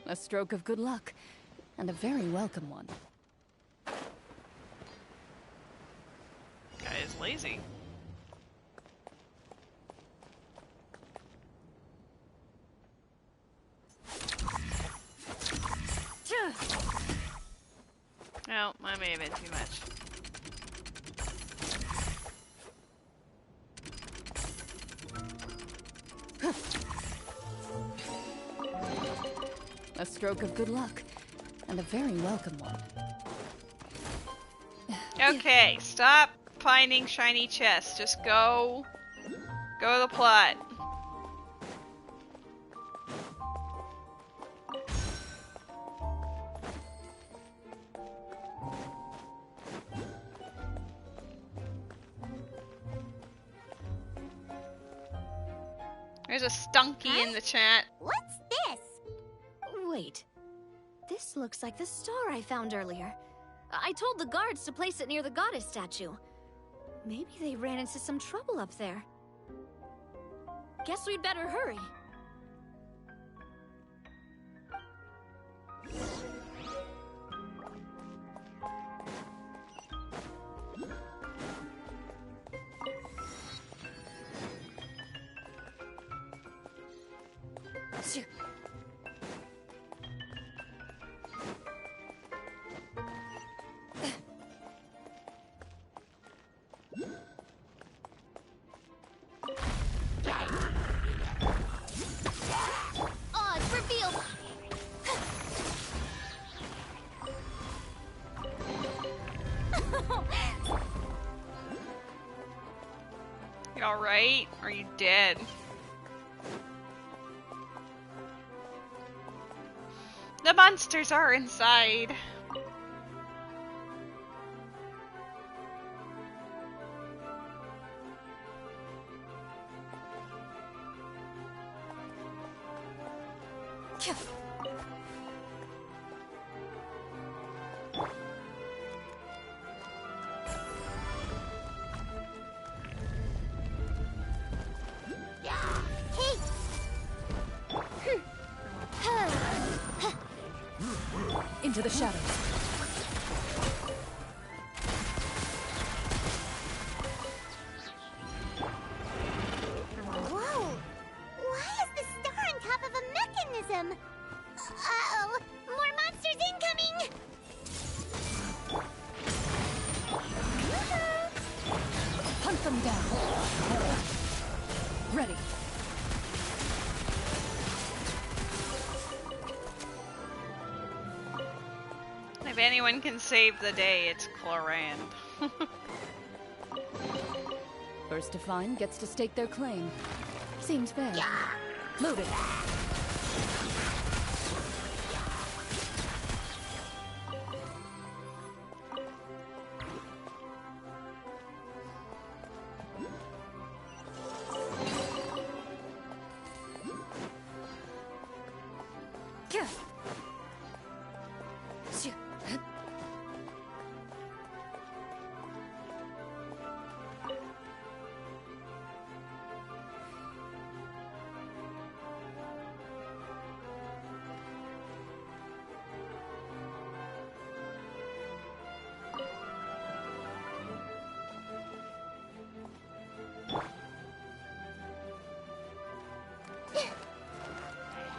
A stroke of good luck, and a very welcome one. Guy is lazy. Oh, I may have been too much. A stroke of good luck, and a very welcome one. Okay, stop finding shiny chests. Just go to the plot. There's a stunky in the chat. What's this? Wait. This looks like the star I found earlier. I told the guards to place it near the goddess statue. Maybe they ran into some trouble up there. Guess we'd better hurry. Odds revealed. You alright? Are you dead? The monsters are inside. into the shadows. Whoa! Why is the star on top of a mechanism? Uh-oh! More monsters incoming! Hunt them down. Ready. If anyone can save the day, it's Clorand. First to find gets to stake their claim. Seems fair. Loaded.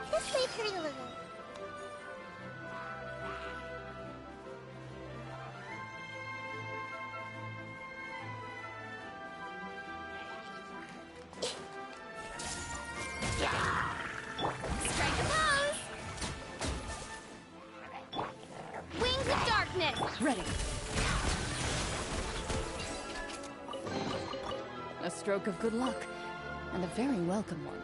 This way, Pretty Lulu. Strike a pose! Wings of Darkness! Ready. A stroke of good luck, and a very welcome one.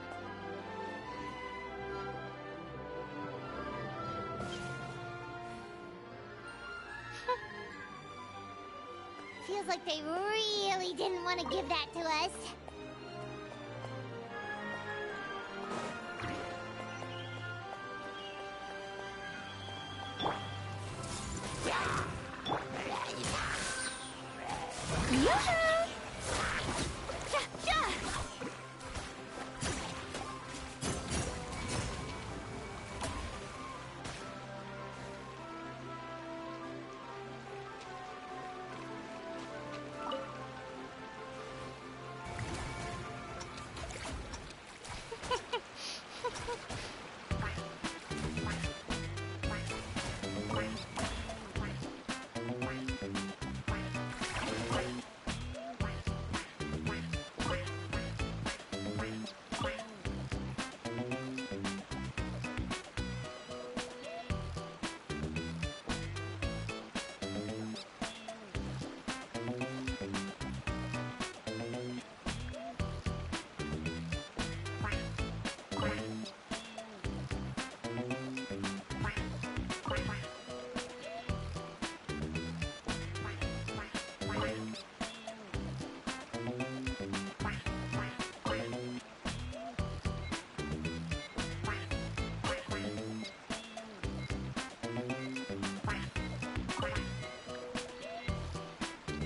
Feels like they really didn't want to give that to us. Yoo-hoo!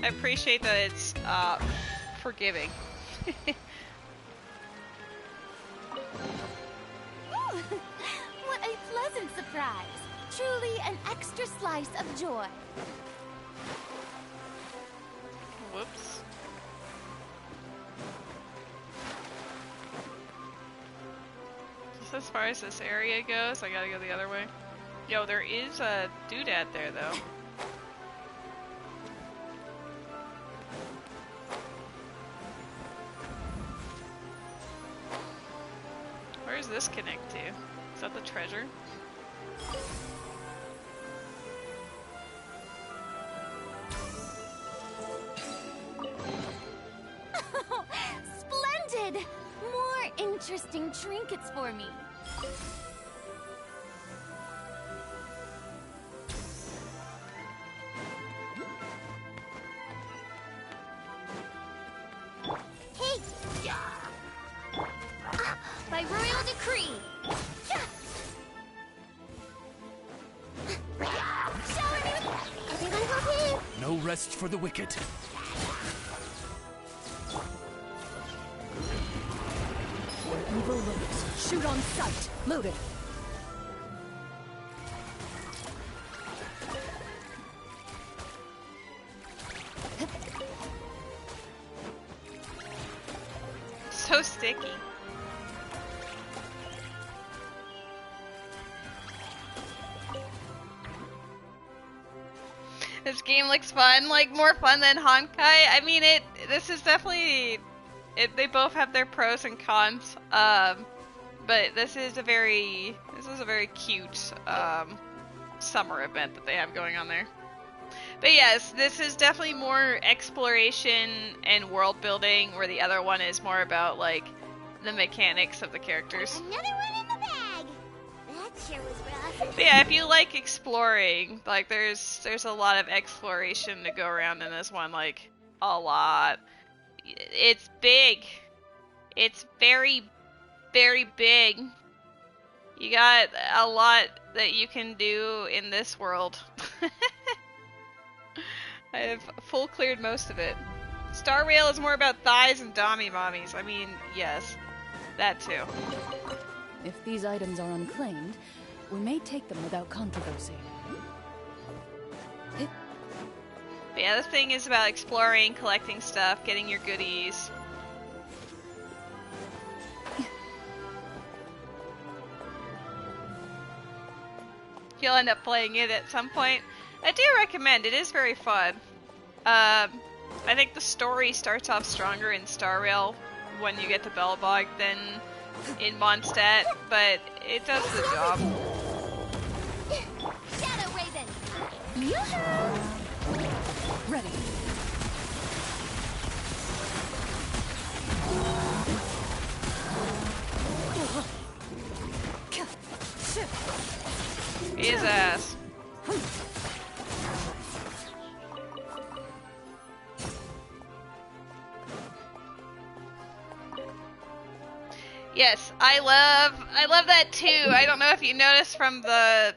I appreciate that it's forgiving. What a pleasant surprise! Truly an extra slice of joy. Whoops. Just as far as this area goes, I gotta go the other way. Yo, there is a doodad there, though. Where does this connect to? Is that the treasure? Splendid! More interesting trinkets for me. Hey! By royal decree! Shower me with... Everyone go here! No rest for the wicked. Where evil lurks, shoot on sight. Loaded. This game looks fun, like more fun than Honkai. I mean, this is definitely, they both have their pros and cons. But this is a very cute summer event that they have going on there. But yes, this is definitely more exploration and world building, where the other one is more about like the mechanics of the characters. Another one in the bag. That sure was rough. But yeah, if you like exploring, like there's a lot of exploration to go around in this one, like a lot. It's big. It's very, very big. You got a lot that you can do in this world. I have full cleared most of it. Star Rail is more about thighs and dommy mommies. I mean, yes, that too. If these items are unclaimed, we may take them without controversy. But yeah, this thing is about exploring, collecting stuff, getting your goodies. You'll end up playing it at some point. I do recommend it. It is very fun. I think the story starts off stronger in Star Rail when you get to Belbog than in Mondstadt, but it does the job. Shadow Raven! Ready. His ass. Yes, I love that too. I don't know if you noticed from the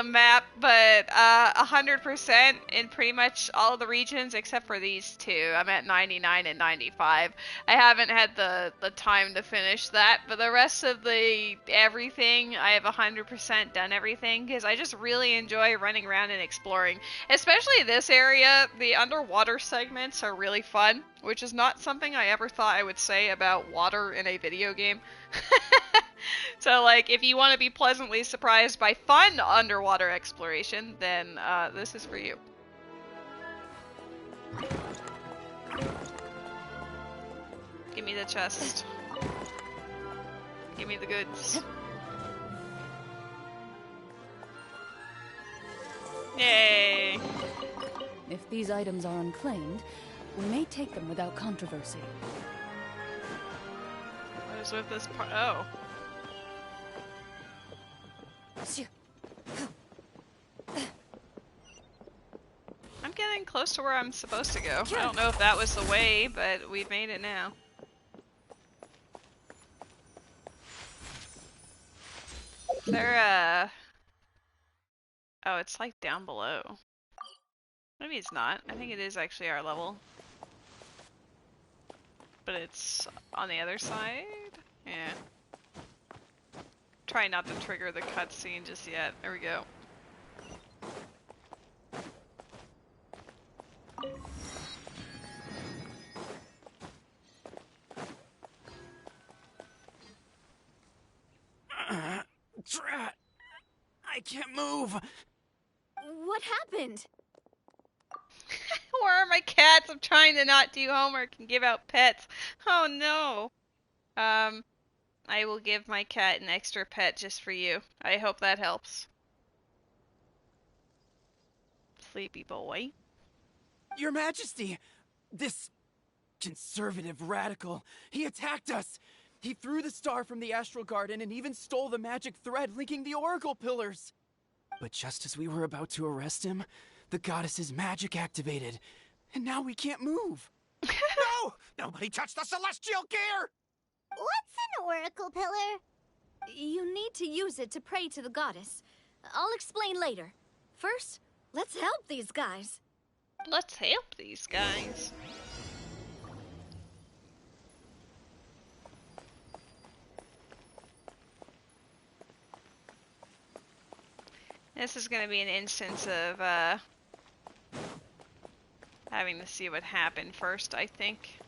map, but 100% in pretty much all of the regions except for these two. I'm at 99 and 95. I haven't had the time to finish that, but the rest of the everything, I have 100% done everything because I just really enjoy running around and exploring. Especially this area, the underwater segments are really fun, which is not something I ever thought I would say about water in a video game. So, like, if you want to be pleasantly surprised by fun underwater exploration, then this is for you. Give me the chest. Give me the goods. Yay! If these items are unclaimed, we may take them without controversy. What is with this part? Oh. I'm getting close to where I'm supposed to go. I don't know if that was the way, but we've made it now. Is there oh, it's like down below. Maybe it's not. I think it is actually our level. But it's on the other side? Yeah. Try not to trigger the cutscene just yet. There we go. Drat! I can't move! What happened? Where are my cats? I'm trying to not do homework and give out pets. Oh no. I will give my cat an extra pet just for you. I hope that helps. Sleepy boy. Your Majesty! This conservative radical, he attacked us! He threw the star from the Astral Garden and even stole the magic thread linking the Oracle Pillars! But just as we were about to arrest him, the goddess's magic activated, and now we can't move! No! Nobody touched the celestial gear! What's an oracle pillar? You need to use it to pray to the goddess. I'll explain later. First, let's help these guys. Let's help these guys. This is going to be an instance of having to see what happened first, I think.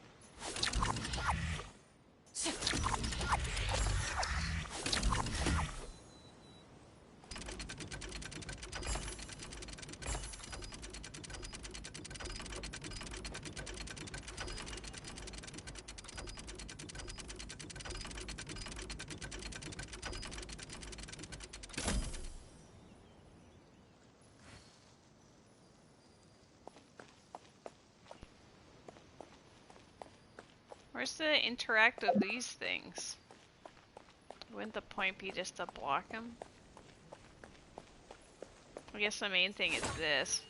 Where's the interact with these things? Wouldn't the point be just to block them? I guess the main thing is this.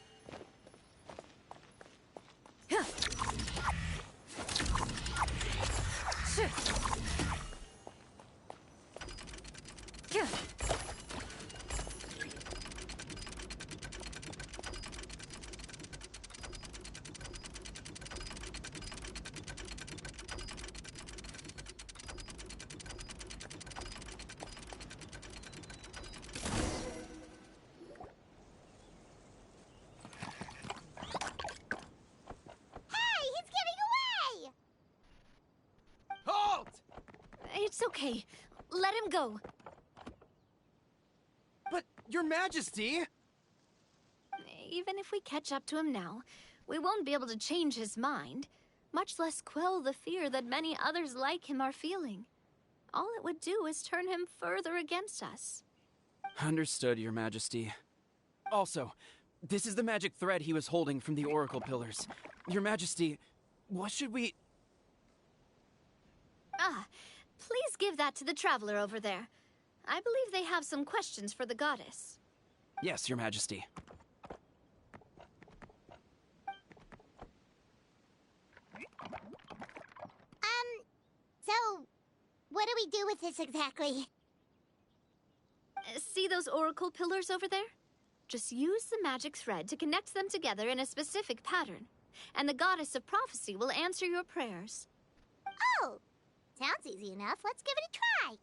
It's okay. Let him go. But, Your Majesty! Even if we catch up to him now, we won't be able to change his mind, much less quell the fear that many others like him are feeling. All it would do is turn him further against us. Understood, Your Majesty. Also, this is the magic thread he was holding from the Oracle Pillars. Your Majesty, what should we... Ah, please give that to the traveler over there. I believe they have some questions for the goddess. Yes, Your Majesty. So, what do we do with this exactly? See those oracle pillars over there? Just use the magic thread to connect them together in a specific pattern, and the goddess of prophecy will answer your prayers. Oh! Sounds easy enough. Let's give it a try.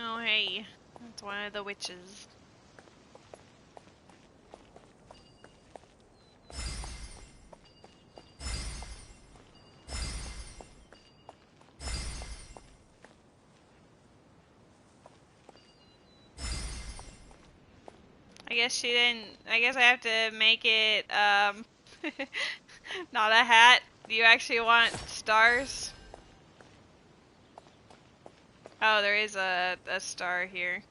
Oh, hey. That's one of the witches. I guess she didn't. I guess I have to make it, not a hat. Do you actually want stars? Oh, there is a star here.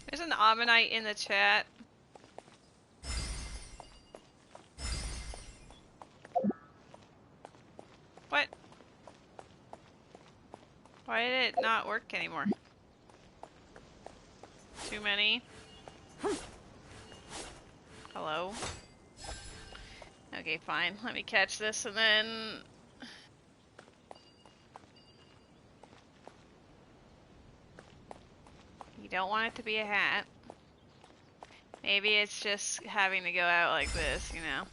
There's an Ammonite in the chat. What? Why did it not work anymore? Too many? Hello? Okay, fine. Let me catch this and then... You don't want it to be a hat. Maybe it's just having to go out like this, you know?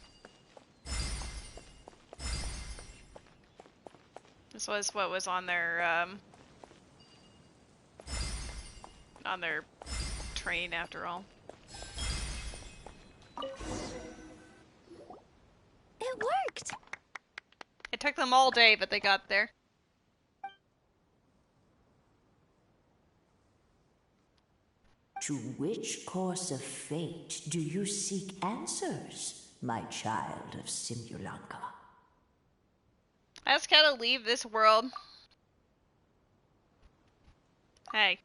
This was what was on their train after all. It worked! It took them all day, but they got there. To which course of fate do you seek answers, my child of Simulanka? I just gotta leave this world. Hey.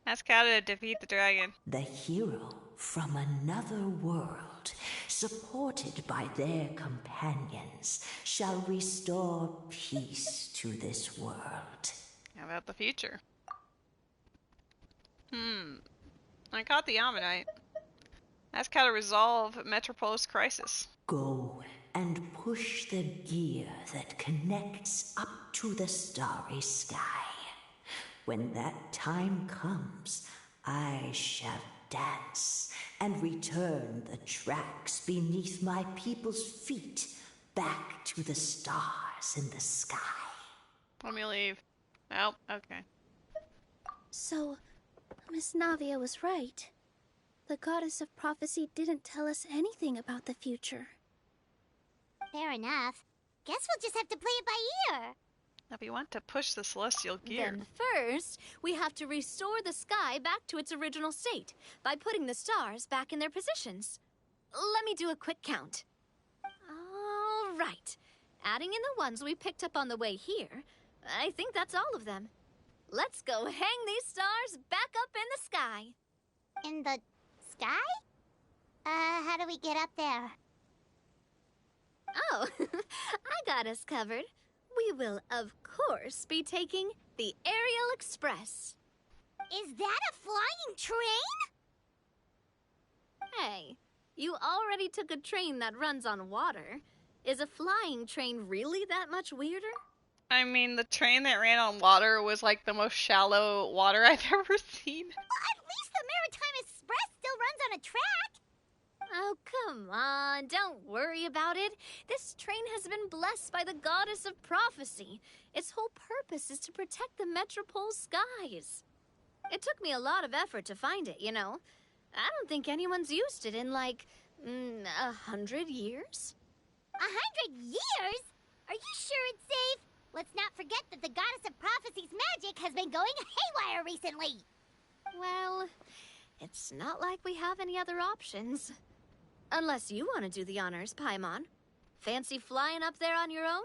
Ask how to defeat the dragon. The hero from another world, supported by their companions, shall restore peace to this world. How about the future? I caught the Ammonite. Ask how to resolve Metropolis crisis. Go and push the gear that connects up to the starry sky. When that time comes, I shall dance and return the tracks beneath my people's feet back to the stars in the sky. Let me leave. Oh, okay. So, Miss Navia was right. The goddess of prophecy didn't tell us anything about the future. Fair enough. Guess we'll just have to play it by ear. Now we want to push the celestial gear. Then first, we have to restore the sky back to its original state by putting the stars back in their positions. Let me do a quick count. All right. Adding in the ones we picked up on the way here, I think that's all of them. Let's go hang these stars back up in the sky. In the sky? How do we get up there? Oh, I got us covered. We will, of course, be taking the Aerial Express. Is that a flying train? Hey, you already took a train that runs on water. Is a flying train really that much weirder? I mean, the train that ran on water was like the most shallow water I've ever seen. Well, at least the Maritime Express still runs on a track. Oh, come on, don't worry about it. This train has been blessed by the goddess of prophecy. Its whole purpose is to protect the Metropole's skies. It took me a lot of effort to find it, you know. I don't think anyone's used it in, like, 100 years. 100 years? Are you sure it's safe? Let's not forget that the goddess of prophecy's magic has been going haywire recently. Well, it's not like we have any other options. Unless you want to do the honors, Paimon. Fancy flying up there on your own?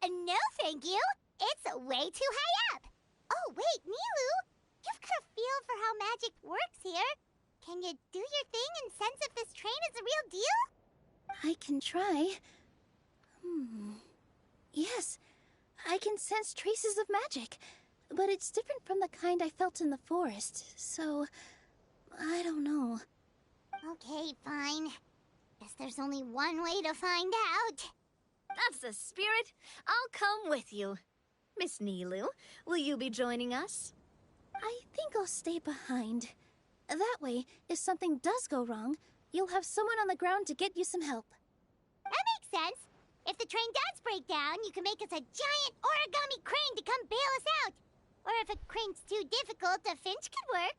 No, thank you. It's way too high up. Oh, wait, Nilu. You've got a feel for how magic works here. Can you do your thing and sense if this train is the real deal? I can try. Yes, I can sense traces of magic, but it's different from the kind I felt in the forest, so I don't know. Okay, fine. Guess there's only one way to find out. That's the spirit. I'll come with you. Miss Nilu, will you be joining us? I think I'll stay behind. That way, if something does go wrong, you'll have someone on the ground to get you some help. That makes sense. If the train does break down, you can make us a giant origami crane to come bail us out. Or if a crane's too difficult, a finch could work.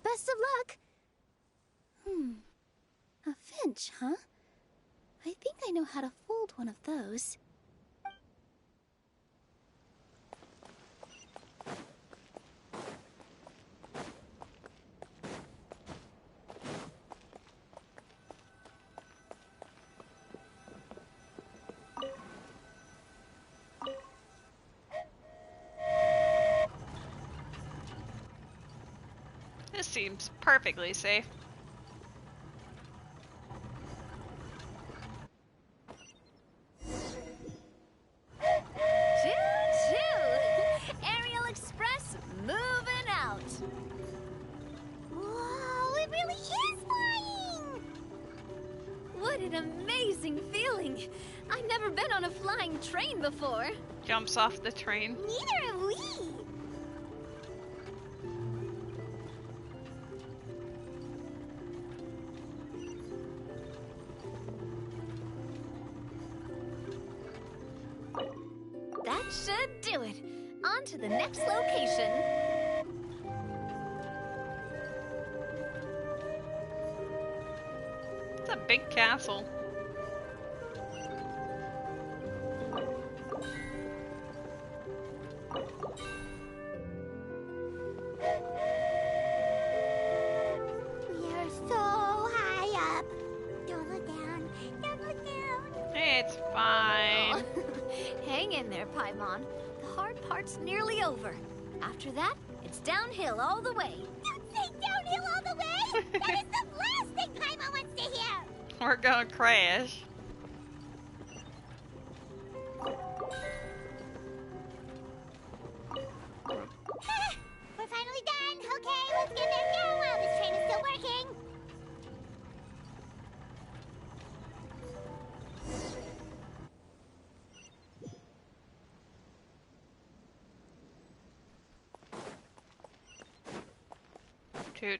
Best of luck! A finch, huh? I think I know how to fold one of those. This seems perfectly safe. Choo-choo! Aerial Express moving out. Whoa, it really is flying! What an amazing feeling. I've never been on a flying train before. Jumps off the train. Neither have we. That should do it. On to the next location. It's a big castle. We are so high up. Don't look down. Don't look down. It's fine. Hang in there, Paimon. The hard part's nearly over. After that, it's downhill all the way. Don't say downhill all the way. That is the last thing Paimon wants to hear. We're gonna crash. We're finally done. Okay, let's get there now while this train is still working.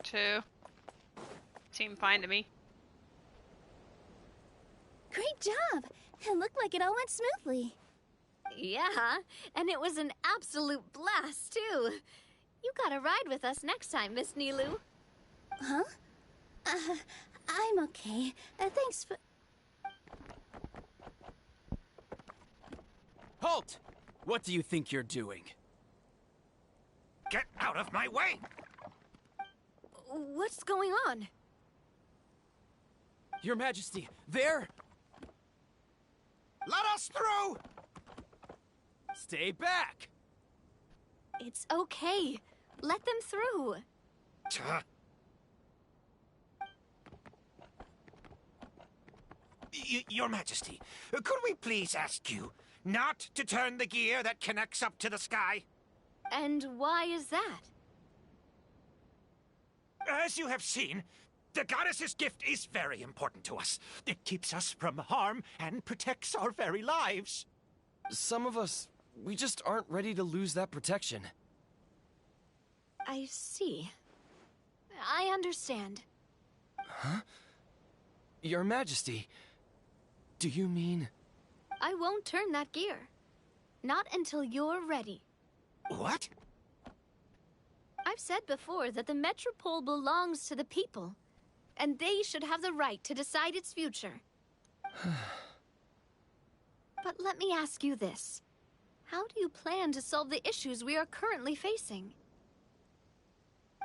Toot. Seemed fine to me. Great job! It looked like it all went smoothly. Yeah, and it was an absolute blast, too. You gotta ride with us next time, Miss Nilu. Huh? I'm okay. Thanks for... Halt! What do you think you're doing? Get out of my way! What's going on? Your Majesty, there! Let us through! Stay back! It's okay. Let them through. Your Majesty, could we please ask you not to turn the gear that connects up to the sky? And why is that? As you have seen, the goddess's gift is very important to us. It keeps us from harm and protects our very lives. Some of us, we just aren't ready to lose that protection. I see. I understand. Huh? Your Majesty, do you mean... I won't turn that gear. Not until you're ready. What? I've said before that the Metropole belongs to the people, and they should have the right to decide its future. But let me ask you this. How do you plan to solve the issues we are currently facing?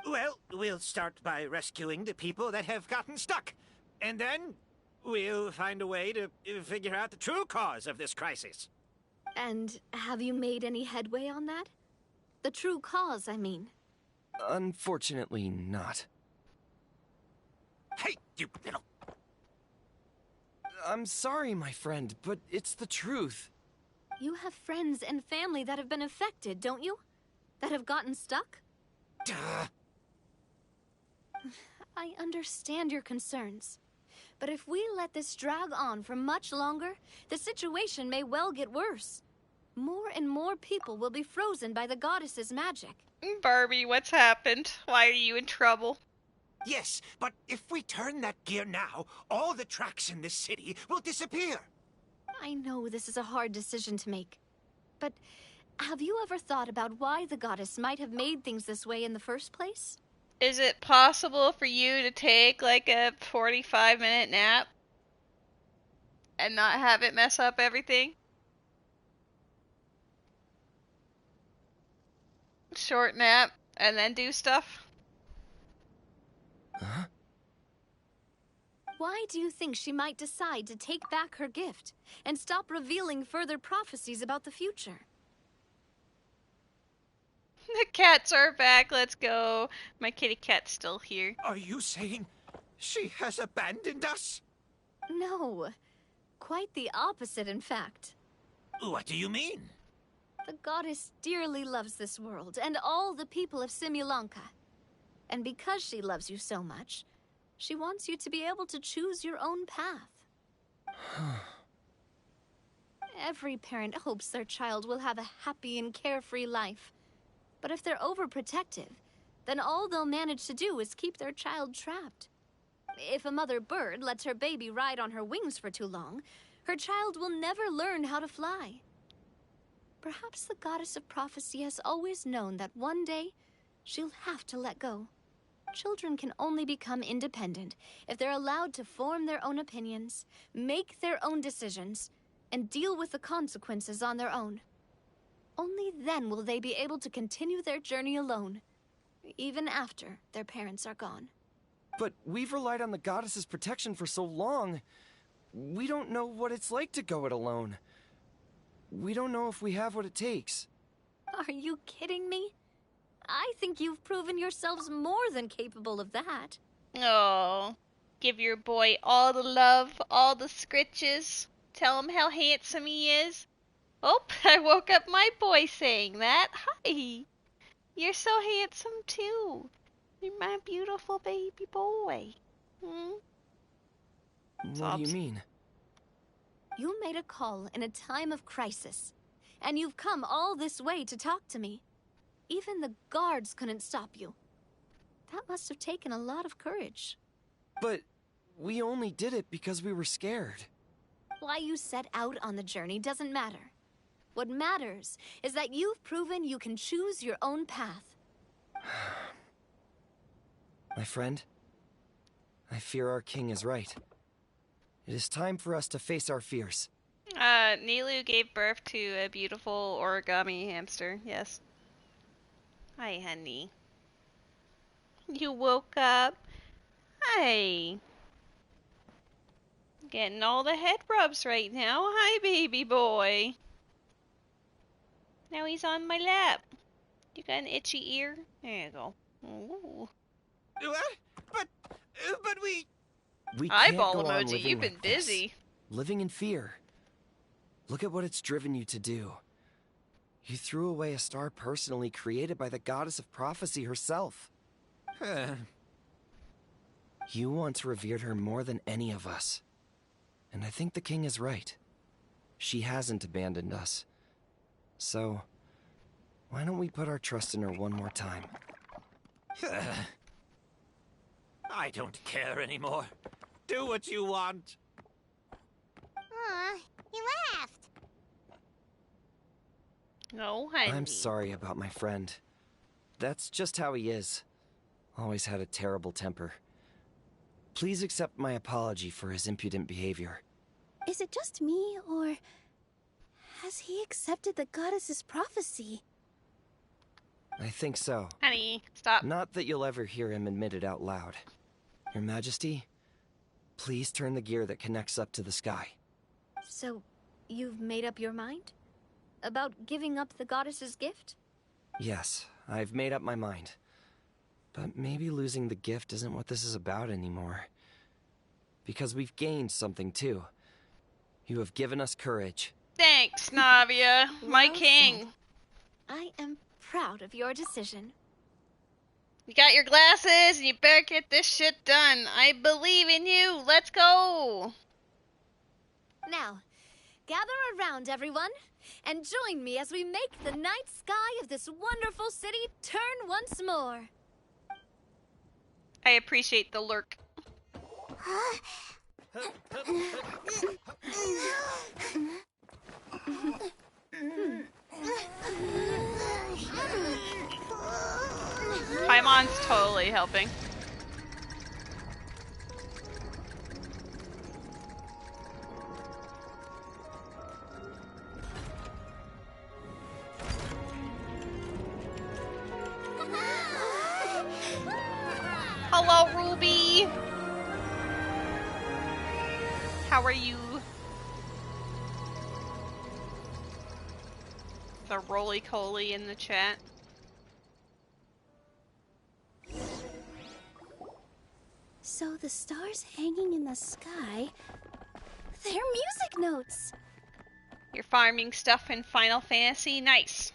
Well, we'll start by rescuing the people that have gotten stuck. And then we'll find a way to figure out the true cause of this crisis. And have you made any headway on that? The true cause, I mean. Unfortunately not. Hey, you little... I'm sorry, my friend, but it's the truth. You have friends and family that have been affected, don't you? That have gotten stuck? Duh. I understand your concerns. But if we let this drag on for much longer, the situation may well get worse. More and more people will be frozen by the goddess's magic. Barbie, what's happened? Why are you in trouble? Yes, but if we turn that gear now, all the tracks in this city will disappear. I know this is a hard decision to make. But have you ever thought about why the goddess might have made things this way in the first place? Is it possible for you to take like a 45-minute nap and not have it mess up everything? Short nap and then do stuff? Huh? Why do you think she might decide to take back her gift and stop revealing further prophecies about the future? The cats are back, let's go. My kitty cat's still here. Are you saying she has abandoned us? No. Quite the opposite, in fact. What do you mean? The goddess dearly loves this world and all the people of Simulanka. And because she loves you so much, she wants you to be able to choose your own path. Every parent hopes their child will have a happy and carefree life. But if they're overprotective, then all they'll manage to do is keep their child trapped. If a mother bird lets her baby ride on her wings for too long, her child will never learn how to fly. Perhaps the goddess of prophecy has always known that one day she'll have to let go. Children can only become independent if they're allowed to form their own opinions, make their own decisions, and deal with the consequences on their own. Only then will they be able to continue their journey alone, even after their parents are gone. But we've relied on the goddess's protection for so long. We don't know what it's like to go it alone. We don't know if we have what it takes. Are you kidding me? I think you've proven yourselves more than capable of that. Oh, give your boy all the love, all the scritches. Tell him how handsome he is. Oh, I woke up my boy saying that. Hi. You're so handsome too. You're my beautiful baby boy. What do you mean? You made a call in a time of crisis, and you've come all this way to talk to me. Even the guards couldn't stop you. That must have taken a lot of courage. But we only did it because we were scared. Why you set out on the journey doesn't matter. What matters is that you've proven you can choose your own path. My friend, I fear our king is right. It is time for us to face our fears. Nilu gave birth to a beautiful origami hamster, yes. Hi, honey. You woke up? Hi. Getting all the head rubs right now. Hi, baby boy. Now he's on my lap. You got an itchy ear? There you go. Ooh. But we can't Eyeball go on emoji, living you've been like this. busy. Living in fear. Look at what it's driven you to do. You threw away a star personally created by the goddess of prophecy herself. You once revered her more than any of us. And I think the king is right. She hasn't abandoned us. So, why don't we put our trust in her one more time? I don't care anymore. Do what you want. Aw, he laughed. No, honey. I'm sorry about my friend. That's just how he is. Always had a terrible temper. Please accept my apology for his impudent behavior. Is it just me, or has he accepted the goddess's prophecy? I think so. Honey, stop. Not that you'll ever hear him admit it out loud. Your Majesty, please turn the gear that connects up to the sky. So, you've made up your mind? About giving up the goddess's gift? Yes, I've made up my mind. But maybe losing the gift isn't what this is about anymore. Because we've gained something too. You have given us courage. Thanks, Navia, my king. I am proud of your decision. You got your glasses, and you better get this shit done. I believe in you. Let's go. Now, gather around, everyone, and join me as we make the night sky of this wonderful city turn once more. I appreciate the lurk. Paimon's totally helping. Hello, Ruby. How are you? The roly-coly in the chat. So the stars hanging in the sky, they're music notes. You're farming stuff in Final Fantasy? Nice.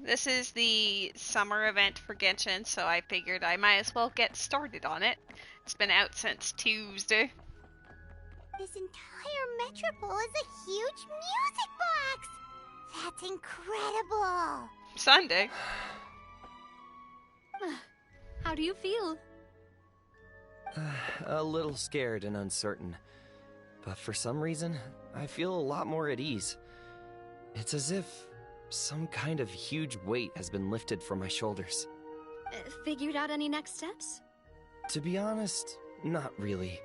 This is the summer event for Genshin, so I figured I might as well get started on it. It's been out since Tuesday. This entire metropole is a huge music box! That's incredible! Sunday. How do you feel? A little scared and uncertain. But for some reason, I feel a lot more at ease. It's as if some kind of huge weight has been lifted from my shoulders. Figured out any next steps? To be honest, not really.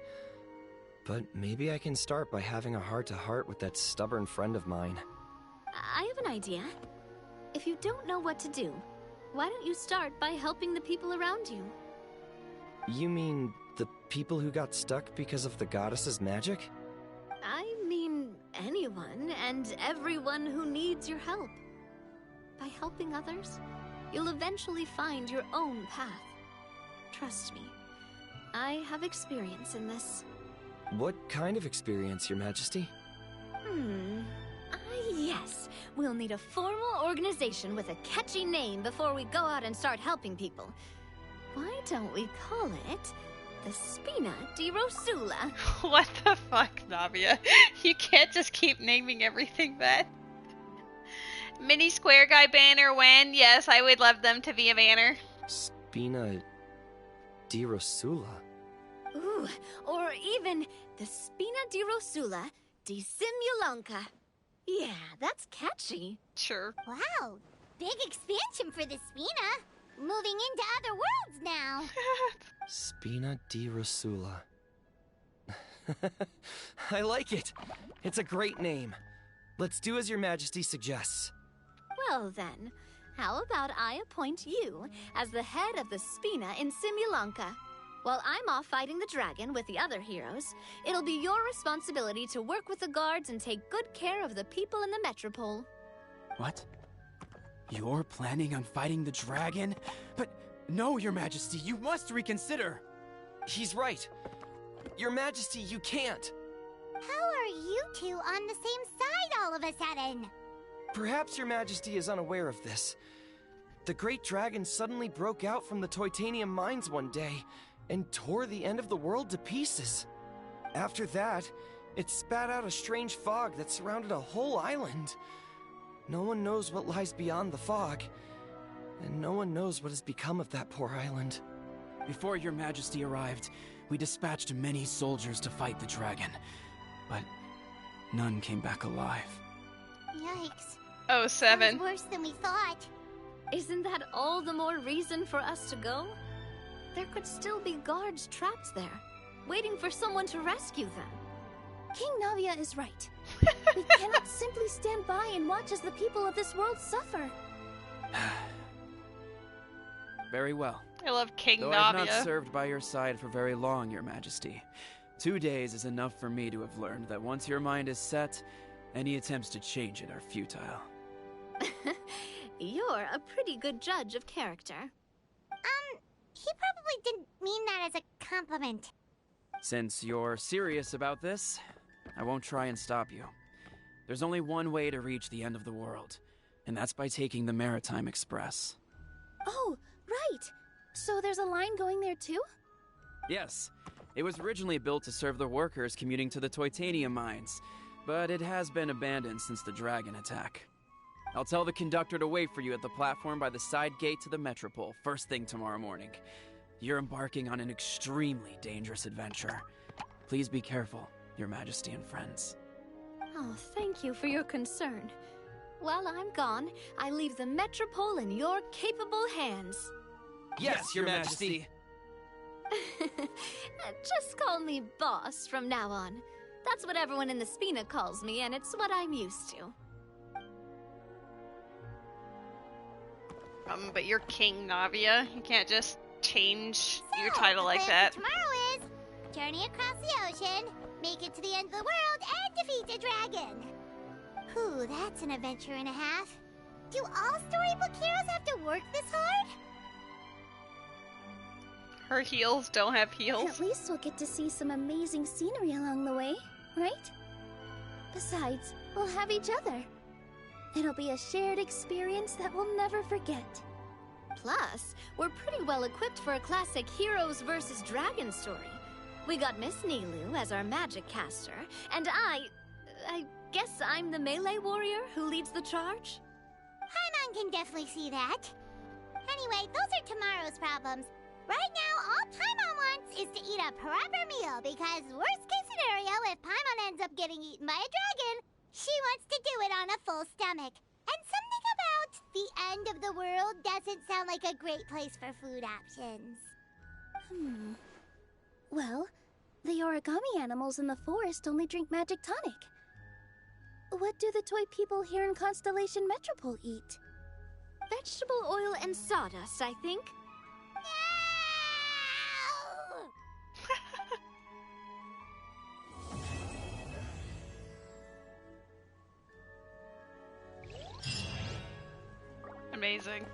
But maybe I can start by having a heart-to-heart with that stubborn friend of mine. I have an idea. If you don't know what to do, why don't you start by helping the people around you? You mean the people who got stuck because of the goddess's magic? I mean anyone and everyone who needs your help. By helping others, you'll eventually find your own path. Trust me, I have experience in this. What kind of experience, Your Majesty? Yes. We'll need a formal organization with a catchy name before we go out and start helping people. Why don't we call it the Spina di Rosula? What the fuck, Navia? You can't just keep naming everything that. Mini Square Guy banner when? Yes, I would love them to be a banner. Spina di Rosula? Ooh, or even the Spina di Rosula di Simulanka. Yeah, that's catchy. Sure. Wow, big expansion for the Spina. Moving into other worlds now. Spina di Rosula. I like it. It's a great name. Let's do as your majesty suggests. Well then, how about I appoint you as the head of the Spina in Simulanka? While I'm off fighting the dragon with the other heroes, it'll be your responsibility to work with the guards and take good care of the people in the metropole. What? You're planning on fighting the dragon? But no, your majesty, you must reconsider. He's right. Your majesty, you can't. How are you two on the same side all of a sudden? Perhaps your majesty is unaware of this. The great dragon suddenly broke out from the Titanium mines one day and tore the end of the world to pieces. After that, it spat out a strange fog that surrounded a whole island. No one knows what lies beyond the fog, and no one knows what has become of that poor island. Before your majesty arrived, we dispatched many soldiers to fight the dragon, but none came back alive. Yikes. Oh, 7. Sounds worse than we thought. Isn't that all the more reason for us to go? There could still be guards trapped there, waiting for someone to rescue them. King Navia is right. We cannot simply stand by and watch as the people of this world suffer. Very well. I love King Though Navia. I have not served by your side for very long, your majesty. 2 days is enough for me to have learned that once your mind is set, any attempts to change it are futile. You're a pretty good judge of character. He probably didn't mean that as a compliment. Since you're serious about this, I won't try and stop you. There's only one way to reach the end of the world, and that's by taking the Maritime Express. Oh, right. So there's a line going there too? Yes, it was originally built to serve the workers commuting to the Titanium mines, but it has been abandoned since the dragon attack. I'll tell the conductor to wait for you at the platform by the side gate to the Metropole first thing tomorrow morning. You're embarking on an extremely dangerous adventure. Please be careful, your majesty and friends. Oh, thank you for your concern. While I'm gone, I leave the Metropole in your capable hands. Yes, your majesty. Just call me boss from now on. That's what everyone in the Spina calls me, and it's what I'm used to. But you're King Navia. You can't just change your title like that. Tomorrow is journey across the ocean, make it to the end of the world, and defeat a dragon. Whew, that's an adventure and a half. Do all storybook heroes have to work this hard? Her heels don't have heels. At least we'll get to see some amazing scenery along the way, right? Besides, we'll have each other. It'll be a shared experience that we'll never forget. Plus, we're pretty well equipped for a classic heroes versus dragon story. We got Miss Nilu as our magic caster, and I guess I'm the melee warrior who leads the charge? Paimon can definitely see that. Anyway, those are tomorrow's problems. Right now, all Paimon wants is to eat a proper meal, because worst case scenario, if Paimon ends up getting eaten by a dragon, she wants to do it on a full stomach. And something about the end of the world doesn't sound like a great place for food options. Well, the origami animals in the forest only drink magic tonic. What do the toy people here in Constellation Metropole eat? Vegetable oil and sawdust, I think. Amazing.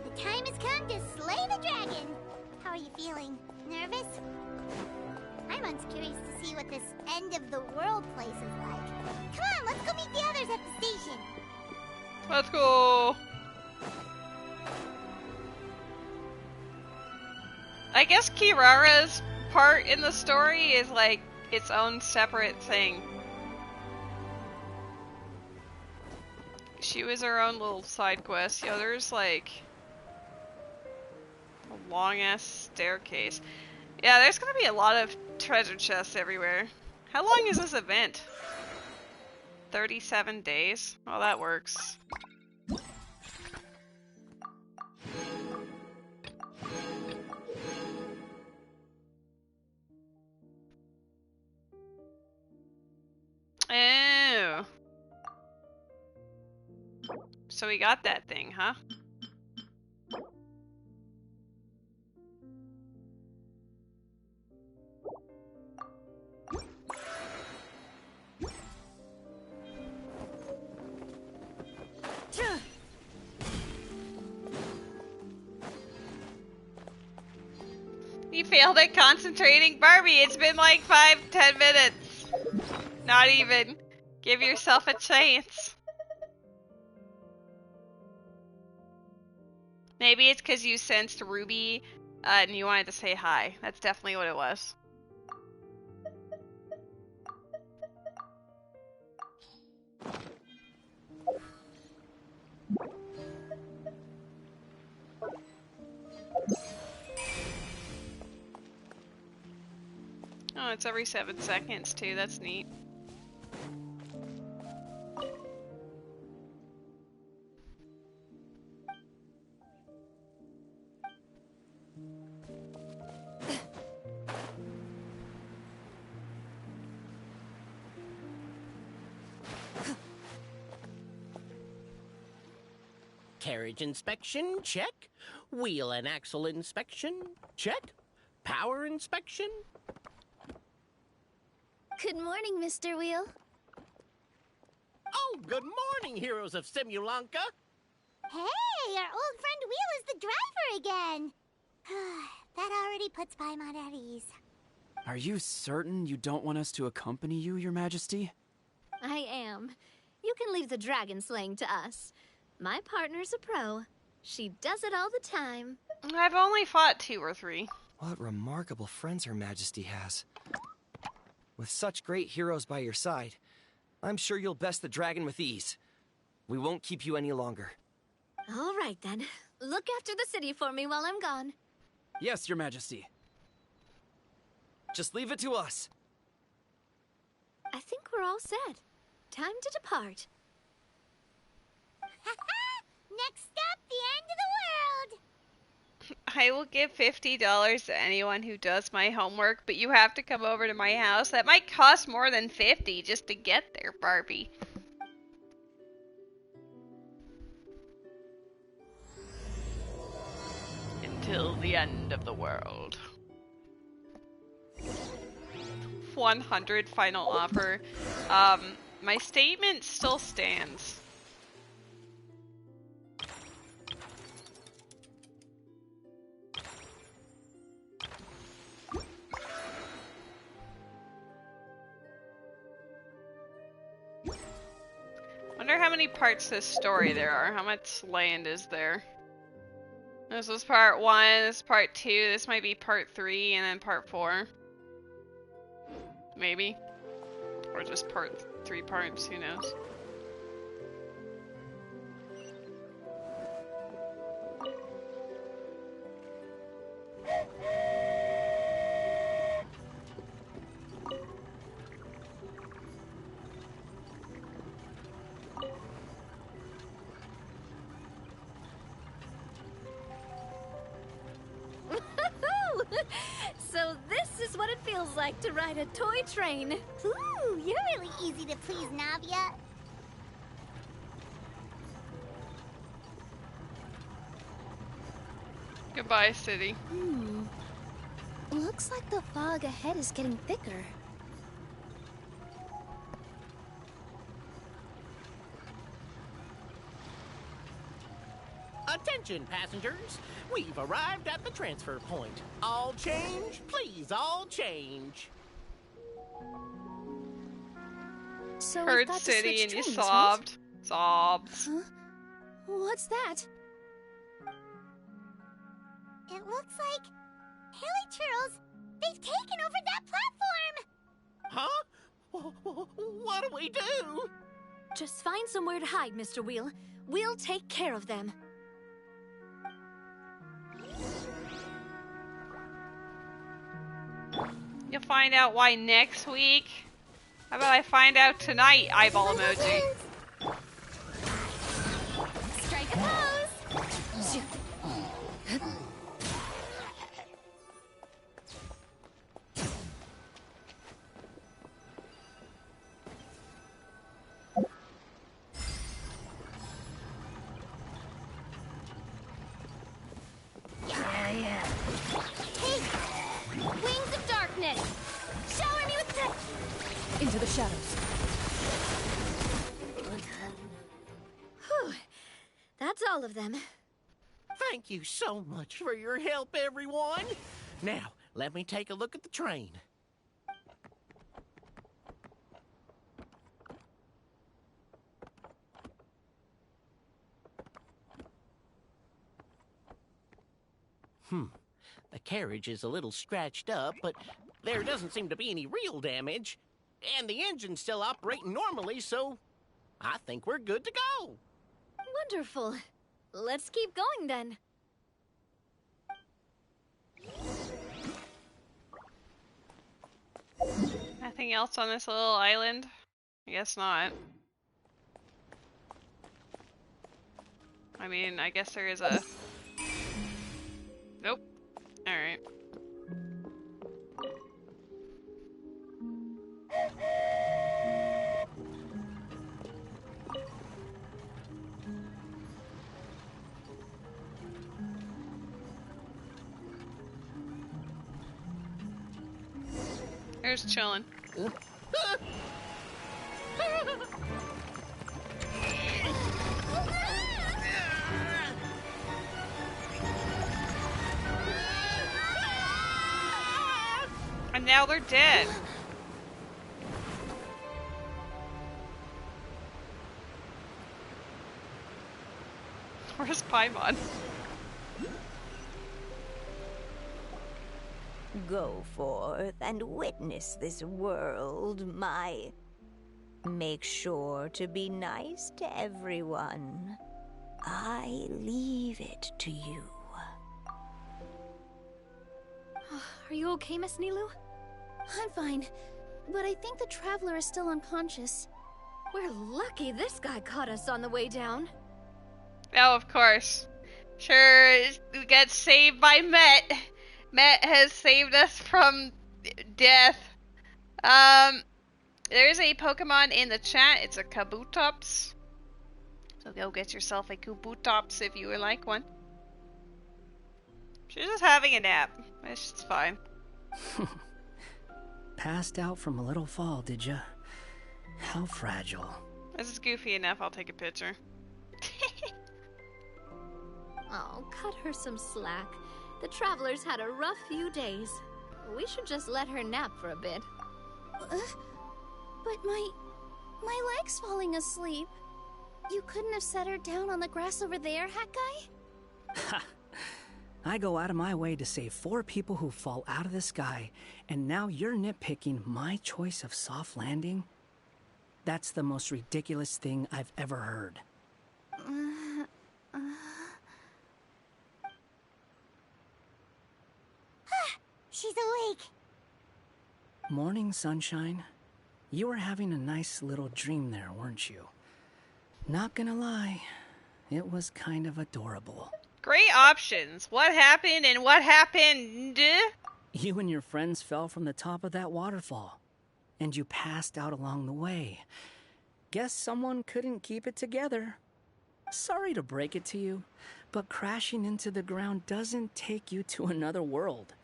The time has come to slay the dragon. How are you feeling? Nervous? Paimon's curious to see what this end of the world place is like. Come on, let's go meet the others at the station. Let's go. I guess Kirara's part in the story is like its own separate thing. She was her own little side quest. Yo, there's like a long ass staircase. Yeah, there's gonna be a lot of treasure chests everywhere. How long is this event? 37 days? Well, that works. Oh. So we got that thing, huh? You failed at concentrating? Barbie, it's been like 5-10 minutes. Not even. Give yourself a chance. Maybe it's because you sensed Ruby and you wanted to say hi. That's definitely what it was. Oh, it's every 7 seconds too. That's neat. Carriage inspection, check. Wheel and axle inspection, check. Power inspection. Good morning, Mr. Wheel. Oh, good morning, heroes of Simulanka. Hey, our old friend Wheel is the driver again. That already puts Paimon at ease. Are you certain you don't want us to accompany you, Your Majesty? I am. You can leave the dragon slaying to us. My partner's a pro. She does it all the time. I've only fought 2 or 3. What remarkable friends Her Majesty has. With such great heroes by your side, I'm sure you'll best the dragon with ease. We won't keep you any longer. All right, then. Look after the city for me while I'm gone. Yes, Your Majesty. Just leave it to us. I think we're all set. Time to depart. Next stop, the end of the world! I will give $50 to anyone who does my homework, but you have to come over to my house. That might cost more than $50 just to get there, Barbie. Until the end of the world. 100 final offer. My statement still stands. Wonder how many parts to this story there are. How much land is there? This was part 1, this is part 2, this might be part 3, and then part 4. Maybe. Or just part 3 parts, who knows. So this is what it feels like to ride a toy train. Ooh, you're really easy to please, Navia. Goodbye, city. Looks like the fog ahead is getting thicker. Attention, passengers. We've arrived at the transfer point. All change, please, all change. So we've Heard got to city switch and you trains, sobbed. Sobs. Huh? What's that? It looks like Hilly Churls, they've taken over that platform! Huh? What do we do? Just find somewhere to hide, Mr. Wheel. We'll take care of them. You'll find out why next week. How about I find out tonight, eyeball emoji? Strike a pose! Yeah. Hey! Wings of darkness! Shower me with the... Into the shadows. Whew. That's all of them. Thank you so much for your help, everyone. Now, let me take a look at the train. The carriage is a little scratched up, but there doesn't seem to be any real damage. And the engine's still operating normally, so I think we're good to go. Wonderful. Let's keep going then. Nothing else on this little island? I guess not. I mean, I guess there is a... Nope. Alright. Here's chillin'. And now they're dead. Where's Paimon? Go forth and witness this world, my... Make sure to be nice to everyone. I leave it to you. Are you okay, Miss Nilu? I'm fine, but I think the Traveler is still unconscious. We're lucky this guy caught us on the way down. Oh, of course. Sure, we got saved by Met. Met has saved us from death. There's a Pokemon in the chat. It's a Kabutops. So go get yourself a Kabutops if you would like one. She's just having a nap. It's just fine. Passed out from a little fall, did ya? How fragile. This is goofy enough. I'll take a picture. Oh, cut her some slack. The Traveler's had a rough few days. We should just let her nap for a bit. But my leg's falling asleep. You couldn't have set her down on the grass over there, Hat Guy? Ha! I go out of my way to save 4 people who fall out of the sky, and now you're nitpicking my choice of soft landing? That's the most ridiculous thing I've ever heard. She's awake. Morning, sunshine. You were having a nice little dream there, weren't you? Not gonna lie, it was kind of adorable. Great options. What happened and what happened? You and your friends fell from the top of that waterfall, and you passed out along the way. Guess someone couldn't keep it together. Sorry to break it to you, but crashing into the ground doesn't take you to another world.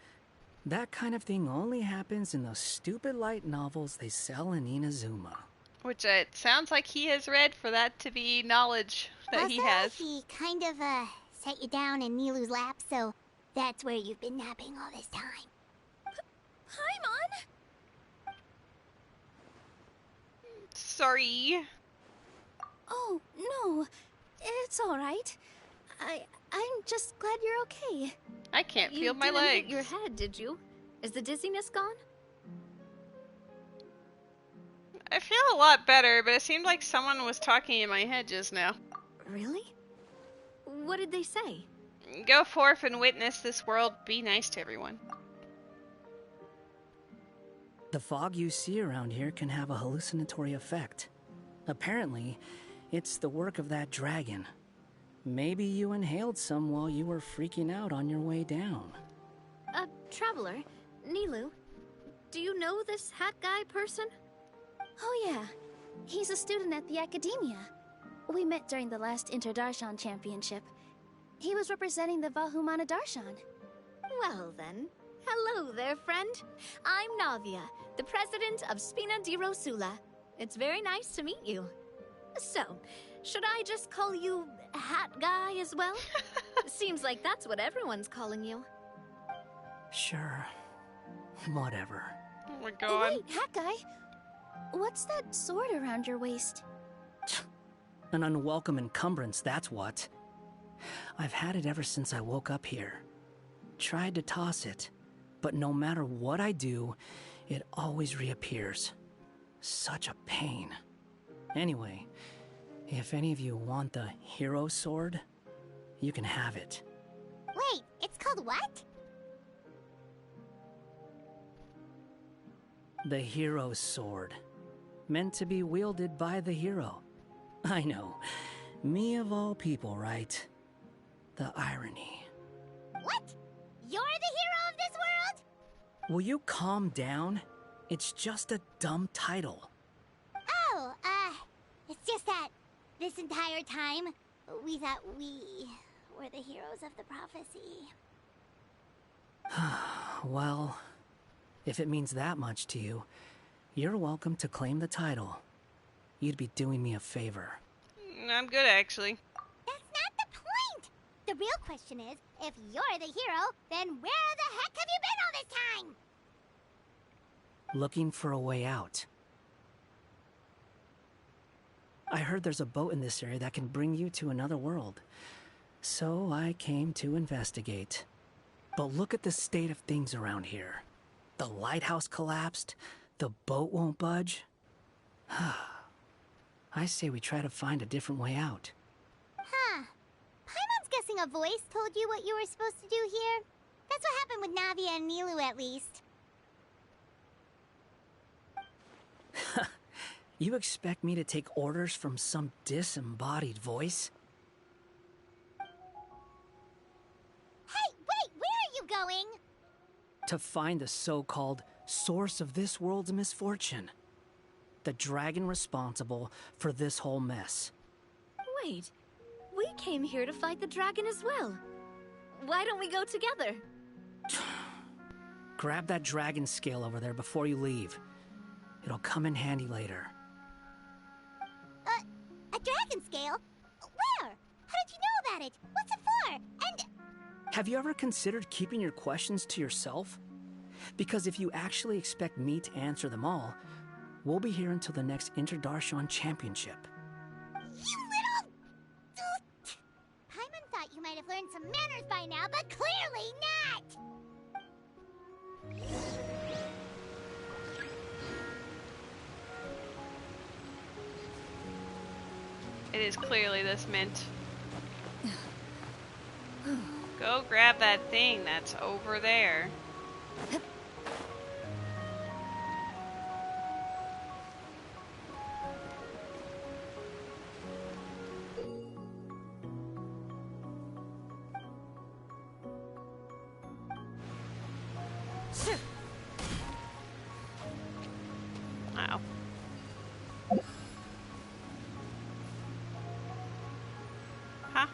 That kind of thing only happens in those stupid light novels they sell in Inazuma. Which it sounds like he has read for that to be knowledge that he has. He kind of, set you down in Nilu's lap, so that's where you've been napping all this time. Paimon? Sorry. Oh, no. It's alright. I'm just glad you're okay. I can't feel my You legs. didn't hit your head, did you? Is the dizziness gone? I feel a lot better, but it seemed like someone was talking in my head just now. Really? What did they say? Go forth and witness this world. Be nice to everyone. The fog you see around here can have a hallucinatory effect. Apparently, it's the work of that dragon. Maybe you inhaled some while you were freaking out on your way down. Traveler, Nilu, do you know this hat guy person? Oh yeah, he's a student at the academia. We met during the last Interdarshan Championship. He was representing the Vahumana Darshan. Well then, hello there, friend. I'm Navia, the president of Spina di Rosula. It's very nice to meet you. So, should I just call you Hat Guy as well? Seems like that's what everyone's calling you. Sure. Whatever. Oh my god. Wait, Hat Guy. What's that sword around your waist? An unwelcome encumbrance, that's what. I've had it ever since I woke up here. Tried to toss it, but no matter what I do, it always reappears. Such a pain. Anyway, if any of you want the hero sword, you can have it. Wait, it's called what? The hero's sword. Meant to be wielded by the hero. I know. Me of all people, right? The irony. What? You're the hero of this world? Will you calm down? It's just a dumb title. Oh, it's just that this entire time, we thought we were the heroes of the prophecy. Well, if it means that much to you, you're welcome to claim the title. You'd be doing me a favor. I'm good, actually. That's not the point! The real question is, if you're the hero, then where the heck have you been all this time? Looking for a way out. I heard there's a boat in this area that can bring you to another world. So I came to investigate. But look at the state of things around here. The lighthouse collapsed. The boat won't budge. I say we try to find a different way out. Huh. Paimon's guessing a voice told you what you were supposed to do here. That's what happened with Navia and Nilu, at least. You expect me to take orders from some disembodied voice? Hey, wait, where are you going? To find the so-called source of this world's misfortune. The dragon responsible for this whole mess. Wait, we came here to fight the dragon as well. Why don't we go together? Grab that dragon scale over there before you leave. It'll come in handy later. A dragon scale? Where? How did you know about it? What's it for? And... Have you ever considered keeping your questions to yourself? Because if you actually expect me to answer them all, we'll be here until the next Interdarshan Championship. You little... Paimon thought you might have learned some manners by now, but clearly not! It is clearly this mint. Go grab that thing that's over there. Wow. Huh?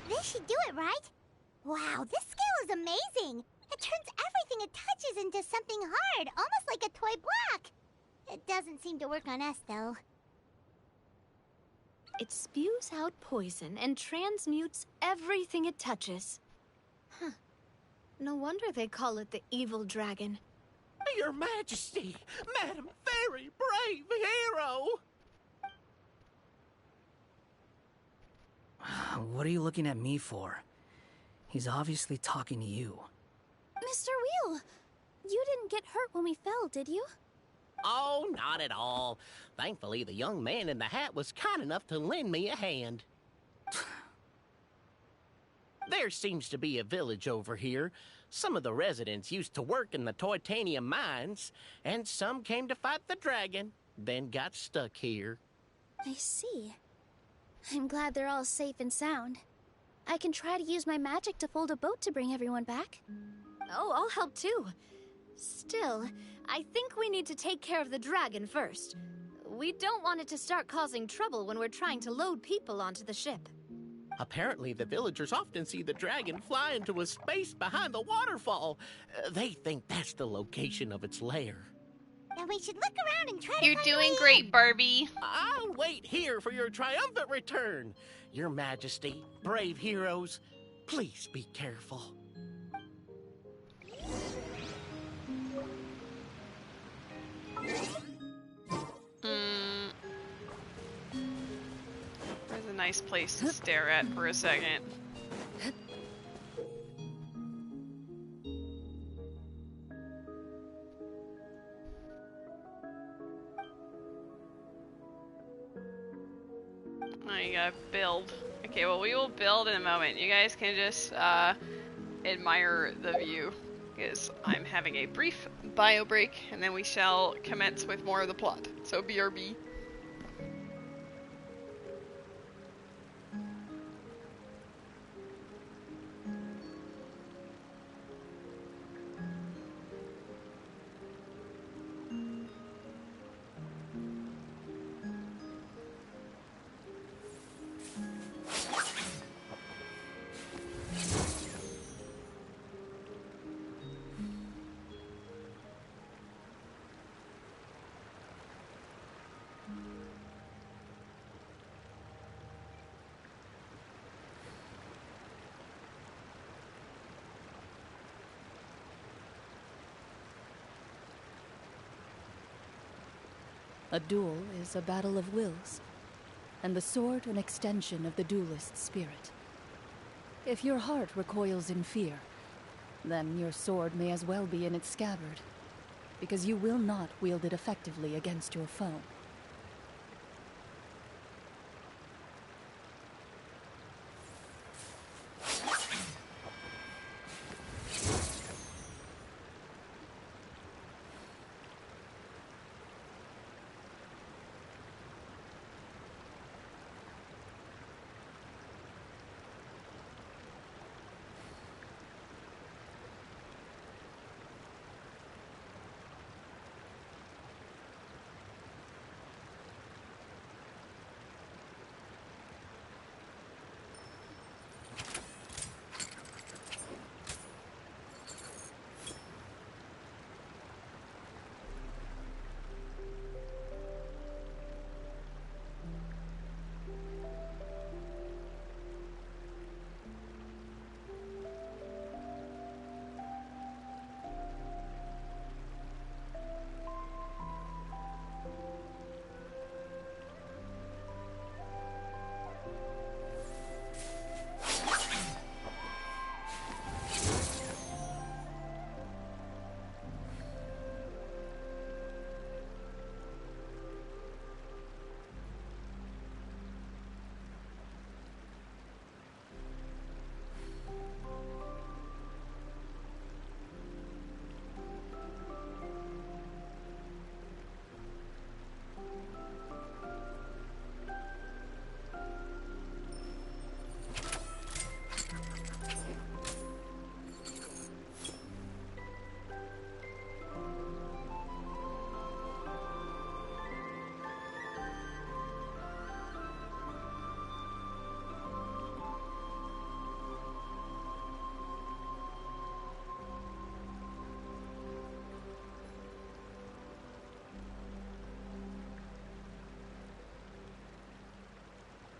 This should do it, right? Wow, this scale is amazing! It turns everything it touches into something hard, almost like a toy block! It doesn't seem to work on us, though. It spews out poison and transmutes everything it touches. Huh. No wonder they call it the evil dragon. Your Majesty, Madam Very Brave Hero! What are you looking at me for? He's obviously talking to you. Mr. Wheel, you didn't get hurt when we fell, did you? Oh, not at all. Thankfully, the young man in the hat was kind enough to lend me a hand. There seems to be a village over here. Some of the residents used to work in the titanium mines, and some came to fight the dragon, then got stuck here. I see. I'm glad they're all safe and sound. I can try to use my magic to fold a boat to bring everyone back. Oh, I'll help too. Still, I think we need to take care of the dragon first. We don't want it to start causing trouble when we're trying to load people onto the ship. Apparently, the villagers often see the dragon fly into a space behind the waterfall. They think that's the location of its lair. Then we should look around and try You're to find doing a way great, in. Barbie. I'll wait here for your triumphant return. Your Majesty, brave heroes, please be careful. There's a nice place to stare at for a second. Oh, you gotta build. Okay, well, we will build in a moment. You guys can just admire the view, because I'm having a brief bio break, and then we shall commence with more of the plot. So BRB. A duel is a battle of wills, and the sword an extension of the duelist's spirit. If your heart recoils in fear, then your sword may as well be in its scabbard, because you will not wield it effectively against your foe.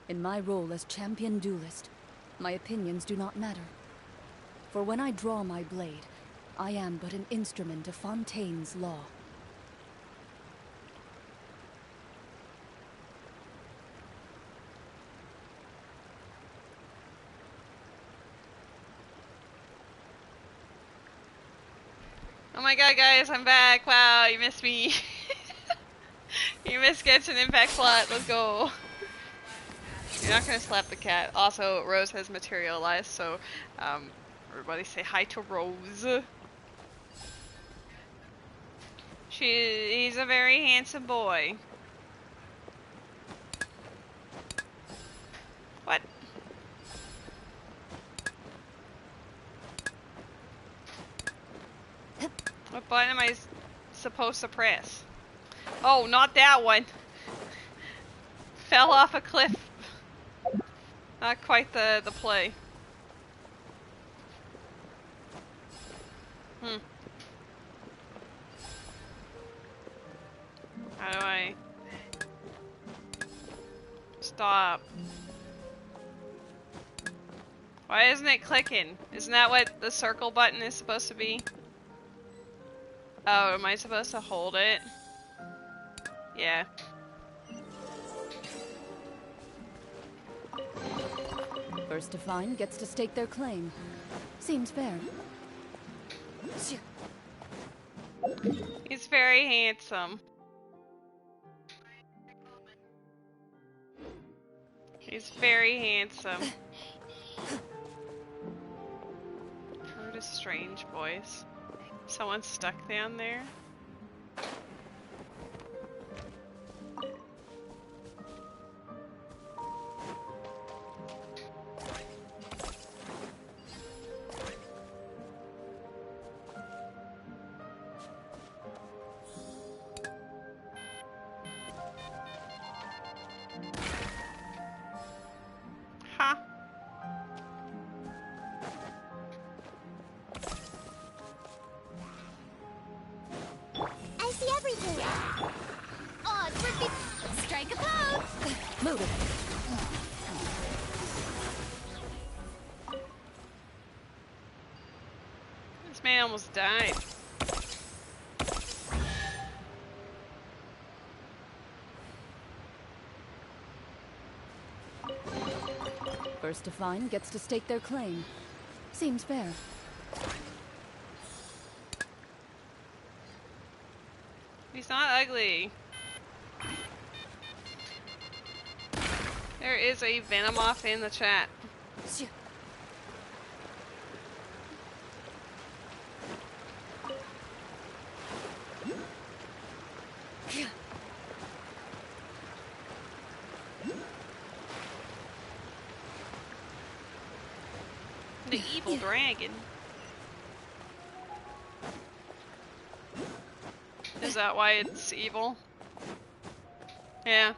In my role as champion duelist, my opinions do not matter. For when I draw my blade, I am but an instrument of Fontaine's law. Oh my god, guys, I'm back. Wow, you missed me. You missed Genshin Impact plot. Let's go. You're not gonna slap the cat. Also, Rose has materialized, so everybody say hi to Rose. He's a very handsome boy. What? What button am I supposed to press? Oh, not that one. Fell off a cliff. Not quite the play. How do I stop? Why isn't it clicking? Isn't that what the circle button is supposed to be? Oh, am I supposed to hold it? Yeah. First to find gets to stake their claim. Seems fair. He's very handsome. He's very handsome. Heard a strange voice. Someone stuck down there? Huh? I see everything. Oh, it's working. Strike a pose. Move it. This man almost died. First to find gets to stake their claim. Seems fair. He's not ugly. There is a Venomoth in the chat. The evil dragon. Is that why it's evil? Yeah.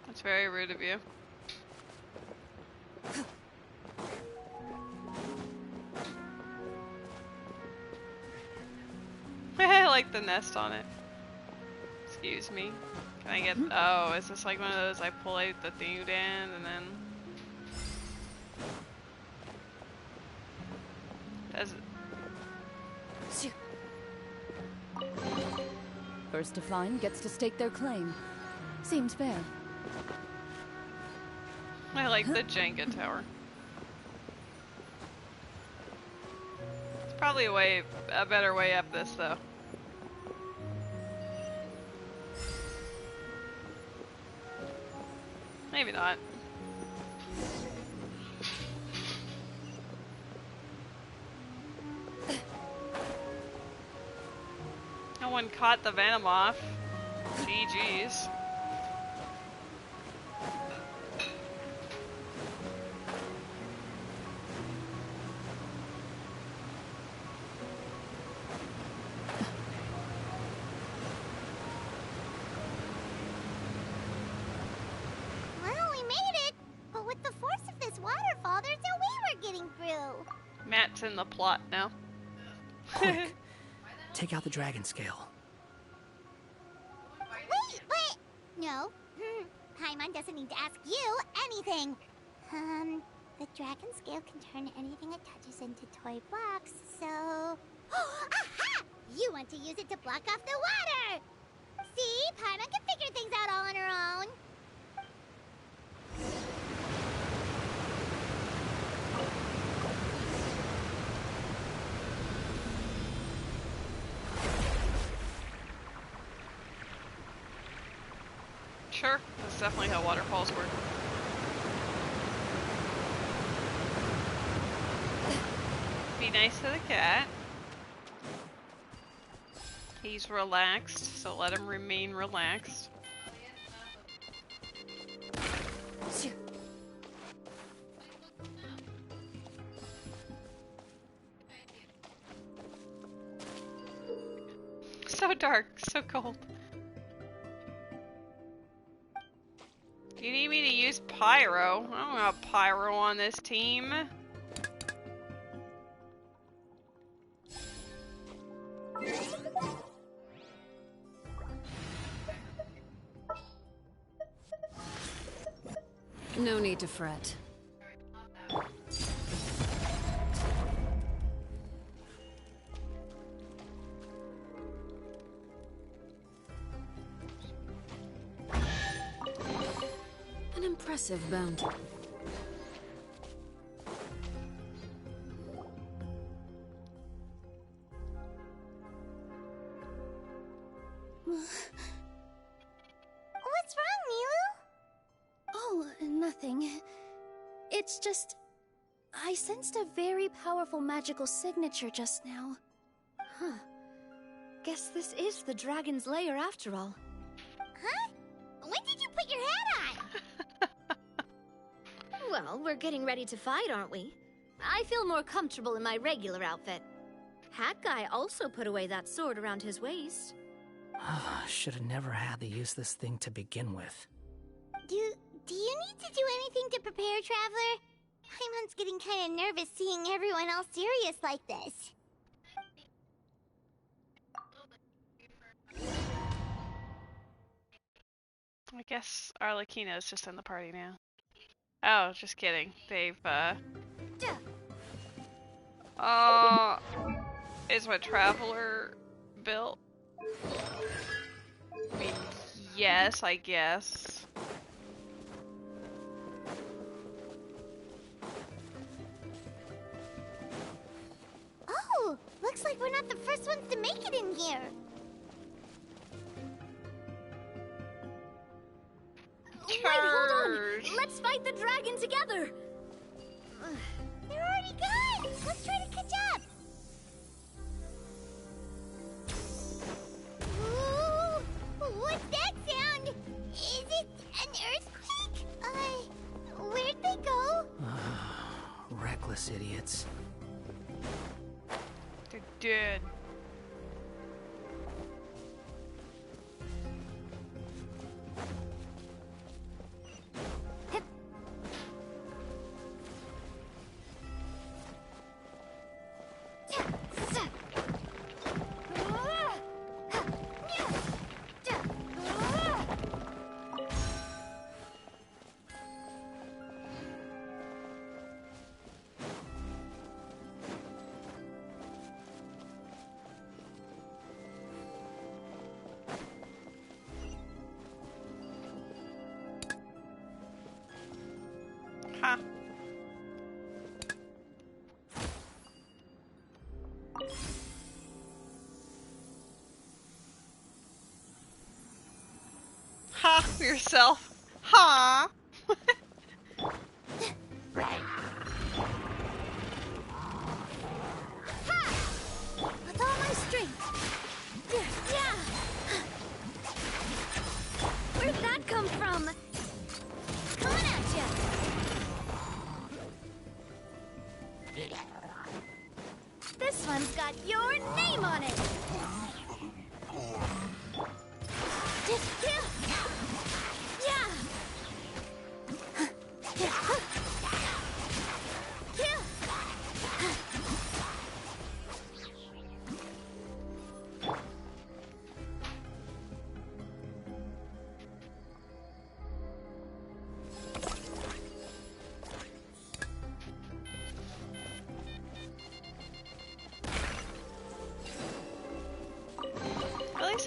That's very rude of you. I like the nest on it. Excuse me. Can I get... Oh, is this like one of those I pull out the dude end and then... Does it... First to find gets to stake their claim. Seems fair. I like the Jenga tower. It's probably a better way up this though. Maybe not. No one caught the Venomoth. GG's. Well, we made it. But with the force of this waterfall, there's no way we're getting through. Matt's in the plot now. Quick. Take out the dragon scale. Wait, but... No. Paimon doesn't need to ask you anything. The dragon scale can turn anything it touches into toy blocks, so... Aha! You want to use it to block off the water! See? Paimon can figure things out all on her own. Sure, that's definitely how waterfalls work. Be nice to the cat. He's relaxed, so let him remain relaxed. So dark, so cold. Do you need me to use pyro? I don't have pyro on this team. No need to fret. An impressive bounty. What's wrong, Nilu? Oh, nothing. It's just... I sensed a very powerful magical signature just now. Huh. Guess this is the dragon's lair after all. Huh? When did you put your hat on? Well, we're getting ready to fight, aren't we? I feel more comfortable in my regular outfit. Hat Guy also put away that sword around his waist. Should have never had to use this thing to begin with. Do you need to do anything to prepare, Traveler? Paimon's getting kind of nervous seeing everyone else serious like this. I guess Arlecchino's just in the party now. Oh, just kidding. They've, is what Traveler built? I mean, yes, I guess. Oh, looks like we're not the first ones to make it in here. Wait, hold on! Let's fight the dragon together! They're already gone! Let's try to catch up! Ooh, what's that sound? Is it an earthquake? Where'd they go? Reckless idiots. They're dead. Huh. Ha! Yourself. Ha! With all my strength. Yeah! Where'd that come from? Coming at ya! This one's got your name on it! Yeah!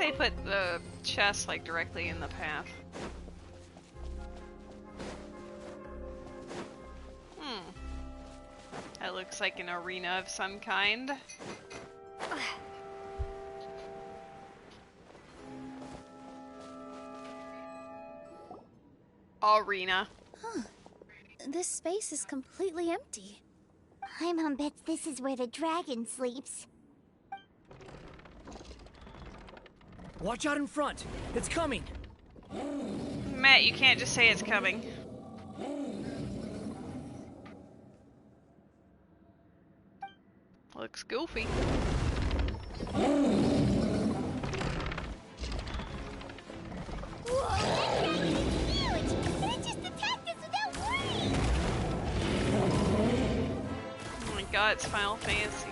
they put the chest like directly in the path. That looks like an arena of some kind. Arena. Huh. This space is completely empty. My mom bets this is where the dragon sleeps. Watch out in front. It's coming. Matt, you can't just say it's coming. Looks goofy. Whoa, that dragon is huge! And it just attacked us without warning! Oh my god, it's Final Fantasy.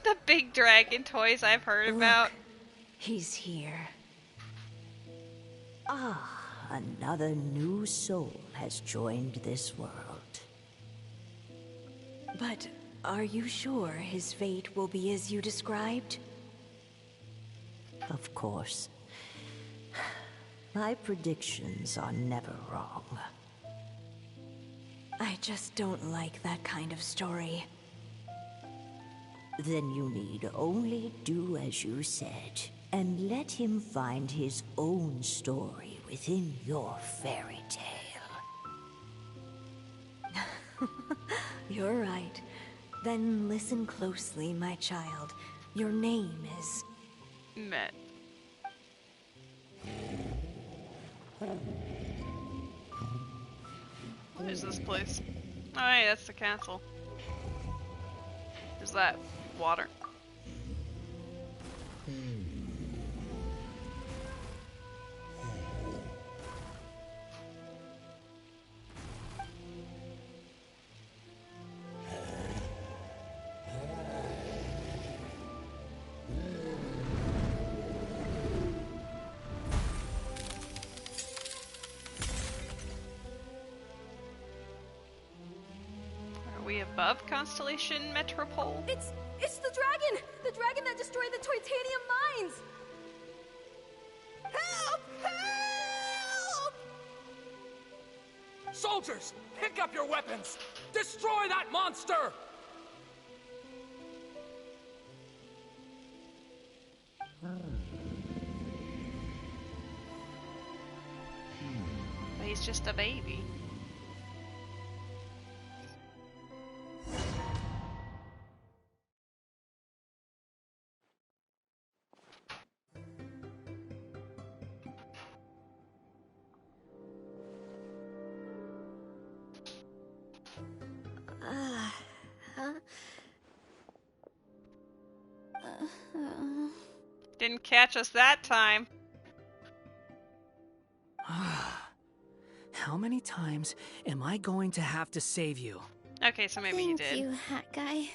The big dragon toys I've heard about. He's here. Ah, another new soul has joined this world. But are you sure his fate will be as you described? Of course. My predictions are never wrong. I just don't like that kind of story. Then you need only do as you said, and let him find his own story within your fairy tale. You're right. Then listen closely, my child. Your name is... Met. What is this place? Oh, hey, that's the castle. Is that water? Are we above Constellation Metropole? It's the dragon! The dragon that destroyed the Titanium mines! Help! Help! Soldiers, pick up your weapons! Destroy that monster! But he's just a baby. Didn't catch us that time. How many times am I going to have to save you? Okay, so maybe he did. Thank you, hat guy.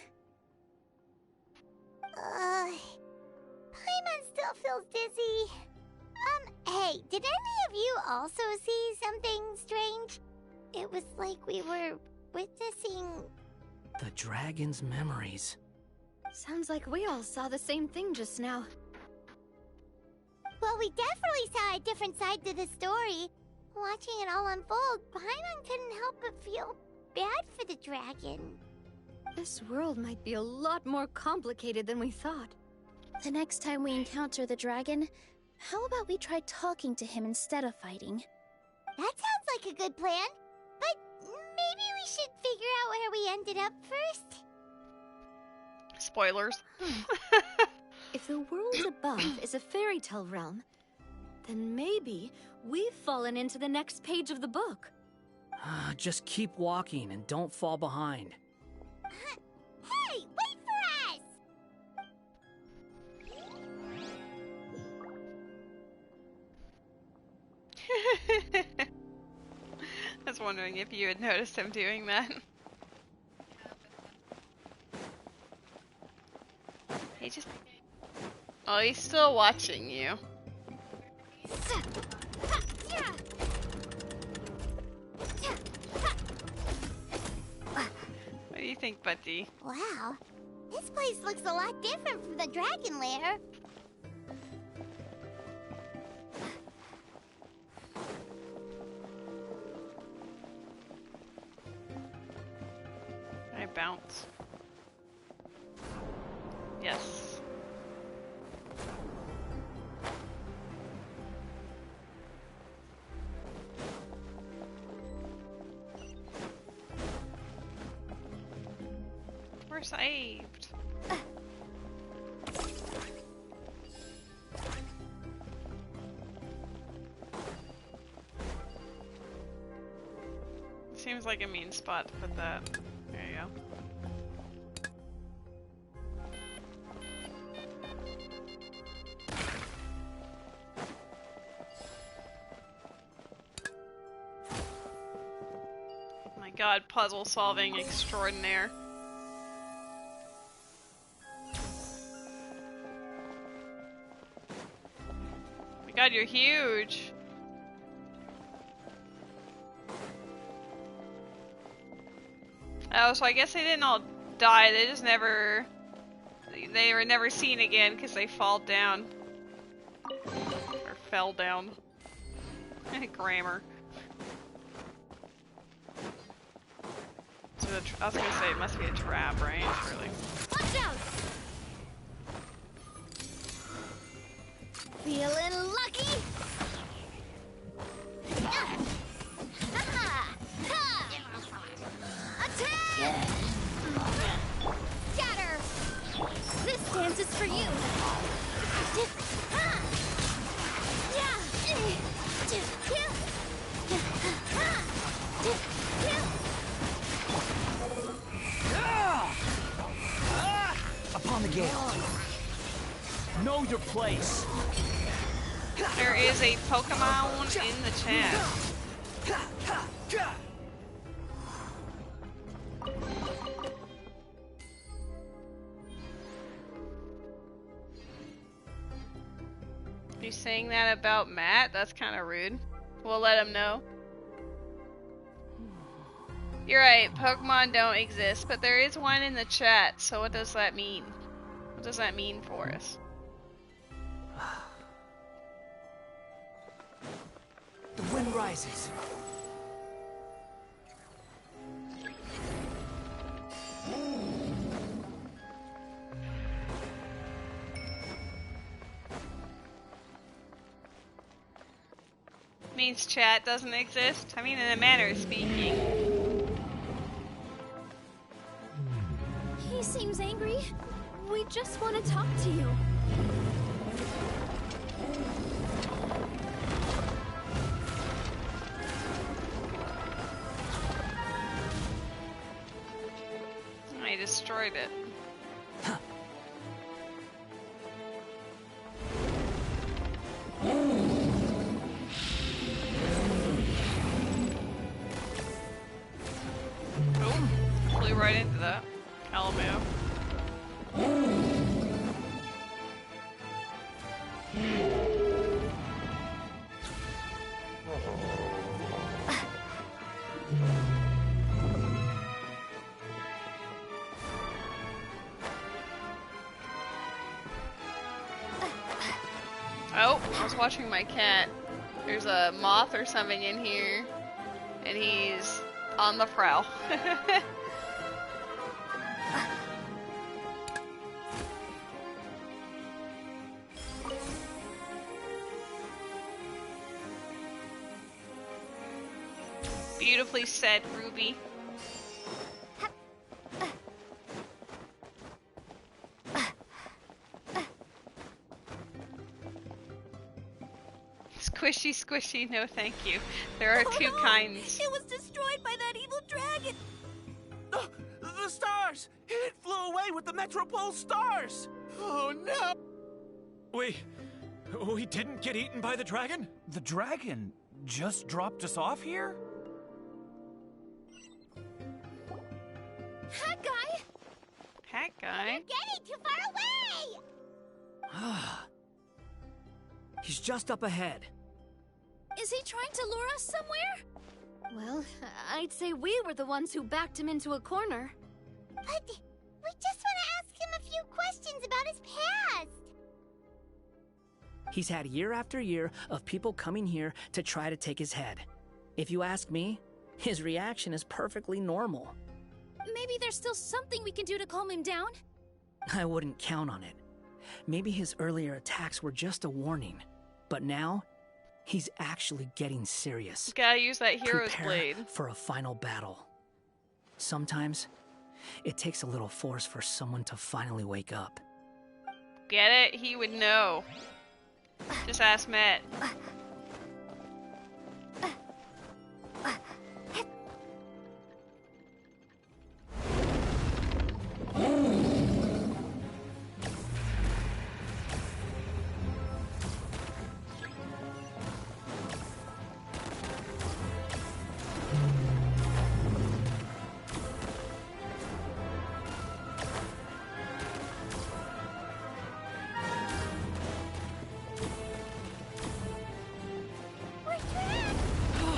Paimon still feels dizzy. Hey, did any of you also see something strange? It was like we were witnessing... The dragon's memories. Sounds like we all saw the same thing just now. Well, we definitely saw a different side to the story. Watching it all unfold, Paimon couldn't help but feel bad for the dragon. This world might be a lot more complicated than we thought. The next time we encounter the dragon, how about we try talking to him instead of fighting? That sounds like a good plan. But maybe we should figure out where we ended up first. Spoilers. If the world above is a fairy tale realm, then maybe we've fallen into the next page of the book. Just keep walking and don't fall behind. Hey, wait for us! I was wondering if you had noticed him doing that. He just... Oh, he's still watching you. What do you think, Buddy? Wow, this place looks a lot different from the dragon lair. I bounce. Yes. We're saved. Seems like a mean spot to put that. There you go. My god, puzzle solving extraordinaire. My god, you're huge. Oh, so I guess they didn't all die, they just never... They were never seen again because they fall down. Or fell down. Grammar. So I was gonna say it must be a trap, right? Surely. Watch out! Feeling lucky? Attack! Scatter! This dance is for you. Upon the gale. Know your place. There is a Pokemon in the chat. You saying that about Matt? That's kind of rude. We'll let him know. You're right, Pokemon don't exist, but there is one in the chat, so what does that mean? What does that mean for us? The wind rises. Means chat doesn't exist? I mean, in a manner of speaking. He seems angry. We just want to talk to you. I destroyed it. Boom. Flew right into that. Alamo. Oh, I was watching my cat. There's a moth or something in here, and he's on the prowl. Beautifully said, Ruby. Squishy, squishy, no thank you. There are two kinds. It was destroyed by that evil dragon! The stars! It flew away with the Metropole stars! Oh no! We didn't get eaten by the dragon? The dragon just dropped us off here? Hat guy! Hat guy? You're getting too far away! He's just up ahead. Is he trying to lure us somewhere? Well, I'd say we were the ones who backed him into a corner. But we just want to ask him a few questions about his past. He's had year after year of people coming here to try to take his head. If you ask me, his reaction is perfectly normal. Maybe there's still something we can do to calm him down? I wouldn't count on it. Maybe his earlier attacks were just a warning. But now, he's actually getting serious. Gotta use that hero's Prepare blade. for a final battle. Sometimes, it takes a little force for someone to finally wake up. Get it? He would know. Just ask Matt.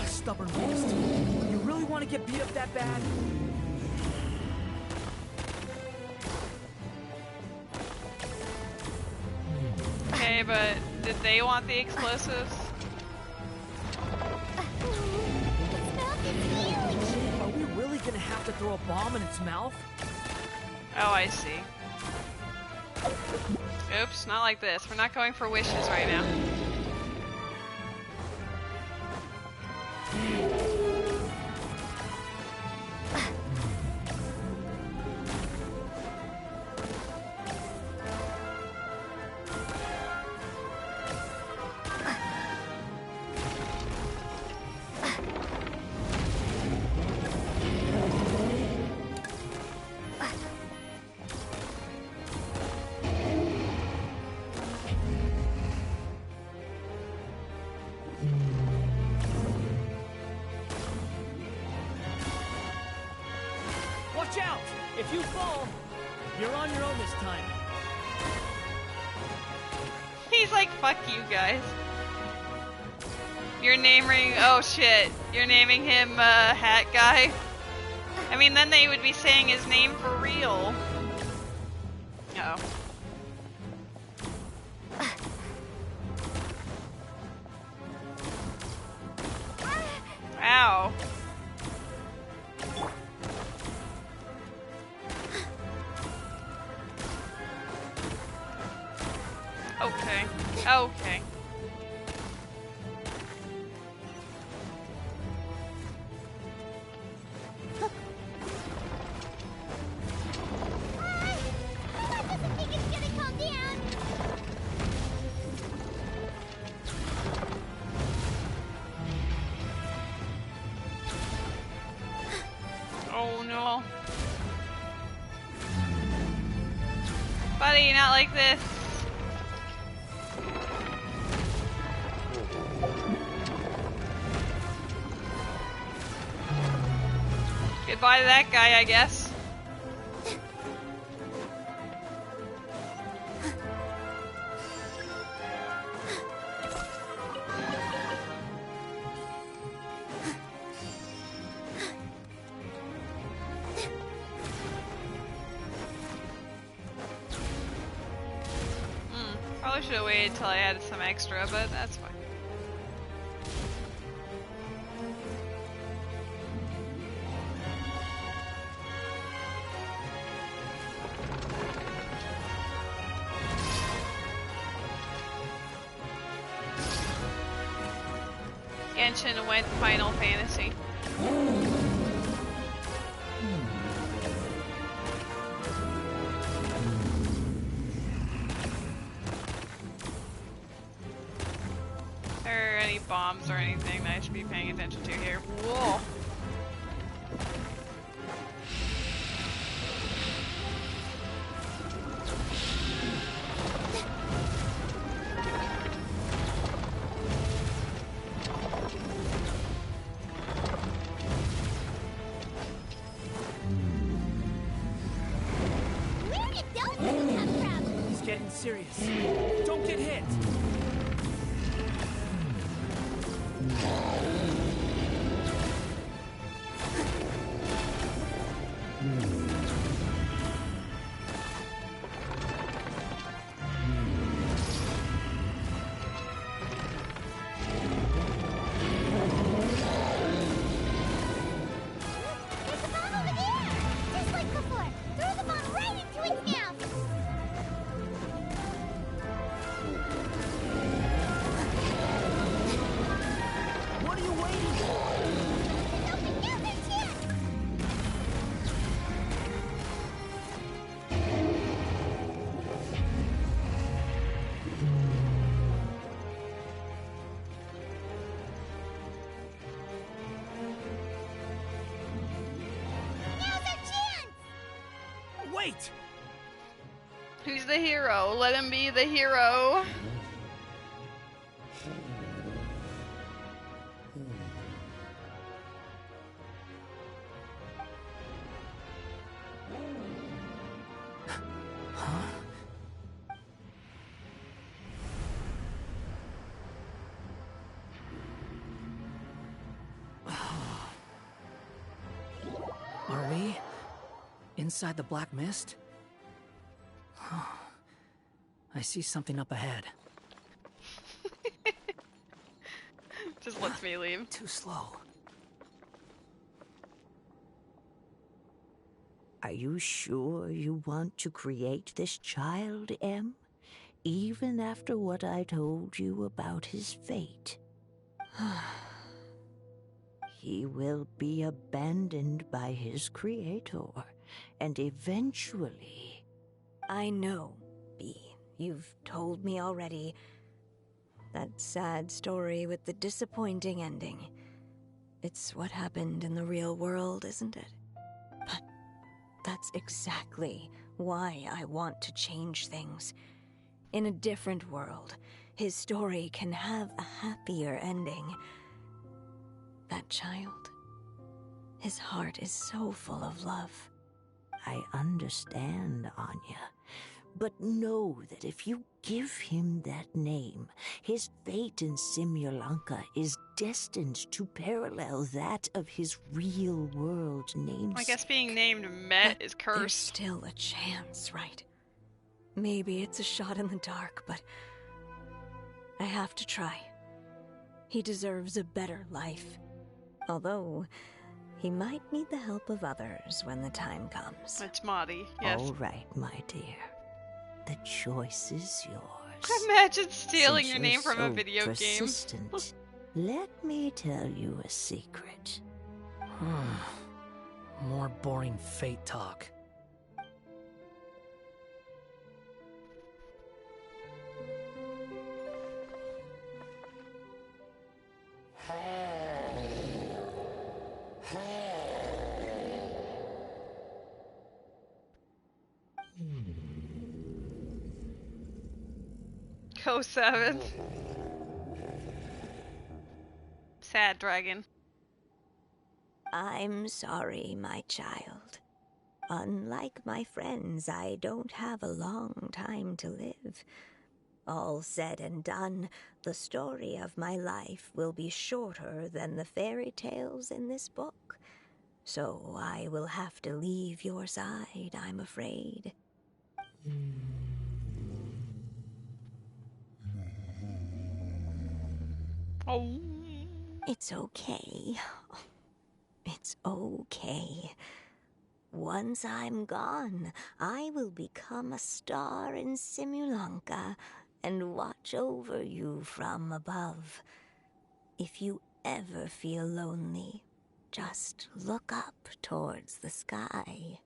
Stubborn beast. You really want to get beat up that bad? Okay, but did they want the explosives? Are we really gonna have to throw a bomb in its mouth? Oh, I see. Oops, not like this. We're not going for wishes right now. Watch out! If you fall, you're on your own this time. He's like, fuck you guys. You're naming, oh shit, you're naming him Hat Guy? I mean, then they would be saying his name for real. Uh oh. Ow. Okay. Okay. Oh no. Buddy, not like this. Goodbye to that guy, I guess. Probably should have waited till I added some extra, but that's fine. Genshin went Final Fantasy. Are there any bombs or anything that I should be paying attention to here. Whoa! Where did those two come from? It's getting serious. Don't get hit! There's a bomb over there! Just like before! Throw the bomb right into its mouth! What are you waiting for? Now's their chance! Now's our chance! Wait! Who's the hero? Let him be the hero. Are we inside the black mist? I see something up ahead. Just lets me leave. Too slow. Are you sure you want to create this child, Em? Even after what I told you about his fate? He will be abandoned by his creator, and eventually... I know, B. You've told me already. That sad story with the disappointing ending. It's what happened in the real world, isn't it? But that's exactly why I want to change things. In a different world, his story can have a happier ending. That child, his heart is so full of love. I understand, Anya. But know that if you give him that name, his fate in Simulanka is destined to parallel that of his real-world namesake. I guess being named Met is cursed. There's still a chance, right? Maybe it's a shot in the dark, but I have to try. He deserves a better life. Although, he might need the help of others when the time comes. It's Maudie, yes. All right, my dear. The choice is yours. Imagine stealing Since your you're name from a so video persistent, let me tell you a secret. More boring fate talk. Go 7. Sad dragon. I'm sorry, my child. Unlike my friends, I don't have a long time to live. All said and done, the story of my life will be shorter than the fairy tales in this book. So I will have to leave your side, I'm afraid. Oh. It's okay. It's okay. Once I'm gone, I will become a star in Simulanka and watch over you from above. If you ever feel lonely, just look up towards the sky.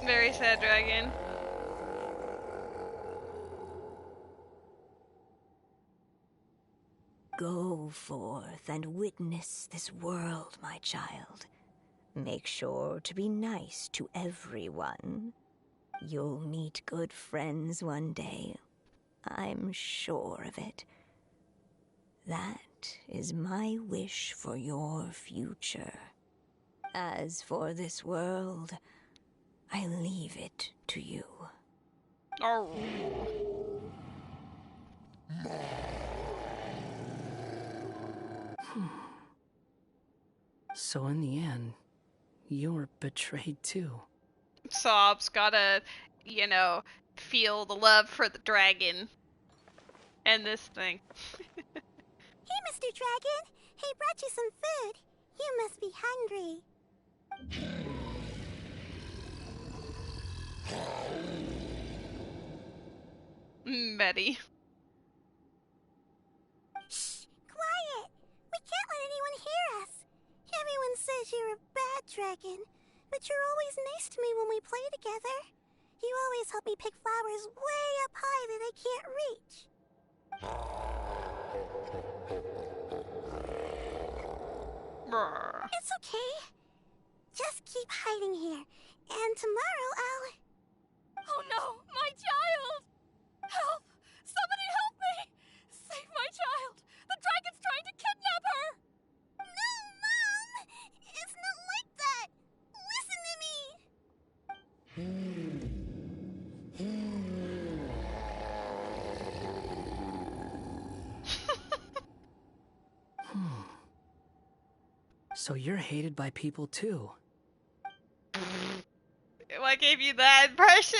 Very sad dragon. Go forth and witness this world, my child. Make sure to be nice to everyone. You'll meet good friends one day. I'm sure of it. That is my wish for your future. As for this world, I leave it to you. Oh. So in the end, you were betrayed too. Sob's gotta, you know, feel the love for the dragon. And this thing. Hey, Mr. Dragon. He brought you some food. You must be hungry. Betty. Shh! Quiet! We can't let anyone hear us. Everyone says you're a bad dragon, but you're always nice to me when we play together. You always help me pick flowers way up high that I can't reach. It's okay. Just keep hiding here, and tomorrow I'll... Oh no, my child! Help! Somebody help me! Save my child! The dragon's trying to kidnap her! No, Mom! It's not like that! Listen to me! So you're hated by people too. What gave you that impression?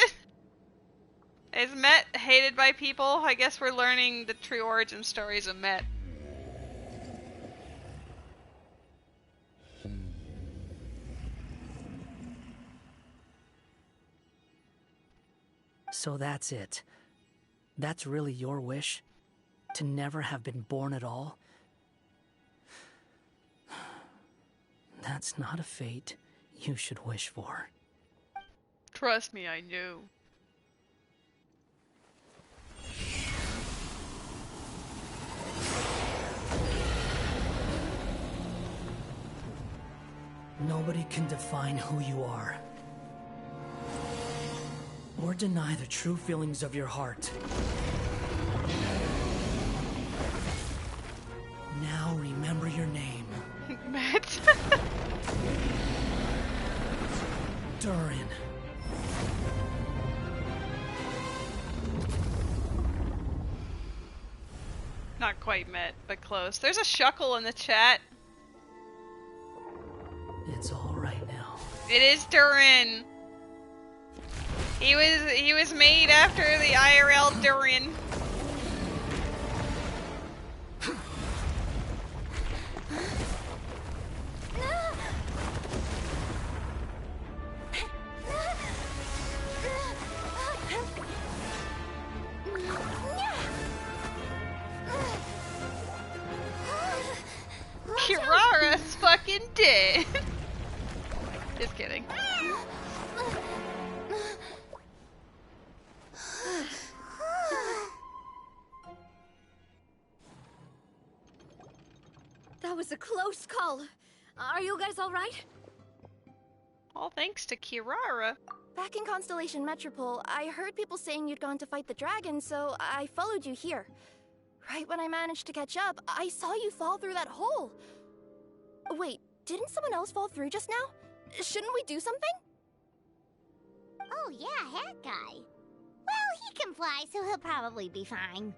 Is Met hated by people? I guess we're learning the true origin stories of Met. So that's it. That's really your wish? To never have been born at all? That's not a fate you should wish for. Trust me, I knew. Nobody can define who you are. Or deny the true feelings of your heart. Now remember your name. Matt. Durin. Not quite Met, but close. There's a shuckle in the chat. It's all right now. It is Durin. He was made after the IRL Durin. Kirara's fucking dead. Just kidding. That was a close call. Are you guys all right? All thanks to Kirara. Back in Constellation Metropole, I heard people saying you'd gone to fight the dragon, so I followed you here. Right when I managed to catch up, I saw you fall through that hole. Wait, didn't someone else fall through just now? Shouldn't we do something? Oh yeah, Hat Guy. Well, he can fly, so he'll probably be fine.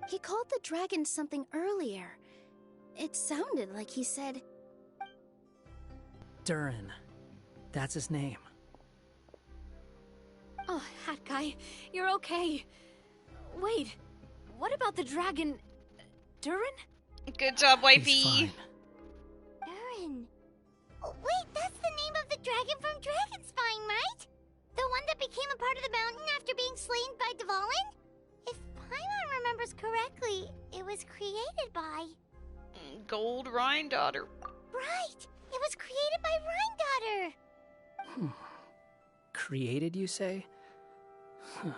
He called the dragon something earlier. It sounded like he said... Durin. That's his name. Oh, Hat Guy, you're okay. Wait, what about the dragon... Durin? Good job, wifey. He's fine. Durin. Oh, wait, that's the name of the dragon from Dragonspine, right? The one that became a part of the mountain after being slain by Dvalin? If Paimon remembers correctly, it was created by... Gold Rhine Daughter. Right! It was created by Rhine Daughter! created, you say? Huh.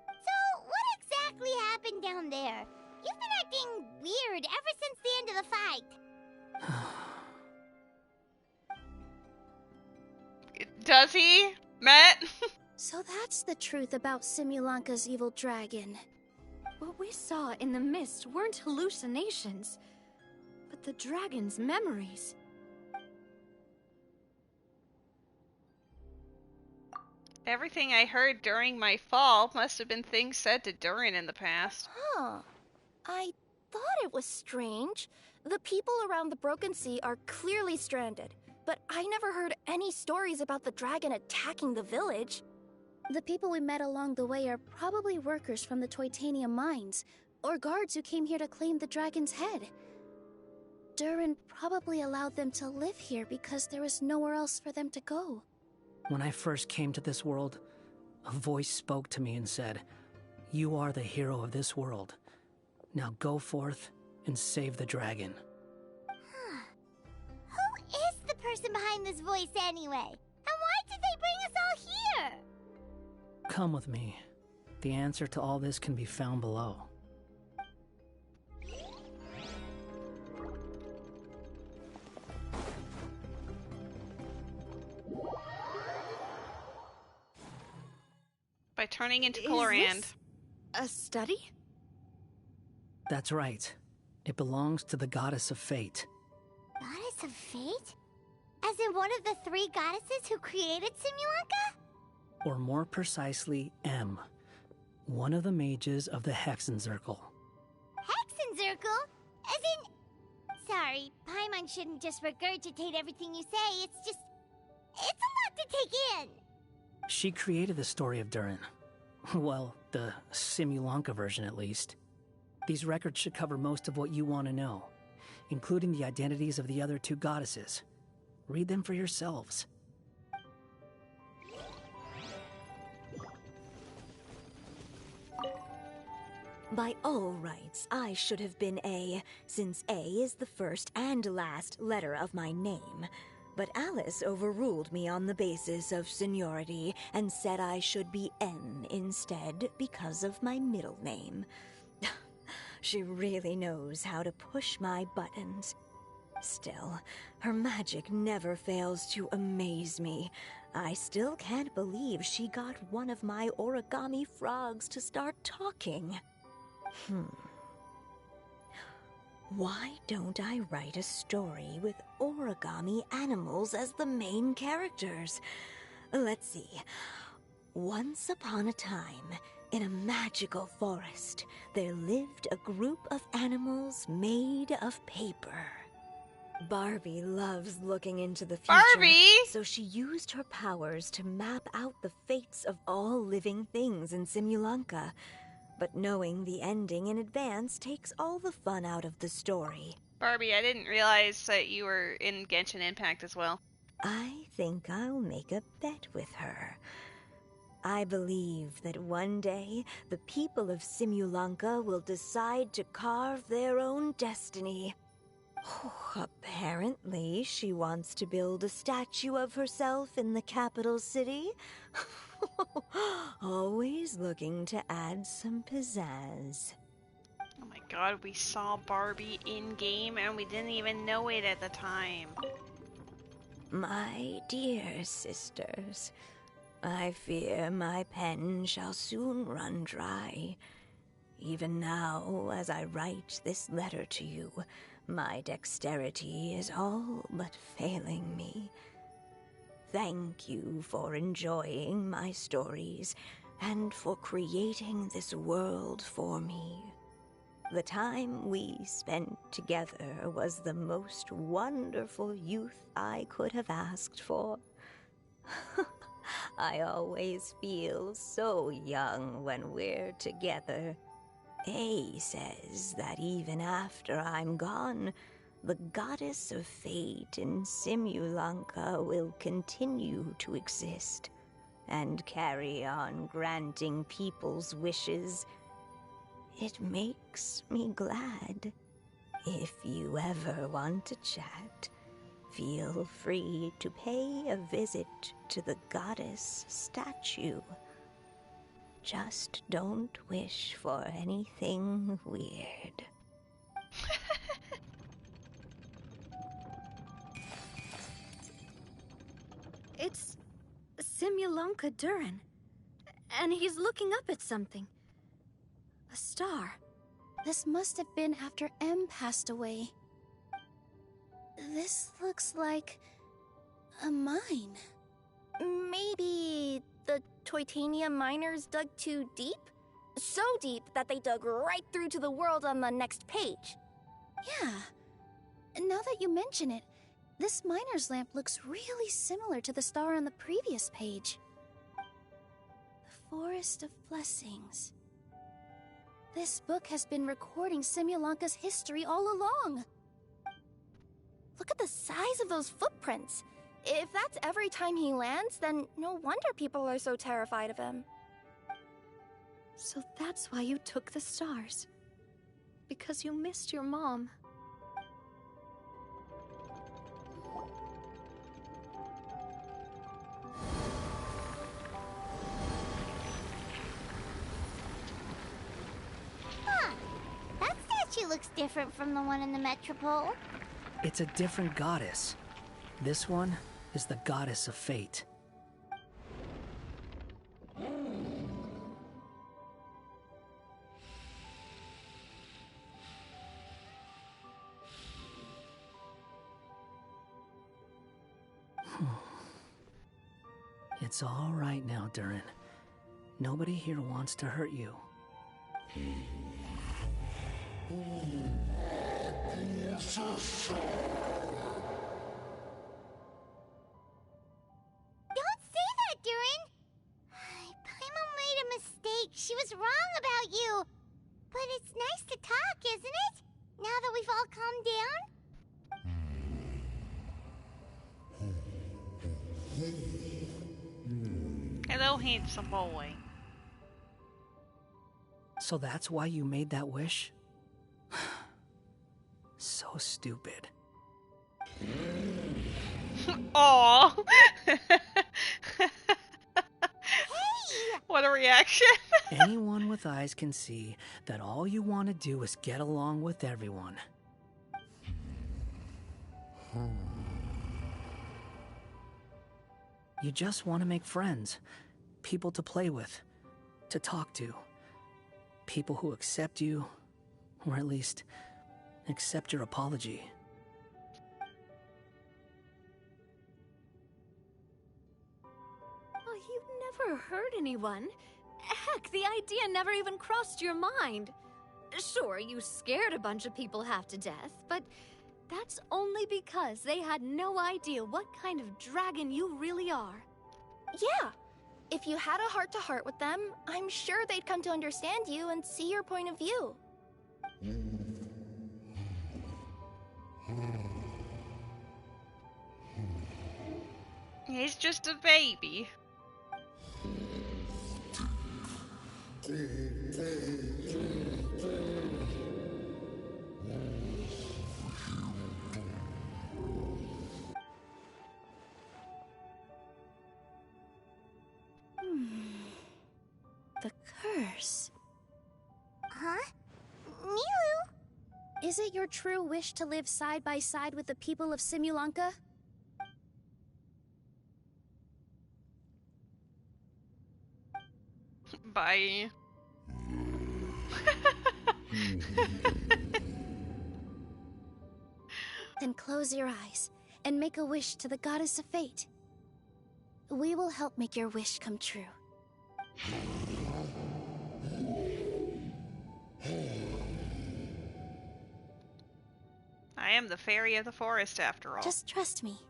So, what exactly happened down there? You've been acting weird ever since the end of the fight. Does he, Matt? So that's the truth about Simulanka's evil dragon. What we saw in the mist weren't hallucinations, but the dragon's memories. Everything I heard during my fall must have been things said to Durin in the past. Huh. I thought it was strange. The people around the Broken Sea are clearly stranded, but I never heard any stories about the dragon attacking the village. The people we met along the way are probably workers from the Toitania mines, or guards who came here to claim the dragon's head. Durin probably allowed them to live here because there was nowhere else for them to go. When I first came to this world, a voice spoke to me and said, "You are the hero of this world. Now go forth and save the dragon." Who is the person behind this voice anyway? And why did they bring us all here? Come with me. The answer to all this can be found below. By turning into Is Colorand. this a study? That's right. It belongs to the goddess of fate. Goddess of fate? As in one of the 3 goddesses who created Simulanka? Or more precisely, M. One of the mages of the Hexenzirkel. Hexenzirkel? As in... Sorry, Paimon shouldn't just regurgitate everything you say. It's a lot to take in. She created the story of Durin. Well, the Simulanka version at least. These records should cover most of what you want to know, including the identities of the other 2 goddesses. Read them for yourselves. By all rights, I should have been A, since A is the first and last letter of my name. But Alice overruled me on the basis of seniority and said I should be M instead because of my middle name. She really knows how to push my buttons. Still, her magic never fails to amaze me. I still can't believe she got one of my origami frogs to start talking. Why don't I write a story with origami animals as the main characters? Let's see. Once upon a time, in a magical forest, there lived a group of animals made of paper. Barbie loves looking into the future. Barbie! So she used her powers to map out the fates of all living things in Simulanka. But knowing the ending in advance takes all the fun out of the story. Barbie, I didn't realize that you were in Genshin Impact as well. I think I'll make a bet with her. I believe that one day the people of Simulanka will decide to carve their own destiny. Apparently, she wants to build a statue of herself in the capital city. Always looking to add some pizzazz. Oh my god, we saw Barbie in-game and we didn't even know it at the time. My dear sisters, I fear my pen shall soon run dry. Even now, as I write this letter to you, my dexterity is all but failing me. Thank you for enjoying my stories and for creating this world for me. The time we spent together was the most wonderful youth I could have asked for. I always feel so young when we're together. A says that even after I'm gone, the goddess of fate in Simulanka will continue to exist and carry on granting people's wishes. It makes me glad. If you ever want to chat, Feel free to pay a visit to the goddess statue. Just don't wish for anything weird. It's Simulonka Durin. And he's looking up at something. A star. This must have been after M passed away. This looks like a mine. Maybe the Toitania miners dug too deep? So deep that they dug right through to the world on the next page. Yeah. Now that you mention it, this miner's lamp looks really similar to the star on the previous page. The Forest of Blessings. This book has been recording Simulonka's history all along. Look at the size of those footprints. If that's every time he lands, then no wonder people are so terrified of him. So that's why you took the stars. Because you missed your mom. Huh. That statue looks different from the one in the Metropole. It's a different goddess. This one is the goddess of fate. It's all right now, Durin. Nobody here wants to hurt you. Don't say that, Durin! Paimon made a mistake. She was wrong about you. But it's nice to talk, isn't it? Now that we've all calmed down? Hello, handsome boy. So that's why you made that wish? So stupid. Aww. What a reaction. Anyone with eyes can see that all you want to do is get along with everyone. You just want to make friends, people to play with, to talk to, people who accept you, or at least accept your apology. Oh, you never hurt anyone. Heck, the idea never even crossed your mind. Sure, you scared a bunch of people half to death, but that's only because they had no idea what kind of dragon you really are. Yeah. If you had a heart-to-heart with them, I'm sure they'd come to understand you and see your point of view. He's just a baby. The curse. Huh? Nilu? Is it your true wish to live side by side with the people of Simulonka? Bye. Then close your eyes and make a wish to the goddess of fate. We will help make your wish come true. I am the fairy of the forest after all. Just trust me.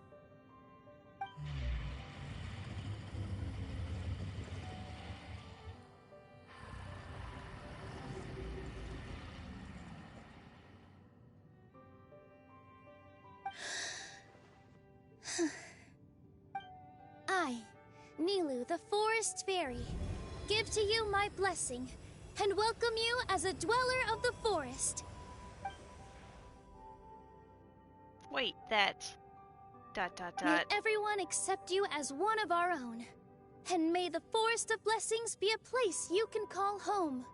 I, Nilu, the forest fairy, give to you my blessing and welcome you as a dweller of the forest. Wait, that... May everyone accept you as one of our own. And may the Forest of Blessings be a place you can call home.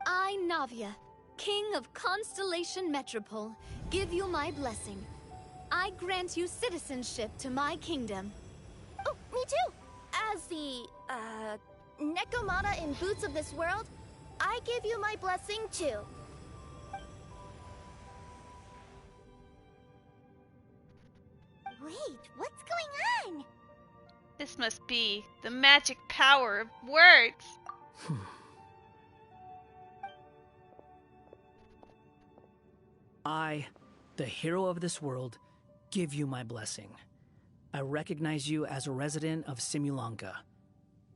I, Navia, King of Constellation Metropole, give you my blessing. I grant you citizenship to my kingdom. Oh, me too! As the, Nekomata in Boots of this world, I give you my blessing too. Wait, what's going on? This must be the magic power of words. I, the hero of this world, give you my blessing. I recognize you as a resident of Simulanka.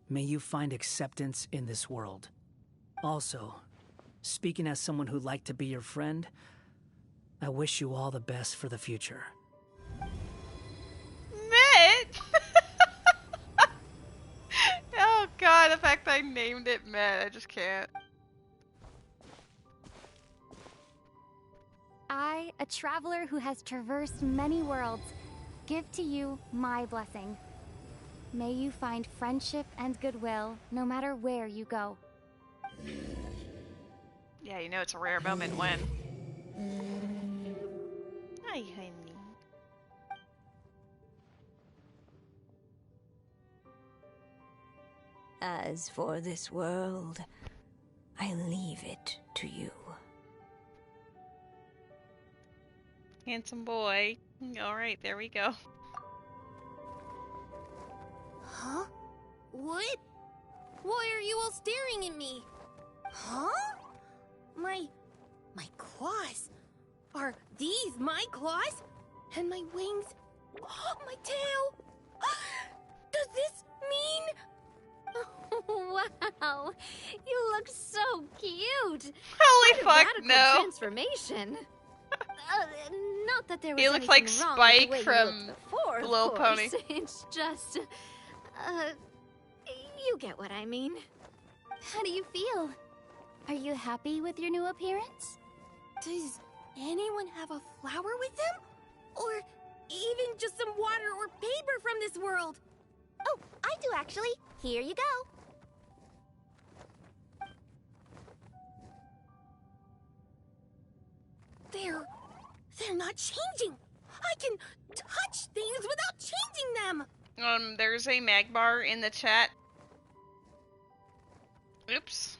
May you find acceptance in this world. Also, speaking as someone who'd like to be your friend, I wish you all the best for the future. Met! Oh god, the fact I named it Met, I just can't. I, a traveler who has traversed many worlds, give to you my blessing. May you find friendship and goodwill no matter where you go. Yeah, you know it's a rare moment when. Hi, honey. As for this world, I leave it to you. Handsome boy. Alright, there we go. Huh? What? Why are you all staring at me? Huh? My claws? Are these my claws? And my wings? My tail? Does this mean... Wow, you look so cute. Holy What a fuck, radical no. Transformation. Not that there was He looks anything like wrong with the Spike way you from looked before, The Little of course. Pony. It's just, you get what I mean. How do you feel? Are you happy with your new appearance? Does anyone have a flower with them? Or even just some water or paper from this world? Oh, I do actually. Here you go. They're not changing. I can touch things without changing them. There's a Magbar in the chat. Oops.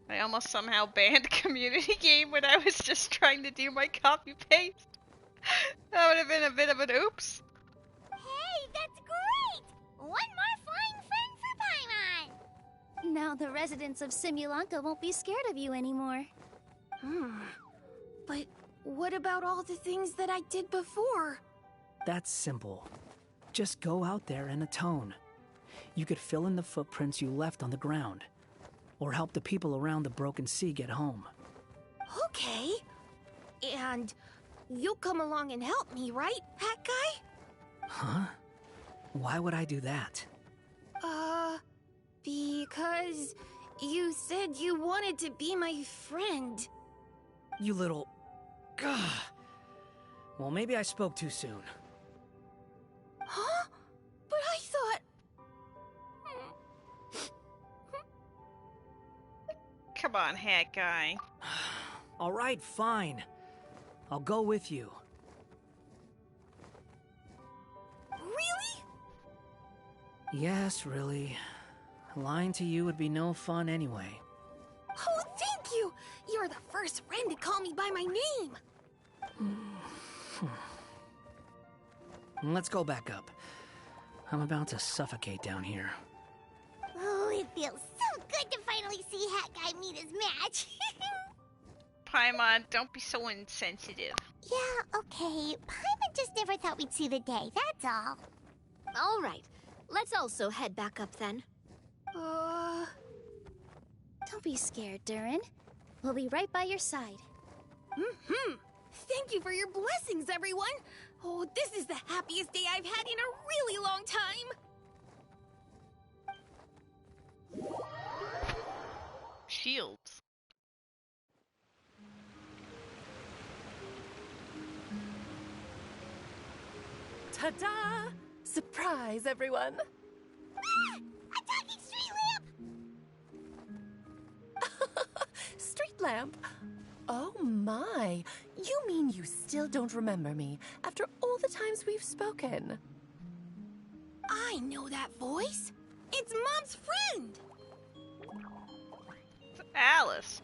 I almost somehow banned community game when I was just trying to do my copy paste. That would have been a bit of an oops. Hey, that's great! One more flying friend for Paimon! Now the residents of Simulanka won't be scared of you anymore. But what about all the things that I did before? That's simple. Just go out there and atone. You could fill in the footprints you left on the ground, or help the people around the Broken Sea get home. Okay. And you'll come along and help me, right, Hat Guy? Huh? Why would I do that? Because you said you wanted to be my friend. You little... Gah. Well, maybe I spoke too soon. Huh? But I thought... Come on, Hat Guy. All right, fine. I'll go with you. Really? Yes, really. Lying to you would be no fun anyway. Oh, thank you! You're the first friend to call me by my name! Let's go back up. I'm about to suffocate down here. Oh, it feels so good to finally see Hat Guy meet his match. Paimon, don't be so insensitive. Yeah, okay. Paimon just never thought we'd see the day, that's all. All right, let's also head back up then. Don't be scared, Durin. We'll be right by your side. Thank you for your blessings, everyone! Oh, this is the happiest day I've had in a really long time! Shields. Ta-da! Surprise, everyone! Ah! A talking street lamp! Street lamp? Oh my! You mean you still don't remember me after all the times we've spoken? I know that voice. It's Mom's friend. It's Alice.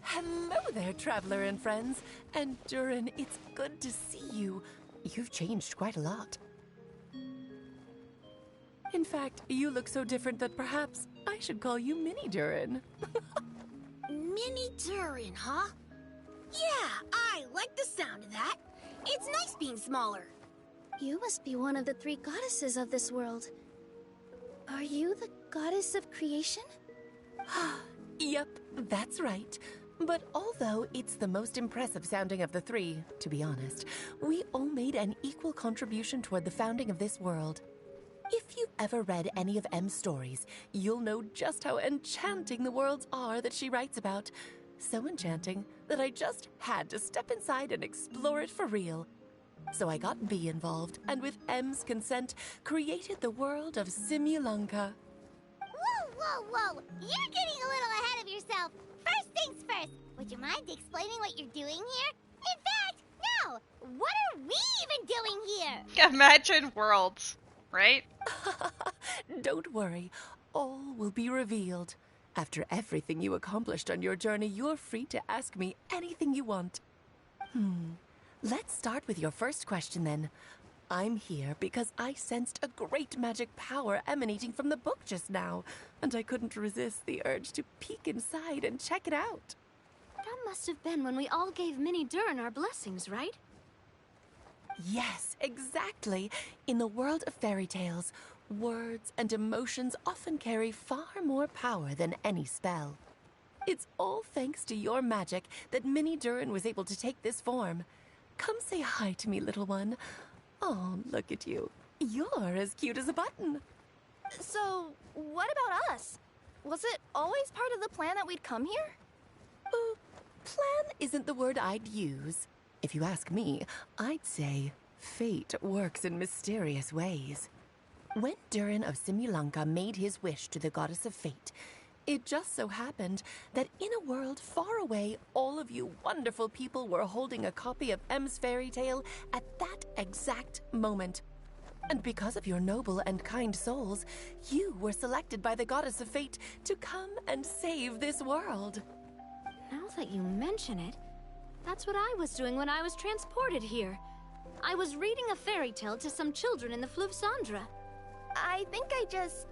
Hello there, traveler and friends. And Durin, it's good to see you. You've changed quite a lot. In fact, you look so different that perhaps I should call you Mini Durin. Mini Durin, huh? Yeah, I like the sound of that. It's nice being smaller. You must be one of the 3 goddesses of this world. Are you the goddess of creation? Yep, that's right. But although it's the most impressive sounding of the 3, to be honest, we all made an equal contribution toward the founding of this world. If you've ever read any of M's stories, you'll know just how enchanting the worlds are that she writes about. So enchanting that I just had to step inside and explore it for real. So I got B involved, and with M's consent, created the world of Simulunka. Whoa, whoa, whoa! You're getting a little ahead of yourself. First things first, would you mind explaining what you're doing here? In fact, no! What are we even doing here? Imagine worlds, right? Don't worry, all will be revealed. After everything you accomplished on your journey, you're free to ask me anything you want. Let's start with your first question then. I'm here because I sensed a great magic power emanating from the book just now, and I couldn't resist the urge to peek inside and check it out. That must have been when we all gave Mini Durin our blessings, right? Yes, exactly. In the world of fairy tales, words and emotions often carry far more power than any spell. It's all thanks to your magic that Mini Durin was able to take this form. Come say hi to me, little one. Oh, look at you. You're as cute as a button. So, what about us? Was it always part of the plan that we'd come here? Plan isn't the word I'd use. If you ask me, I'd say fate works in mysterious ways. When Durin of Simulunka made his wish to the goddess of fate, it just so happened that in a world far away, all of you wonderful people were holding a copy of M's fairy tale at that exact moment. And because of your noble and kind souls, you were selected by the goddess of fate to come and save this world. Now that you mention it, that's what I was doing when I was transported here. I was reading a fairy tale to some children in the Fleuve Cendra. I think I just,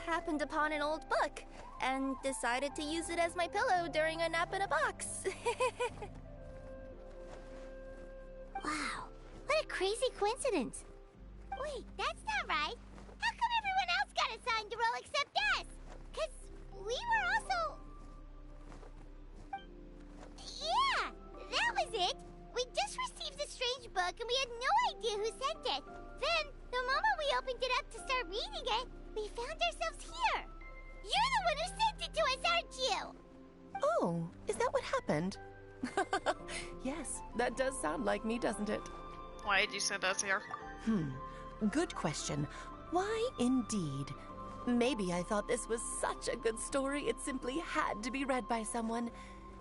happened upon an old book and decided to use it as my pillow during a nap in a box. Wow, what a crazy coincidence. Wait, that's not right. How come everyone else got assigned to roll except us? 'Cause we were also... Yeah, that was it. We just received a strange book and we had no idea who sent it. Then, the moment we opened it up to start reading it, we found ourselves here. You're the one who sent it to us, aren't you? Oh, is that what happened? Yes, that does sound like me, doesn't it? Why did you send us here? Good question. Why indeed? Maybe I thought this was such a good story it simply had to be read by someone.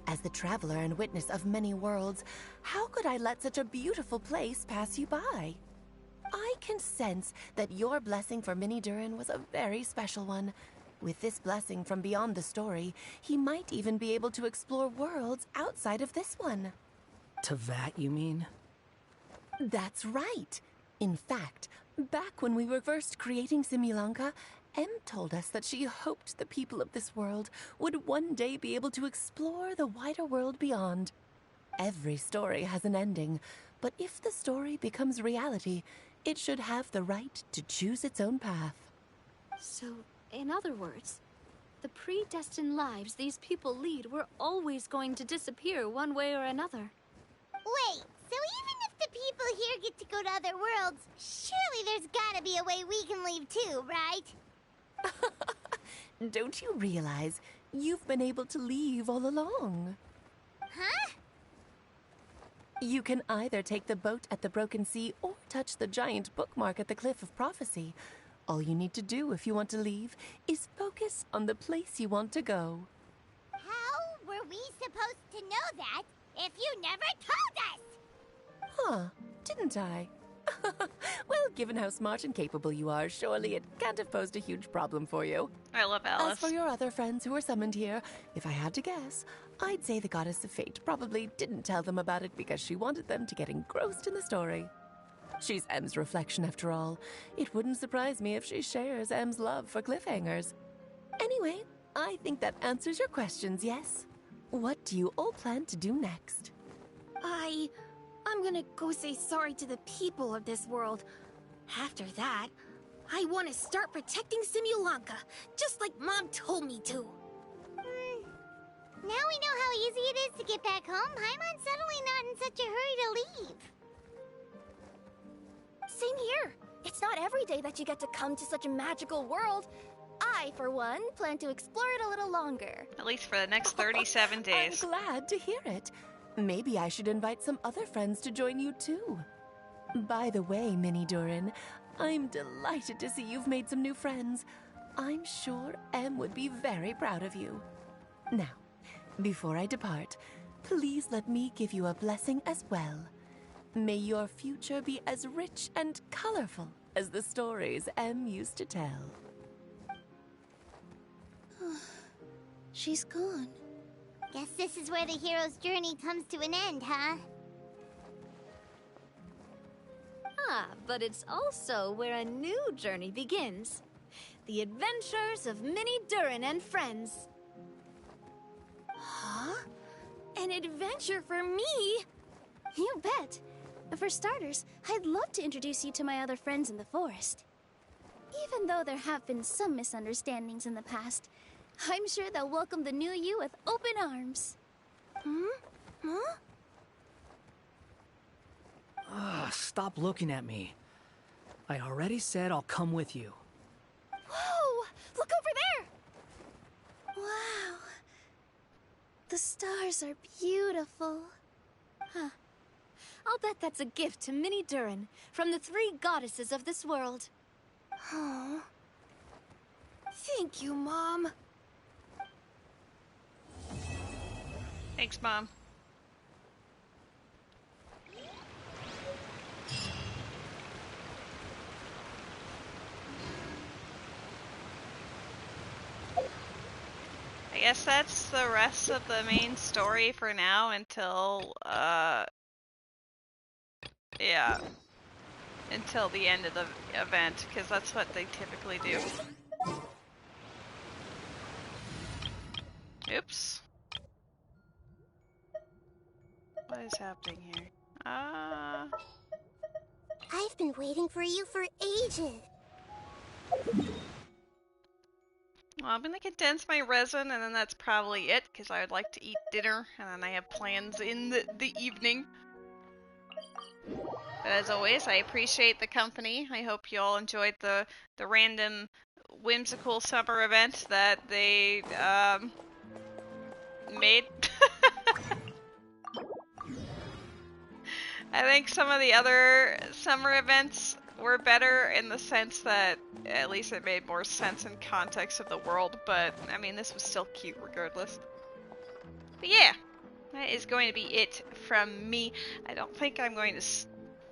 As the traveler and witness of many worlds, how could I let such a beautiful place pass you by? I can sense that your blessing for Mini Durin was a very special one. With this blessing from beyond the story, he might even be able to explore worlds outside of this one. Teyvat, you mean? That's right. In fact, back when we were first creating Simulunka, Em told us that she hoped the people of this world would one day be able to explore the wider world beyond. Every story has an ending, but if the story becomes reality, it should have the right to choose its own path. So, in other words, the predestined lives these people lead were always going to disappear one way or another. Wait, so even if the people here get to go to other worlds, surely there's gotta be a way we can leave too, right? Don't you realize you've been able to leave all along? Huh? You can either take the boat at the Broken Sea or touch the giant bookmark at the Cliff of Prophecy. All you need to do if you want to leave is focus on the place you want to go. How were we supposed to know that if you never told us? Huh, didn't I? Well, given how smart and capable you are, surely it can't have posed a huge problem for you. I love Alice. As for your other friends who were summoned here, if I had to guess, I'd say the Goddess of Fate probably didn't tell them about it because she wanted them to get engrossed in the story. She's M's reflection, after all. It wouldn't surprise me if she shares M's love for cliffhangers. Anyway, I think that answers your questions, yes? What do you all plan to do next? I'm gonna go say sorry to the people of this world. After that, I want to start protecting Simulanka, just like Mom told me to. Now we know how easy it is to get back home. Paimon's suddenly not in such a hurry to leave. Same here. It's not every day that you get to come to such a magical world. I, for one, plan to explore it a little longer. At least for the next 37 days. I'm glad to hear it. Maybe I should invite some other friends to join you too. By the way, Minnie Durin, I'm delighted to see you've made some new friends. I'm sure Em would be very proud of you. Now, before I depart, please let me give you a blessing as well. May your future be as rich and colorful as the stories Em used to tell. She's gone. Guess this is where the hero's journey comes to an end, huh? Ah, but it's also where a new journey begins. The adventures of Minnie Durin and friends. Huh? An adventure for me? You bet. For starters, I'd love to introduce you to my other friends in the forest. Even though there have been some misunderstandings in the past, I'm sure they'll welcome the new you with open arms. Huh? Stop looking at me. I already said I'll come with you. Whoa! Look over there! Wow. The stars are beautiful. Huh. I'll bet that's a gift to Minnie Durin from the 3 goddesses of this world. Oh. Thank you, Mom. Thanks, Mom. I guess that's the rest of the main story for now until, yeah, until the end of the event, because that's what they typically do. Oops. What is happening here? I've been waiting for you for ages. Well, I'm gonna condense my resin, and then that's probably it, because I would like to eat dinner, and then I have plans in the evening. But as always, I appreciate the company. I hope you all enjoyed the random whimsical summer event that they made. I think some of the other summer events were better in the sense that at least it made more sense in context of the world, but I mean, this was still cute regardless. But yeah, that is going to be it from me. I don't think I'm going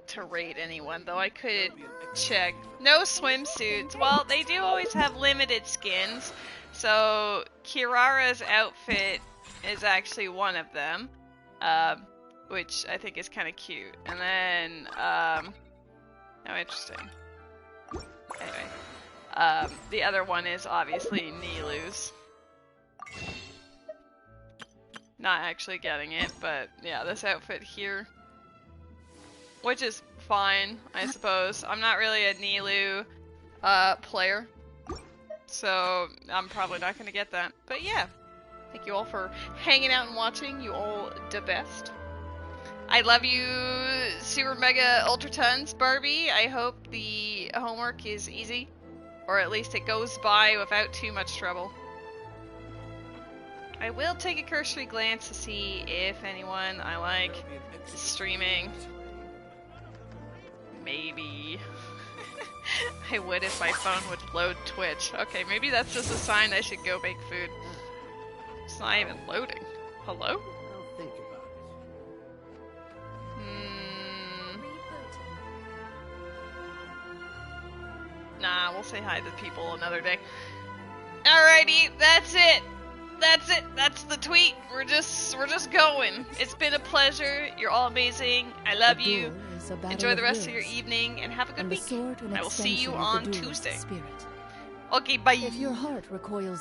to raid anyone, though I could check. No swimsuits. Well, they do always have limited skins, so Kirara's outfit is actually one of them, which I think is kind of cute. And then, oh, interesting. Anyway, the other one is obviously Nilu's. Not actually getting it, but yeah, this outfit here, which is fine, I suppose. I'm not really a Nilu player, so I'm probably not going to get that. But yeah, thank you all for hanging out and watching. You all the best. I love you, Super Mega Ultra Tons, Barbie. I hope the homework is easy, or at least it goes by without too much trouble. I will take a cursory glance to see if anyone I like is streaming. Maybe. I would if my phone would load Twitch. Okay, maybe that's just a sign I should go make food. It's not even loading. Hello? I'll think about it. Nah, we'll say hi to people another day. Alrighty, that's it. That's it. That's the tweet. We're just going. It's been a pleasure. You're all amazing. I love you. Enjoy the rest of your evening and have a good week. I will see you on Tuesday. Okay, bye. If your heart recoils